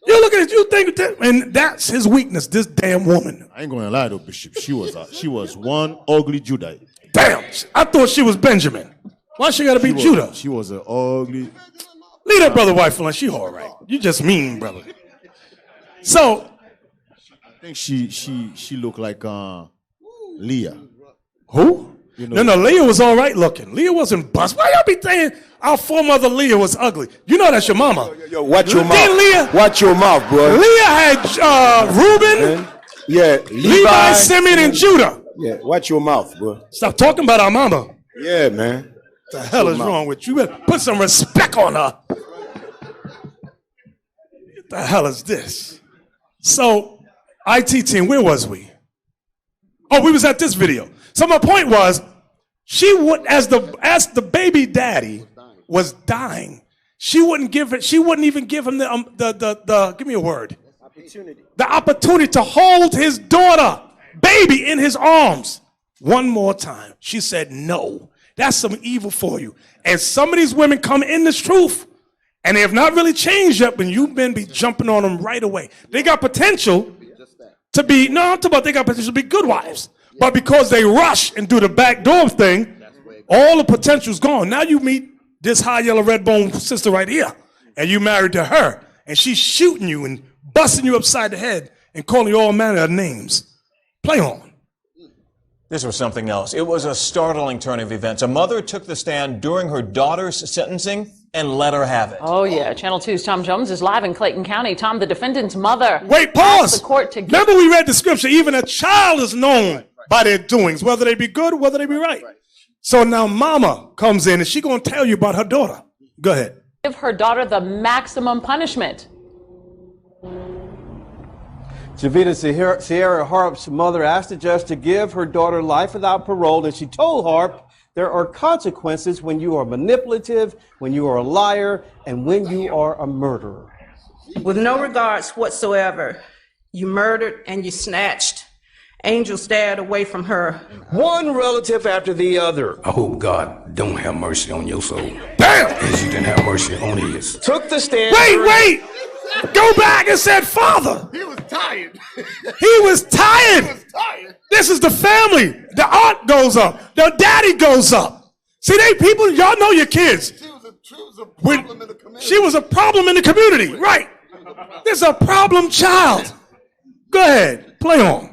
You look at it, you think that, and that's his weakness, this damn woman. I ain't going to lie though, Bishop. She was one ugly Judite. Damn, I thought she was Benjamin. Why she got to be Judah? She was an ugly. Leave that brother wife alone. She all right. You just mean, brother. So I think she looked like Leah. Who? You know, no, Leah was all right looking. Leah wasn't bust. Why y'all be saying our foremother Leah was ugly? You know that's your mama. Yo, watch your mouth. Leah, watch your mouth, bro. Leah had Reuben, Levi, Simeon, and Judah. Yeah, watch your mouth, bro. Stop talking about our mama. Yeah, man. What the hell is wrong with you? You better put some respect on her. What the hell is this? So IT team, where was we? Oh, we was at this video. So my point was, she would, as the baby daddy was dying, she wouldn't even give him the give me a word. The opportunity to hold his daughter, baby, in his arms one more time. She said, no, that's some evil for you. And some of these women come in this truth, and they have not really changed yet, but you men be jumping on them right away. They got potential to be, no, I'm talking about they got potential to be good wives. But because they rush and do the back door thing, all the potential's gone. Now you meet this high yellow red bone sister right here, and you married to her, and she's shooting you and busting you upside the head and calling you all manner of names. Play on. This was something else. It was a startling turn of events. A mother took the stand during her daughter's sentencing and let her have it. Oh, yeah. Channel 2's Tom Jones is live in Clayton County. Tom, the defendant's mother. Wait, pause. The court to Remember we read the scripture. Even a child is known by their doings, whether they be good or whether they be right. So now mama comes in and she's going to tell you about her daughter. Go ahead. give her daughter the maximum punishment. Javita Sierra Harp's mother asked the judge to give her daughter life without parole, and she told Harp there are consequences when you are manipulative, when you are a liar, and when you are a murderer. With no regards whatsoever, you murdered and you snatched. Angel stared away from her. One relative after the other. I hope God don't have mercy on your soul. Damn! As you didn't have mercy on his. Took the stand. Wait! Go back and said, Father. He was tired. He was tired. This is the family. The aunt goes up. The daddy goes up. See, people, y'all know your kids. She was a problem in the community. She was a problem in the community, right? This is a problem child. Go ahead, play on.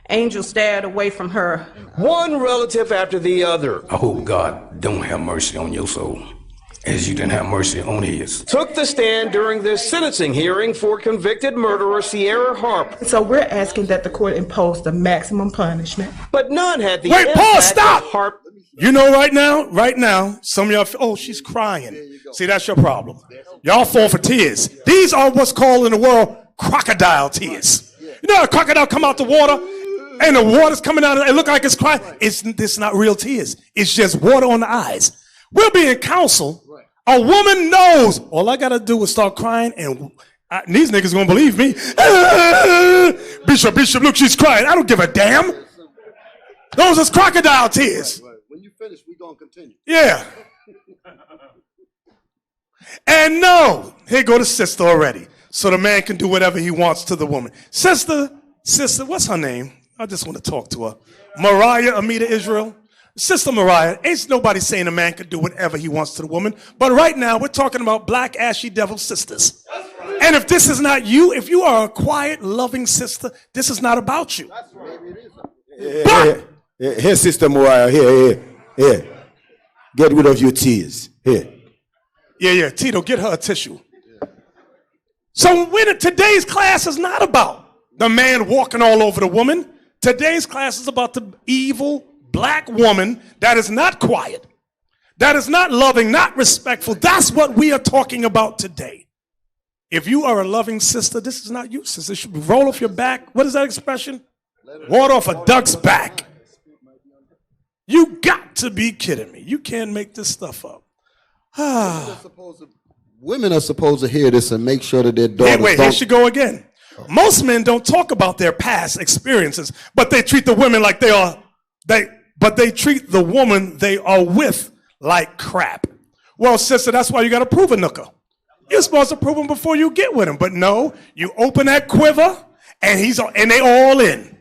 Angel stared away from her. One relative after the other. I hope God don't have mercy on your soul, as you didn't have mercy on his. Took the stand during this sentencing hearing for convicted murderer Sierra Harp. So we're asking that the court impose the maximum punishment. But none had the Wait, pause, stop! Harp. You know right now, some of y'all feel, oh, she's crying. See, that's your problem. Y'all fall for tears. These are what's called in the world crocodile tears. You know, a crocodile come out the water, and the water's coming out, and it look like it's crying. It's not real tears. It's just water on the eyes. We'll be in counsel. A woman knows. All I got to do is start crying, and these niggas going to believe me. Bishop, look, she's crying. I don't give a damn. Those are crocodile tears. When you finish, we're going to continue. Yeah. And no, here go the sister already. So the man can do whatever he wants to the woman. Sister, what's her name? I just want to talk to her. Mariah Amita Israel. Sister Mariah, ain't nobody saying a man can do whatever he wants to the woman. But right now, we're talking about black, ashy devil sisters. And if this is not you, if you are a quiet, loving sister, this is not about you. Here, Sister Mariah, here. Get rid of your tears. Here. Yeah, Tito, get her a tissue. So today's class is not about the man walking all over the woman. Today's class is about the evil black woman that is not quiet, that is not loving, not respectful. That's what we are talking about today. If you are a loving sister, this is not you, sister. It should be roll off your back. What is that expression? Water off a duck's back. You got to be kidding me. You can't make this stuff up. Women are supposed to hear this and make sure that their daughters here she go again. Most men don't talk about their past experiences, but they treat the women like but they treat the woman they are with like crap. Well, sister, that's why you got to prove a nooker. You're supposed to prove him before you get with him, but no, you open that quiver and they all in.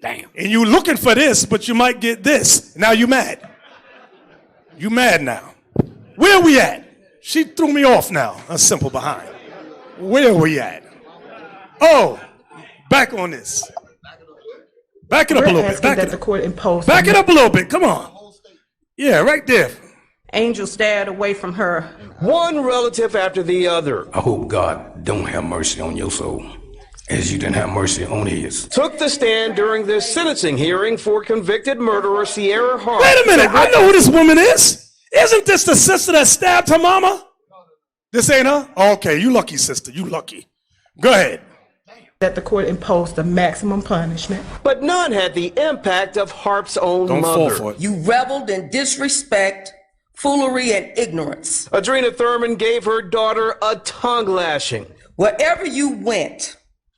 Damn. And you looking for this, but you might get this. Now you mad. You mad now. Where we at? She threw me off now. A simple behind. Where we at? Oh, back on this. Back it up a little bit. Back it up a little bit. Come on. Yeah, right there. Angel stared away from her. One relative after the other. I hope God don't have mercy on your soul, as you didn't have mercy on his. Took the stand during this sentencing hearing for convicted murderer Sierra Harp. Wait a minute. I know who this woman is. Isn't this the sister that stabbed her mama? This ain't her? Okay, you lucky, sister. You lucky. Go ahead. that the court imposed the maximum punishment. But none had the impact of Harp's own Don't fall mother. for it. You reveled in disrespect, foolery, and ignorance. Adrena Thurman gave her daughter a tongue lashing. Wherever you went,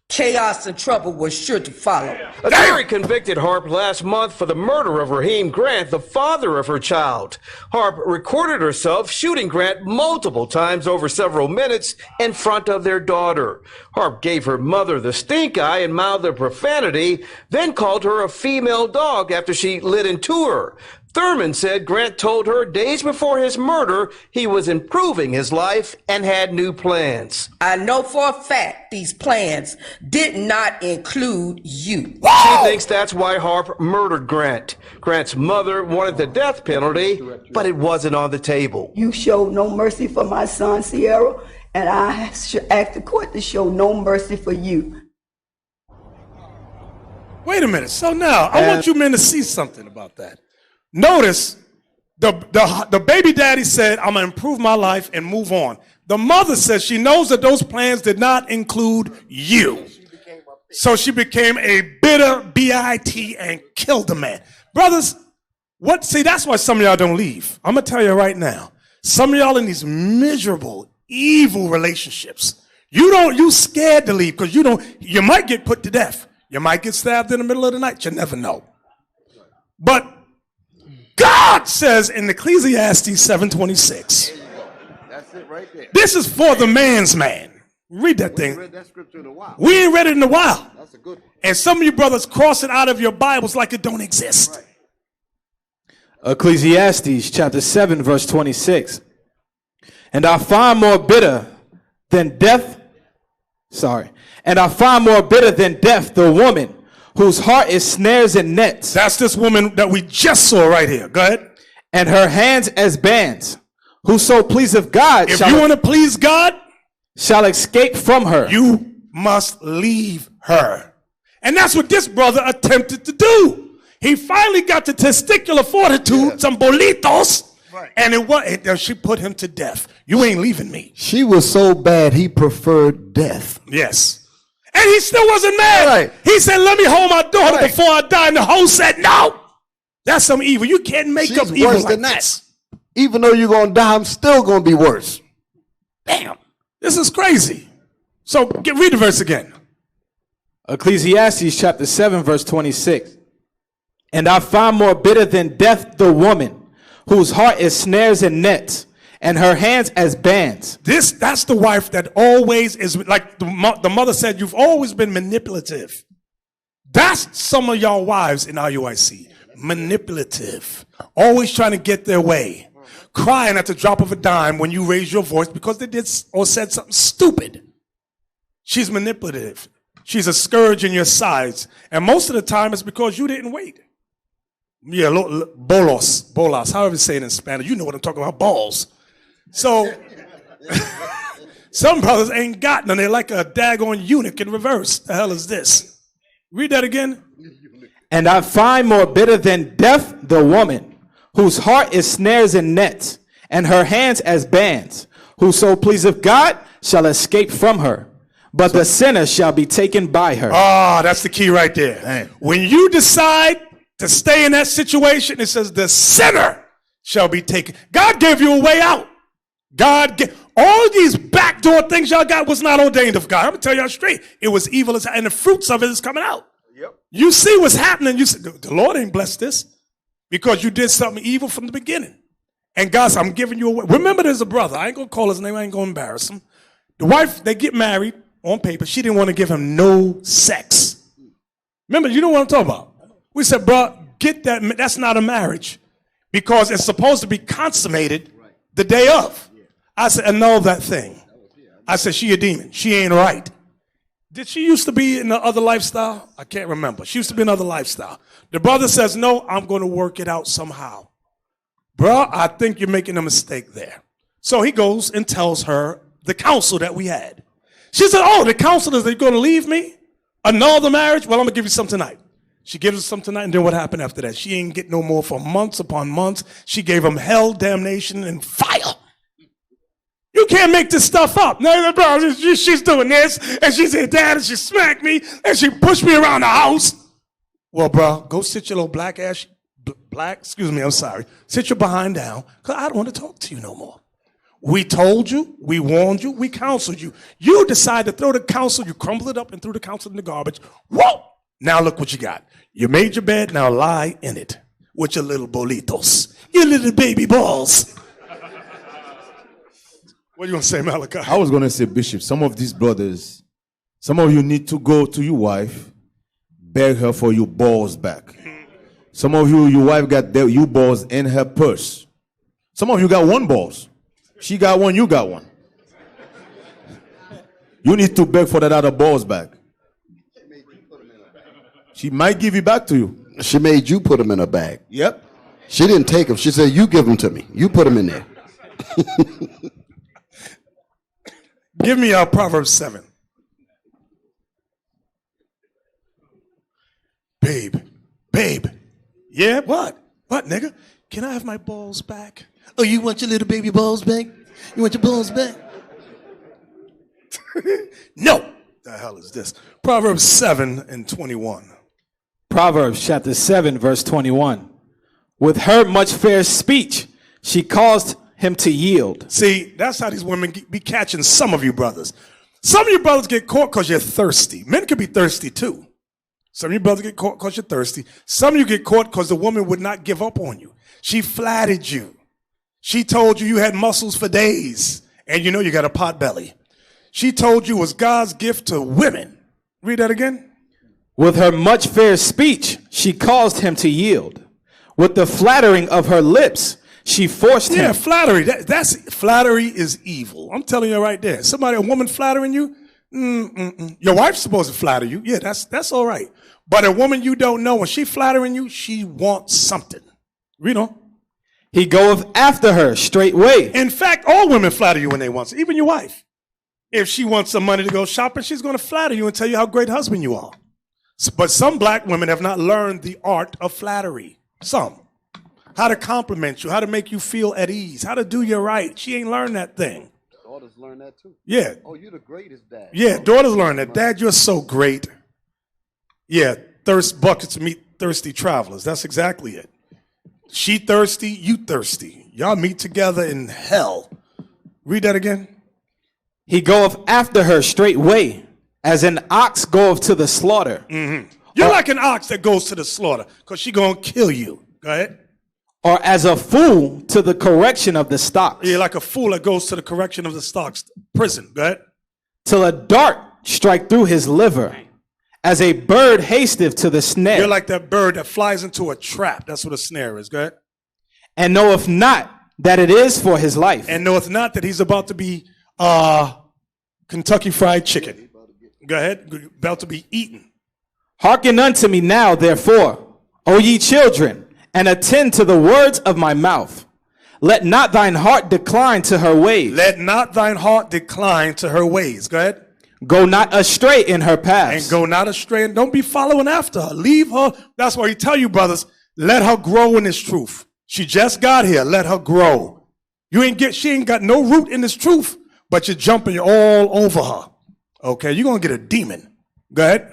chaos and trouble was sure to follow. A jury convicted Harp last month for the murder of Raheem Grant, the father of her child. Harp recorded herself shooting Grant multiple times over several minutes in front of their daughter. Harp gave her mother the stink eye and mouthed a profanity, then called her a female dog after she lit into her. Thurman said Grant told her days before his murder he was improving his life and had new plans. I know for a fact these plans did not include you. She thinks that's why Harp murdered Grant. Grant's mother wanted the death penalty, but it wasn't on the table. You showed no mercy for my son, Sierra, and I asked the court to show no mercy for you. Wait a minute. So now, I want you men to see something about that. Notice, the baby daddy said, I'm going to improve my life and move on. The mother says she knows that those plans did not include you. So she became a bitter B-I-T and killed the man. Brothers, see, that's why some of y'all don't leave. I'm going to tell you right now. Some of y'all in these miserable, evil relationships, you scared to leave because you might get put to death. You might get stabbed in the middle of the night. You never know. But God says in Ecclesiastes 7:26, That's it right there. this is for the man's man. Read that thing. Read that scripture in a while. We ain't read it in a while. That's a good one. And some of you brothers cross it out of your Bibles like it don't exist. Ecclesiastes chapter 7, verse 26. And I find more bitter than death. And I find more bitter than death the woman whose heart is snares and nets. That's this woman that we just saw right here. Go ahead. And her hands as bands. Whoso pleaseth God. If you want to please God, shall escape from her. You must leave her. And that's what this brother attempted to do. He finally got the testicular fortitude, some bolitos, and she put him to death. You ain't leaving me. She was so bad he preferred death. Yes. And he still wasn't mad. Right. He said, let me hold my daughter before I die. And the host said, no. That's some evil. You can't make up evil worse like than that. this. Even though you're going to die, I'm still going to be worse. Damn. This is crazy. So read the verse again. Ecclesiastes chapter 7, verse 26. And I find more bitter than death the woman, whose heart is snares and nets, and her hands as bands. That's the wife that always is, like the mother said, you've always been manipulative. That's some of y'all wives in RUIC. Manipulative. Always trying to get their way. Crying at the drop of a dime when you raise your voice because they did or said something stupid. She's manipulative. She's a scourge in your sides. And most of the time it's because you didn't wait. Yeah, bolas, however you say it in Spanish. You know what I'm talking about, balls. So, some brothers ain't got none. They're like a daggone eunuch in reverse. The hell is this? Read that again. And I find more bitter than death the woman, whose heart is snares and nets, and her hands as bands. Whoso pleaseth God shall escape from her, but the sinner shall be taken by her. That's the key right there. Dang. When you decide to stay in that situation, it says the sinner shall be taken. God gave you a way out. All these backdoor things y'all got was not ordained of God. I'm going to tell y'all straight. It was evil, and the fruits of it is coming out. Yep. You see what's happening. You say, the Lord ain't blessed this because you did something evil from the beginning. And God said, I'm giving you a way. Remember, there's a brother. I ain't going to call his name. I ain't going to embarrass him. The wife, they get married on paper. She didn't want to give him no sex. Remember, you know what I'm talking about. We said, bro, get that. That's not a marriage because it's supposed to be consummated the day of. I said, annul that thing. I said, she a demon. She ain't right. Did she used to be in the other lifestyle? I can't remember. She used to be in another lifestyle. The brother says, no, I'm going to work it out somehow. Bro, I think you're making a mistake there. So he goes and tells her the counsel that we had. She said, oh, the counsel is they're going to leave me? Annul the marriage? Well, I'm going to give you some tonight. She gives us some tonight, and then what happened after that? She ain't get no more for months upon months. She gave him hell, damnation, and fire. You You can't make this stuff up. No, bro, she's doing this, and she said, Dad, and she smacked me, and she pushed me around the house. Well, bro, go sit your little sit your behind down, because I don't want to talk to you no more. We told you, we warned you, we counseled you. You decide to throw the counsel, you crumble it up and threw the counsel in the garbage. Whoa! Now look what you got. You made your bed, now lie in it with your little bolitos, your little baby balls. What are you going to say, Malachi? I was going to say, Bishop, some of these brothers, some of you need to go to your wife, beg her for your balls back. Some of you, your wife got your balls in her purse. Some of you got one balls. She got one, you got one. You need to beg for that other balls back. She might give it back to you. She made you put them in a bag. Yep. She didn't take them. She said, you give them to me. You put them in there. Give me Proverbs 7. Babe. Yeah, what? What, nigga? Can I have my balls back? Oh, you want your little baby balls back? You want your balls back? No. The hell is this? Proverbs 7 and 21. Proverbs chapter 7, verse 21. With her much fair speech, she caused him to yield. See, that's how these women be catching some of you brothers. Some of you brothers get caught because you're thirsty. Men can be thirsty too. Some of you brothers get caught because you're thirsty. Some of you get caught because the woman would not give up on you. She flattered you. She told you you had muscles for days, and you know you got a pot belly. She told you it was God's gift to women. Read that again. With her much fair speech, she caused him to yield. With the flattering of her lips, she forced him. Yeah, flattery. That's flattery is evil. I'm telling you right there. A woman flattering you, your wife's supposed to flatter you. Yeah, that's all right. But a woman you don't know, when she flattering you, she wants something. Read on. He goeth after her straightway. In fact, all women flatter you when they want, even your wife. If she wants some money to go shopping, she's going to flatter you and tell you how great husband you are. But some black women have not learned the art of flattery. Some. How to compliment you, how to make you feel at ease, how to do you right. She ain't learned that thing. Daughters learn that too. Yeah. Oh, you're the greatest dad. Yeah, daughters learn that. Dad, you're so great. Yeah, thirst buckets meet thirsty travelers. That's exactly it. She thirsty, you thirsty. Y'all meet together in hell. Read that again. He goeth after her straightway, as an ox goeth to the slaughter. Mm-hmm. You're like an ox that goes to the slaughter, because she's going to kill you. Go ahead. Or as a fool to the correction of the stocks. You're like a fool that goes to the correction of the stocks. Prison. Go ahead. Till a dart strike through his liver, as a bird hasteth to the snare. You're like that bird that flies into a trap. That's what a snare is. Go ahead. And knoweth not that it is for his life. And knoweth not that he's about to be Kentucky Fried Chicken. Go ahead. About to be eaten. Hearken unto me now, therefore, O ye children, and attend to the words of my mouth. Let not thine heart decline to her ways. Let not thine heart decline to her ways. Go ahead. Go not astray in her paths. And go not astray, and don't be following after her. Leave her. That's why you tell you, brothers, let her grow in this truth. She just got here. Let her grow. She ain't got no root in this truth, but you're jumping all over her. Okay, you're going to get a demon. Go ahead.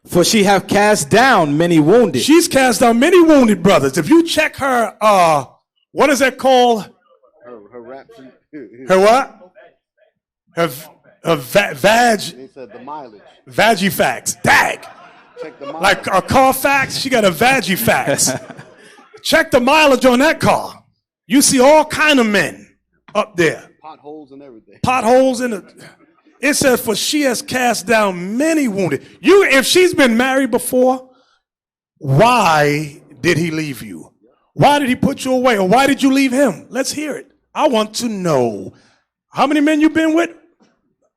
For she have cast down many wounded. She's cast down many wounded brothers. If you check her, what is that called? Her rap sheet. Her what? Her vag. They said the mileage. Vagifax. Dag. Check the mileage. Like a Carfax, she got a Vagifax. Check the mileage on that car. You see all kind of men up there. Potholes and everything. Potholes in the. It says, for she has cast down many wounded. If she's been married before, why did he leave you? Why did he put you away? Or why did you leave him? Let's hear it. I want to know. How many men you been with?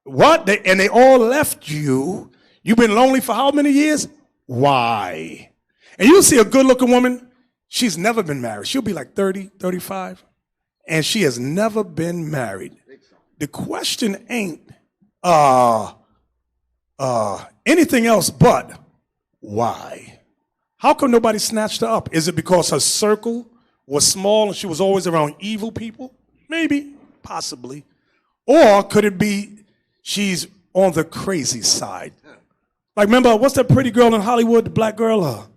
What? And they all left you. You've been lonely for how many years? Why? And you see a good looking woman, she's never been married. She'll be like 30, 35, and she has never been married. The question ain't anything else but why? How come nobody snatched her up? Is it because her circle was small and she was always around evil people? Maybe, possibly. Or could it be she's on the crazy side? Like, remember, what's that pretty girl in Hollywood, the black girl?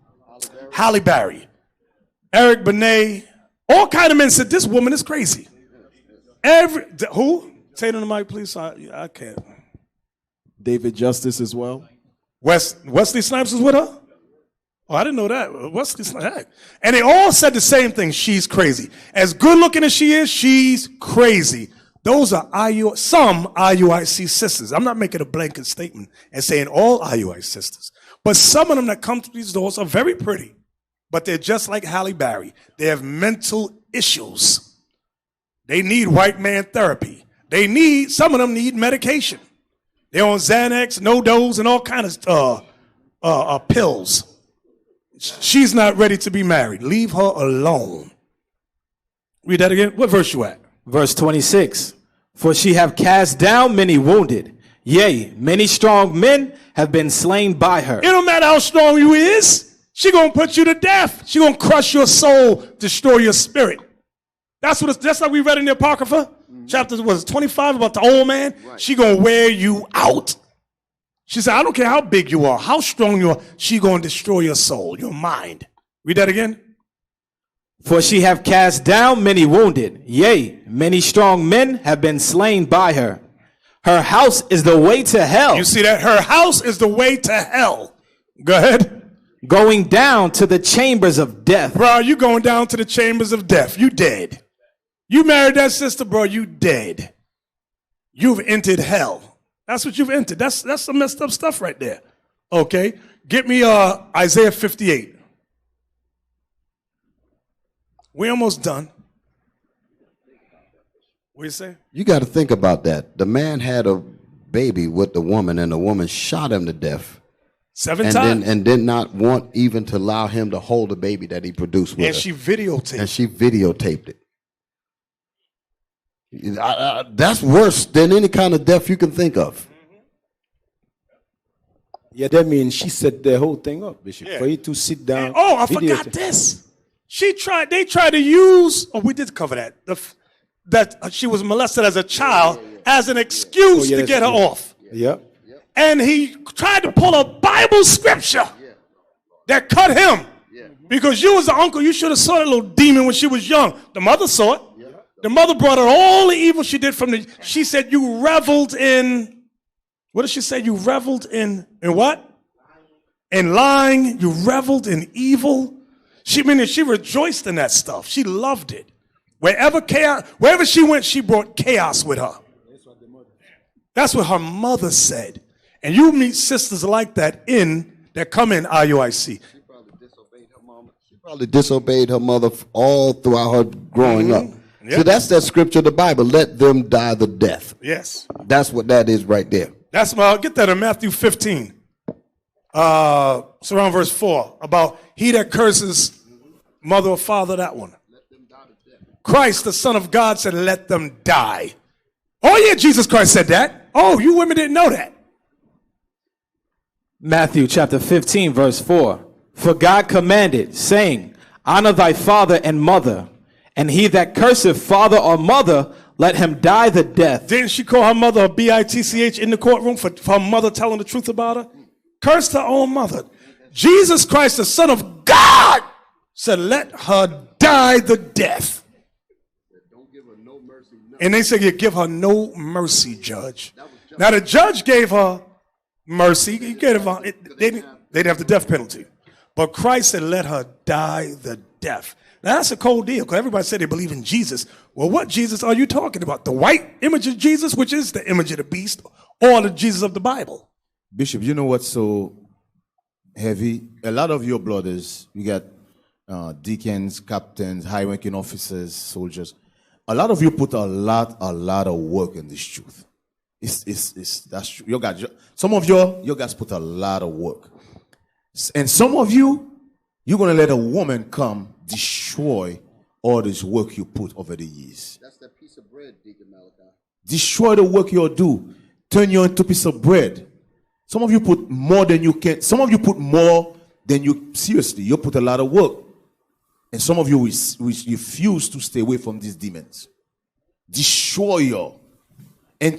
Halle Berry. Eric Benet. All kind of men said, this woman is crazy. Who? Say it on the mic, please. I can't. David Justice as well. Wesley Snipes was with her? Oh, I didn't know that. Wesley Snipes. And they all said the same thing. She's crazy. As good looking as she is, she's crazy. Those are some IUIC sisters. I'm not making a blanket statement and saying all IUIC sisters. But some of them that come through these doors are very pretty. But they're just like Halle Berry. They have mental issues. They need white man therapy. Some of them need medication. They're on Xanax, No-Dose, and all kinds of pills. She's not ready to be married. Leave her alone. Read that again. What verse you at? Verse 26. For she have cast down many wounded. Yea, many strong men have been slain by her. It don't matter how strong you is. She gonna put you to death. She gonna crush your soul, destroy your spirit. That's like we read in the Apocrypha. Chapter 25 about the old man. Right. She gonna wear you out. She said, I don't care how big you are, how strong you are. She gonna destroy your soul, your mind. Read that again. For she have cast down many wounded. Yea, many strong men have been slain by her. Her house is the way to hell. You see that? Her house is the way to hell. Go ahead. Going down to the chambers of death. Bro, you going down to the chambers of death. You dead. You married that sister, bro, you dead. You've entered hell. That's what you've entered. That's some messed up stuff right there. Okay. Get me Isaiah 58. We're almost done. What do you say? You got to think about that. The man had a baby with the woman, and the woman shot him to death. 7 times. And did not want even to allow him to hold the baby that he produced with her. And she videotaped. And she videotaped it. That's worse than any kind of death you can think of. Yeah, that means she set the whole thing up, Bishop. Yeah. For you to sit down. And, I forgot this. They tried to use, we did cover that. That she was molested as a child as an excuse to get her off. Yeah. And he tried to pull a Bible scripture that cut him. Because you was the uncle, you should have saw that little demon when she was young. The mother saw it. The mother brought her all the evil she did she said you reveled in, what did she say? You reveled in what? In lying. You reveled in evil. She rejoiced in that stuff. She loved it. Wherever she went, she brought chaos with her. That's what her mother said. And you meet sisters like that that come in IUIC. She probably disobeyed her mother all throughout her growing up. Yep. So that's that scripture of the Bible. Let them die the death. Yes. That's what that is right there. Get that in Matthew 15. It's around verse 4. About he that curses mother or father, that one. Christ, the Son of God, said, let them die. Oh, yeah, Jesus Christ said that. Oh, you women didn't know that. Matthew chapter 15, verse 4. For God commanded, saying, honor thy father and mother, and he that curseth father or mother, let him die the death. Didn't she call her mother a bitch in the courtroom for her mother telling the truth about her? Cursed her own mother. Jesus Christ, the Son of God, said, let her die the death. And they said, you give her no mercy, judge. Now the judge gave her mercy. He gave her, they didn't have the death penalty. But Christ said, let her die the death. Now that's a cold deal, because everybody said they believe in Jesus. Well, what Jesus are you talking about? The white image of Jesus, which is the image of the beast, or the Jesus of the Bible? Bishop, you know what's so heavy? A lot of your brothers, you got deacons, captains, high-ranking officers, soldiers. A lot of you put a lot of work in this truth. That's true. Some of you guys put a lot of work. And some of you, you're going to let a woman come destroy all this work you put over the years. That's that piece of bread, Deacon Malachi. Destroy the work you do. Turn you into a piece of bread. Some of you put more than you can. Some of you put more than you, seriously, you put a lot of work. And some of you refuse to stay away from these demons. Destroy you. and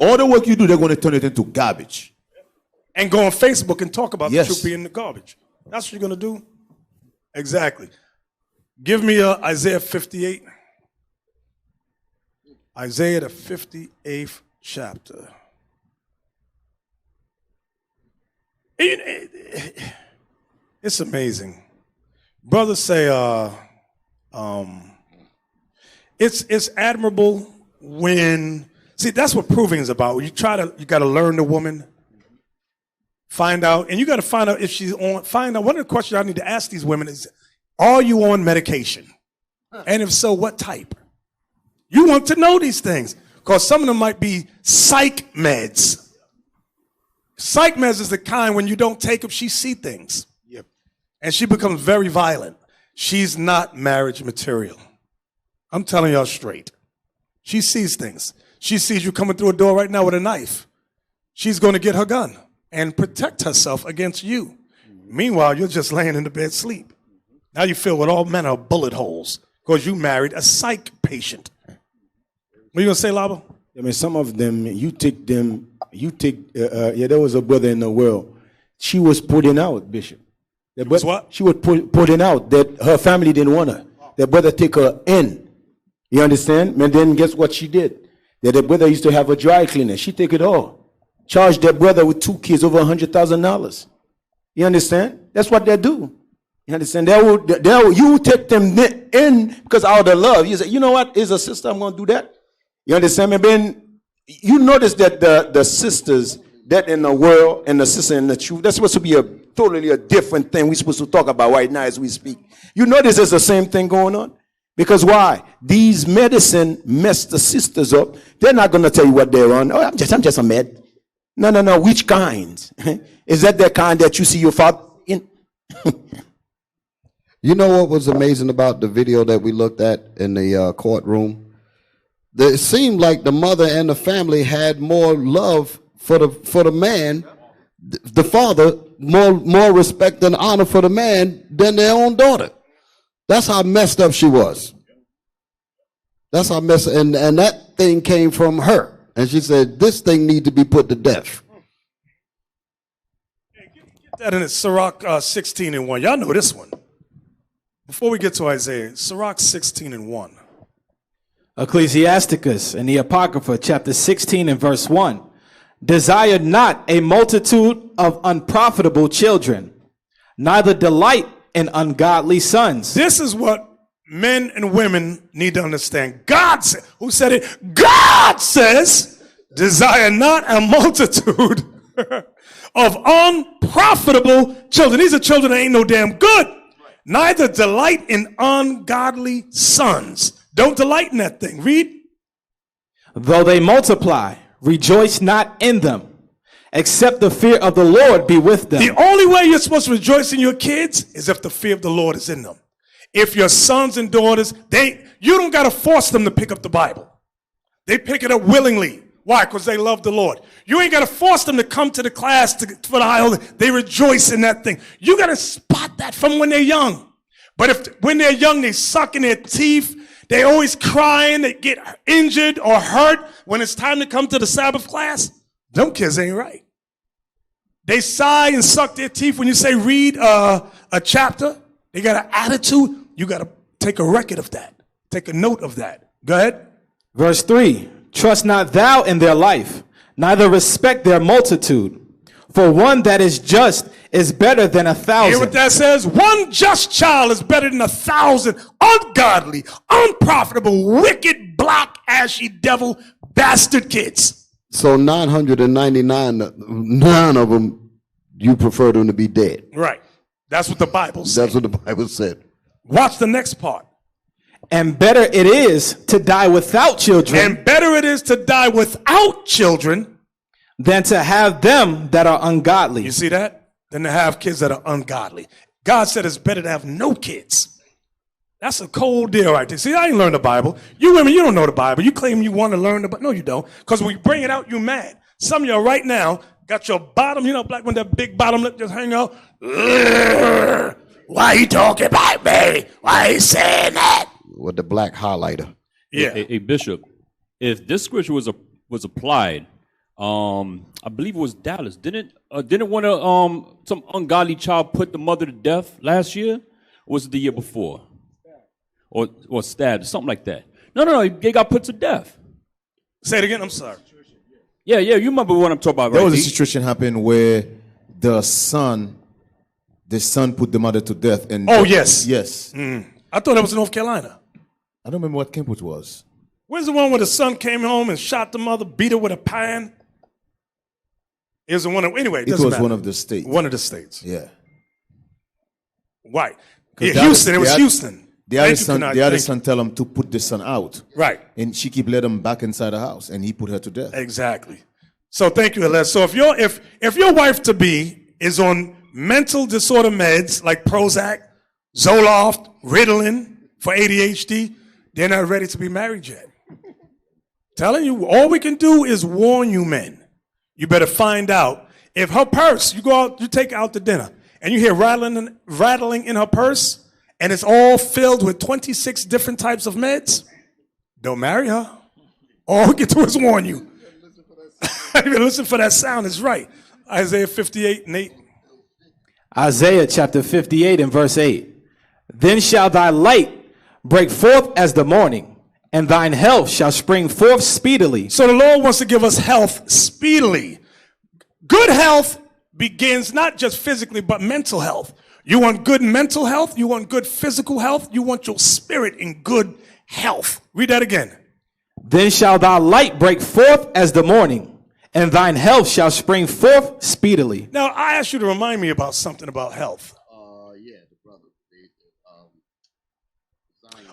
all the work you do, they're going to turn it into garbage. And go on Facebook and talk about Yes. the truth being the garbage. That's what you're going to do? Exactly. Give me Isaiah 58. Isaiah, the 58th chapter. It's amazing. Brothers say it's admirable when, see, that's what proving is about. You got to learn the woman, find out, and you got to find out if she's on, find out, one of the questions I need to ask these women is, are you on medication? And if so, what type? You want to know these things because some of them might be psych meds. Psych meds is the kind when you don't take them, she see things. Yep. And she becomes very violent. She's not marriage material. I'm telling y'all straight. She sees things. She sees you coming through a door right now with a knife. She's going to get her gun and protect herself against you. Meanwhile, you're just laying in the bed sleep. Now you filled with all manner of bullet holes because you married a psych patient. What are you going to say, Labo? I mean, some of them, there was a brother in the world. She was putting out, Bishop. What? She was putting out that her family didn't want her. Their brother take her in. You understand? And then guess what she did? That the brother used to have a dry cleaner. She take it all. Charged their brother with 2 kids over $100,000. You understand? That's what they do. You understand? You take them in because out of love. You say, you know what? As a sister, I'm going to do that. You understand me? Ben, you notice that the sisters that in the world and the sister in the truth, that's supposed to be a totally different thing we're supposed to talk about right now as we speak. You notice there's the same thing going on? Because why? These medicine mess the sisters up. They're not going to tell you what they're on. Oh, I'm just a med. No. Which kind? Is that the kind that you see your father in? You know what was amazing about the video that we looked at in the courtroom? It seemed like the mother and the family had more love for the man, the father, more respect and honor for the man than their own daughter. That's how messed up she was. That's how messed up, and that thing came from her. And she said, this thing need to be put to death. Get that in it, Sirach 16:1. Y'all know this one. Before we get to Isaiah, Sirach 16:1. Ecclesiasticus and the Apocrypha, chapter 16 and verse 1. Desire not a multitude of unprofitable children, neither delight in ungodly sons. This is what men and women need to understand. God said, who said it? God says, desire not a multitude of unprofitable children. These are children that ain't no damn good. Neither delight in ungodly sons. Don't delight in that thing. Read. Though they multiply, rejoice not in them, except the fear of the Lord be with them. The only way you're supposed to rejoice in your kids is if the fear of the Lord is in them. If your sons and daughters, you don't got to force them to pick up the Bible. They pick it up willingly. Why? Because they love the Lord. You ain't got to force them to come to the class for the high holy. They rejoice in that thing. You got to spot that from when they're young. But when they're young, they suck in their teeth. They always crying. They get injured or hurt when it's time to come to the Sabbath class. Them kids ain't right. They sigh and suck their teeth when you say read a chapter. They got an attitude. You got to take a record of that. Take a note of that. Go ahead. Verse 3. Trust not thou in their life, neither respect their multitude. For one that is just is better than 1,000. Hear what that says? One just child is better than 1,000 ungodly, unprofitable, wicked, black, ashy, devil, bastard kids. So 999, none of them, you prefer them to be dead. Right. That's what the Bible said. That's what the Bible said. Watch the next part. And better it is to die without children. And better it is to die without children than to have them that are ungodly. You see that? Than to have kids that are ungodly. God said it's better to have no kids. That's a cold deal right there. See, I ain't learned the Bible. You women, you don't know the Bible. You claim you want to learn the Bible. No, you don't. Because when you bring it out, you mad. Some of y'all right now got your bottom, black when that big bottom lip just hang out. Why he talking about me? Why he saying that? With the black highlighter. Yeah. A bishop, if this scripture was was applied. I believe it was Dallas. Didn't one of some ungodly child put the mother to death last year? Or was it the year before? Or stabbed, something like that. No, they got put to death. Say it again, I'm sorry. Yeah, you remember what I'm talking about, right? There was a situation happened where the son put the mother to death. And yes. Yes. I thought that was in North Carolina. I don't remember what camp it was. Where's the one where the son came home and shot the mother, beat her with a pan? It was one of, anyway, It was one of the states. One of the states. Yeah. Why? Yeah, Houston. It was Houston. The other son tell him to put the son out. Right. And she keep letting him back inside the house, and he put her to death. Exactly. So thank you, Elias. So if your wife to be is on mental disorder meds like Prozac, Zoloft, Ritalin for ADHD, they're not ready to be married yet. Telling you, all we can do is warn you, men. You better find out if her purse. You go out, you take her out to dinner, and you hear rattling in her purse. And it's all filled with 26 different types of meds, don't marry her. All we can do is warn you. Listen for that sound, it's right. Isaiah 58 and 8. Isaiah chapter 58 and verse 8. Then shall thy light break forth as the morning, and thine health shall spring forth speedily. So the Lord wants to give us health speedily. Good health begins not just physically, but mental health. You want good mental health? You want good physical health? You want your spirit in good health. Read that again. Then shall thy light break forth as the morning, and thine health shall spring forth speedily. Now, I asked you to remind me about something about health.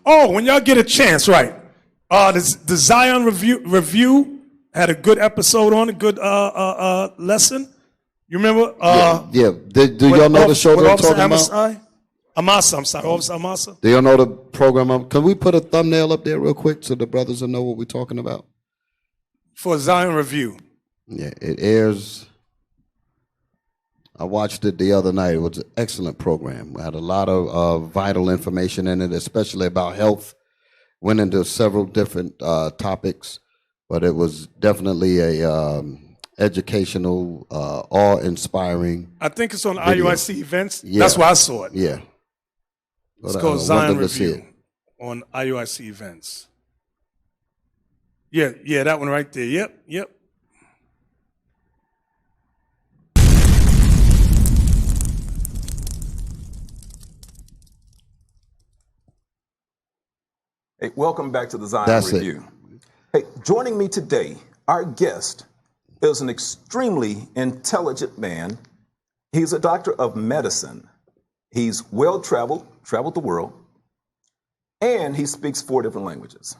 Oh, when y'all get a chance, right. The Zion Review had a good episode on a good lesson. You remember? Yeah. Do y'all know the show that I'm talking about? Amasa, I'm sorry. Officer Amasa. Do y'all know the program? Can we put a thumbnail up there real quick so the brothers will know what we're talking about? For Zion Review. Yeah, it airs. I watched it the other night. It was an excellent program. It had a lot of vital information in it, especially about health. Went into several different topics, but it was definitely a educational, awe-inspiring. I think it's on video. IUIC events. Yeah. That's why I saw it. Yeah. It's called Zion Review on IUIC events. Yeah, that one right there. Yep. Hey, welcome back to the Zion That's Review. Hey, joining me today, our guest is an extremely intelligent man. He's a doctor of medicine. He's well-traveled, traveled the world, and he speaks 4 different languages.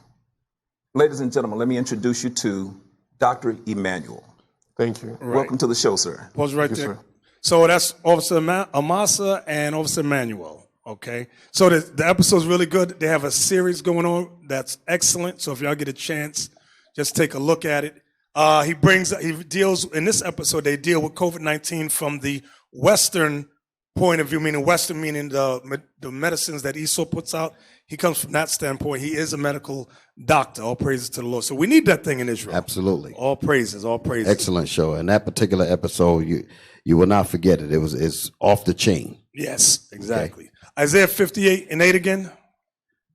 Ladies and gentlemen, let me introduce you to Dr. Emmanuel. Thank you. Welcome to the show, sir. Pause right there. So that's Officer Amasa and Officer Emmanuel. Okay, so the episode's really good. They have a series going on that's excellent. So if y'all get a chance, just take a look at it. He deals in this episode. They deal with COVID-19 from the Western point of view, meaning Western, meaning the medicines that Esau puts out. He comes from that standpoint. He is a medical doctor. All praises to the Lord. So we need that thing in Israel. Absolutely. All praises. All praises. Excellent show. And that particular episode, you will not forget it. It's off the chain. Yes, exactly. Okay. Isaiah 58 and 8 again.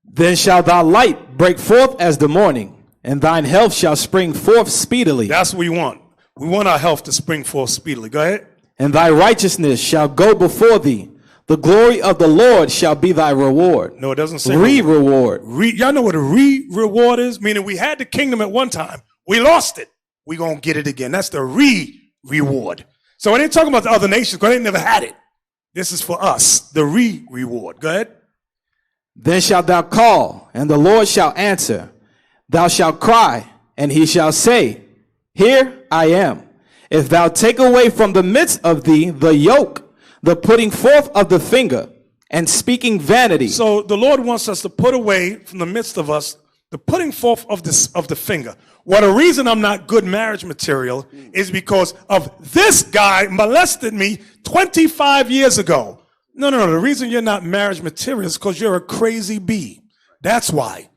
Then shall thy light break forth as the morning, and thine health shall spring forth speedily. That's what we want. We want our health to spring forth speedily. Go ahead. And thy righteousness shall go before thee. The glory of the Lord shall be thy reward. No, it doesn't say reward. Y'all know what a reward is? Meaning we had the kingdom at one time. We lost it. We're going to get it again. That's the reward. So I ain't talking about the other nations because they never had it. This is for us, the reward. Go ahead. Then shalt thou call, and the Lord shall answer. Thou shalt cry, and he shall say, Here I am. If thou take away from the midst of thee the yoke, the putting forth of the finger, and speaking vanity. So the Lord wants us to put away from the midst of us the putting forth of the finger. Well, the reason I'm not good marriage material is because of this guy molested me 25 years ago. No. The reason you're not marriage material is because you're a crazy bee. That's why.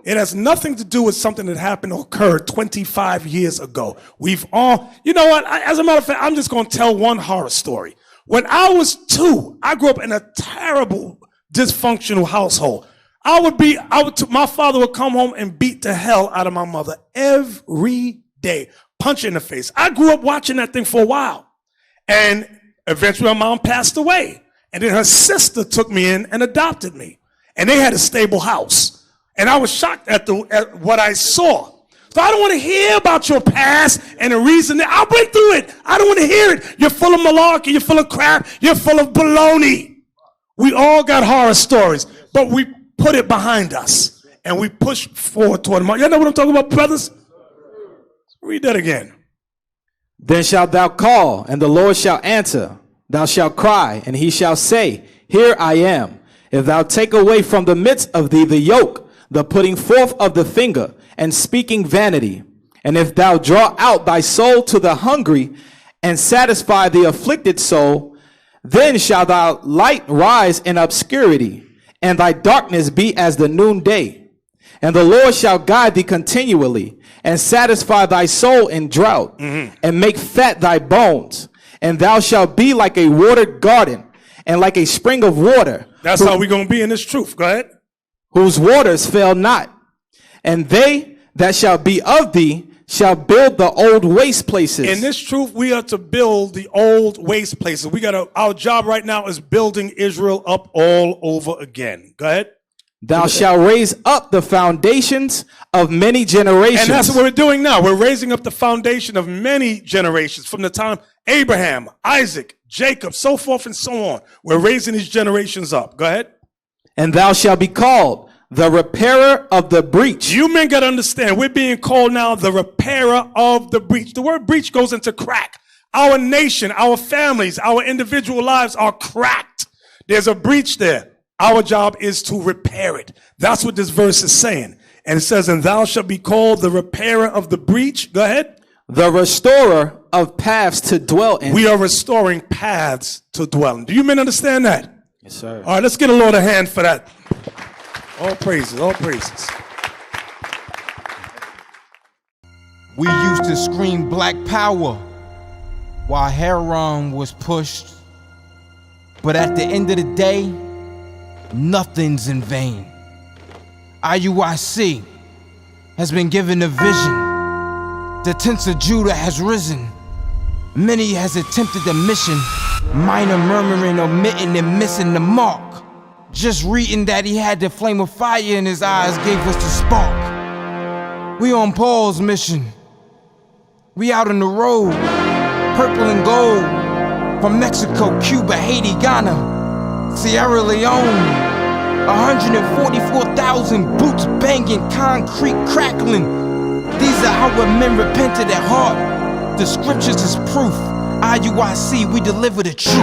It has nothing to do with something that happened or occurred 25 years ago. We've all, you know what? As a matter of fact, I'm just going to tell one horror story. When I was 2, I grew up in a terrible, dysfunctional household. My father would come home and beat the hell out of my mother every day, punch her in the face. I grew up watching that thing for a while. And eventually my mom passed away. And then her sister took me in and adopted me. And they had a stable house. And I was shocked at what I saw. So I don't want to hear about your past and the reason that I went through it. I don't want to hear it. You're full of malarkey. You're full of crap. You're full of baloney. We all got horror stories, but we put it behind us and we push forward toward them. Y'all know what I'm talking about, brothers? Read that again. Then shalt thou call, and the Lord shall answer. Thou shalt cry, and he shall say, Here I am. If thou take away from the midst of thee the yoke, the putting forth of the finger, and speaking vanity, and if thou draw out thy soul to the hungry, and satisfy the afflicted soul, then shall thy light rise in obscurity, and thy darkness be as the noonday. And the Lord shall guide thee continually, and satisfy thy soul in drought, and make fat thy bones. And thou shalt be like a watered garden, and like a spring of water. That's how we're going to be in this truth. Go ahead. Whose waters fail not. And they that shall be of thee shall build the old waste places. In this truth, we are to build the old waste places. Our job right now is building Israel up all over again. Go ahead. Thou shalt raise up the foundations of many generations. And that's what we're doing now. We're raising up the foundation of many generations from the time Abraham, Isaac, Jacob, so forth and so on. We're raising these generations up. Go ahead. And thou shalt be called the repairer of the breach. You men got to understand, we're being called now the repairer of the breach. The word breach goes into crack. Our nation, our families, our individual lives are cracked. There's a breach there. Our job is to repair it. That's what this verse is saying. And it says, and thou shalt be called the repairer of the breach. Go ahead. The restorer of paths to dwell in. We are restoring paths to dwell in. Do you men understand that? Yes, sir. All right, let's get a Lord a hand for that. All praises, all praises. We used to scream black power while heroin was pushed. But at the end of the day, nothing's in vain. IUIC has been given a vision. The tents of Judah has risen. Many has attempted the mission. Minor murmuring, omitting, and missing the mark. Just reading that he had the flame of fire in his eyes gave us the spark. We on Paul's mission. We out on the road. Purple and gold. From Mexico, Cuba, Haiti, Ghana, Sierra Leone. 144,000 boots banging, concrete crackling. These are our men repented at heart. The scriptures is proof. IUIC, we deliver the truth.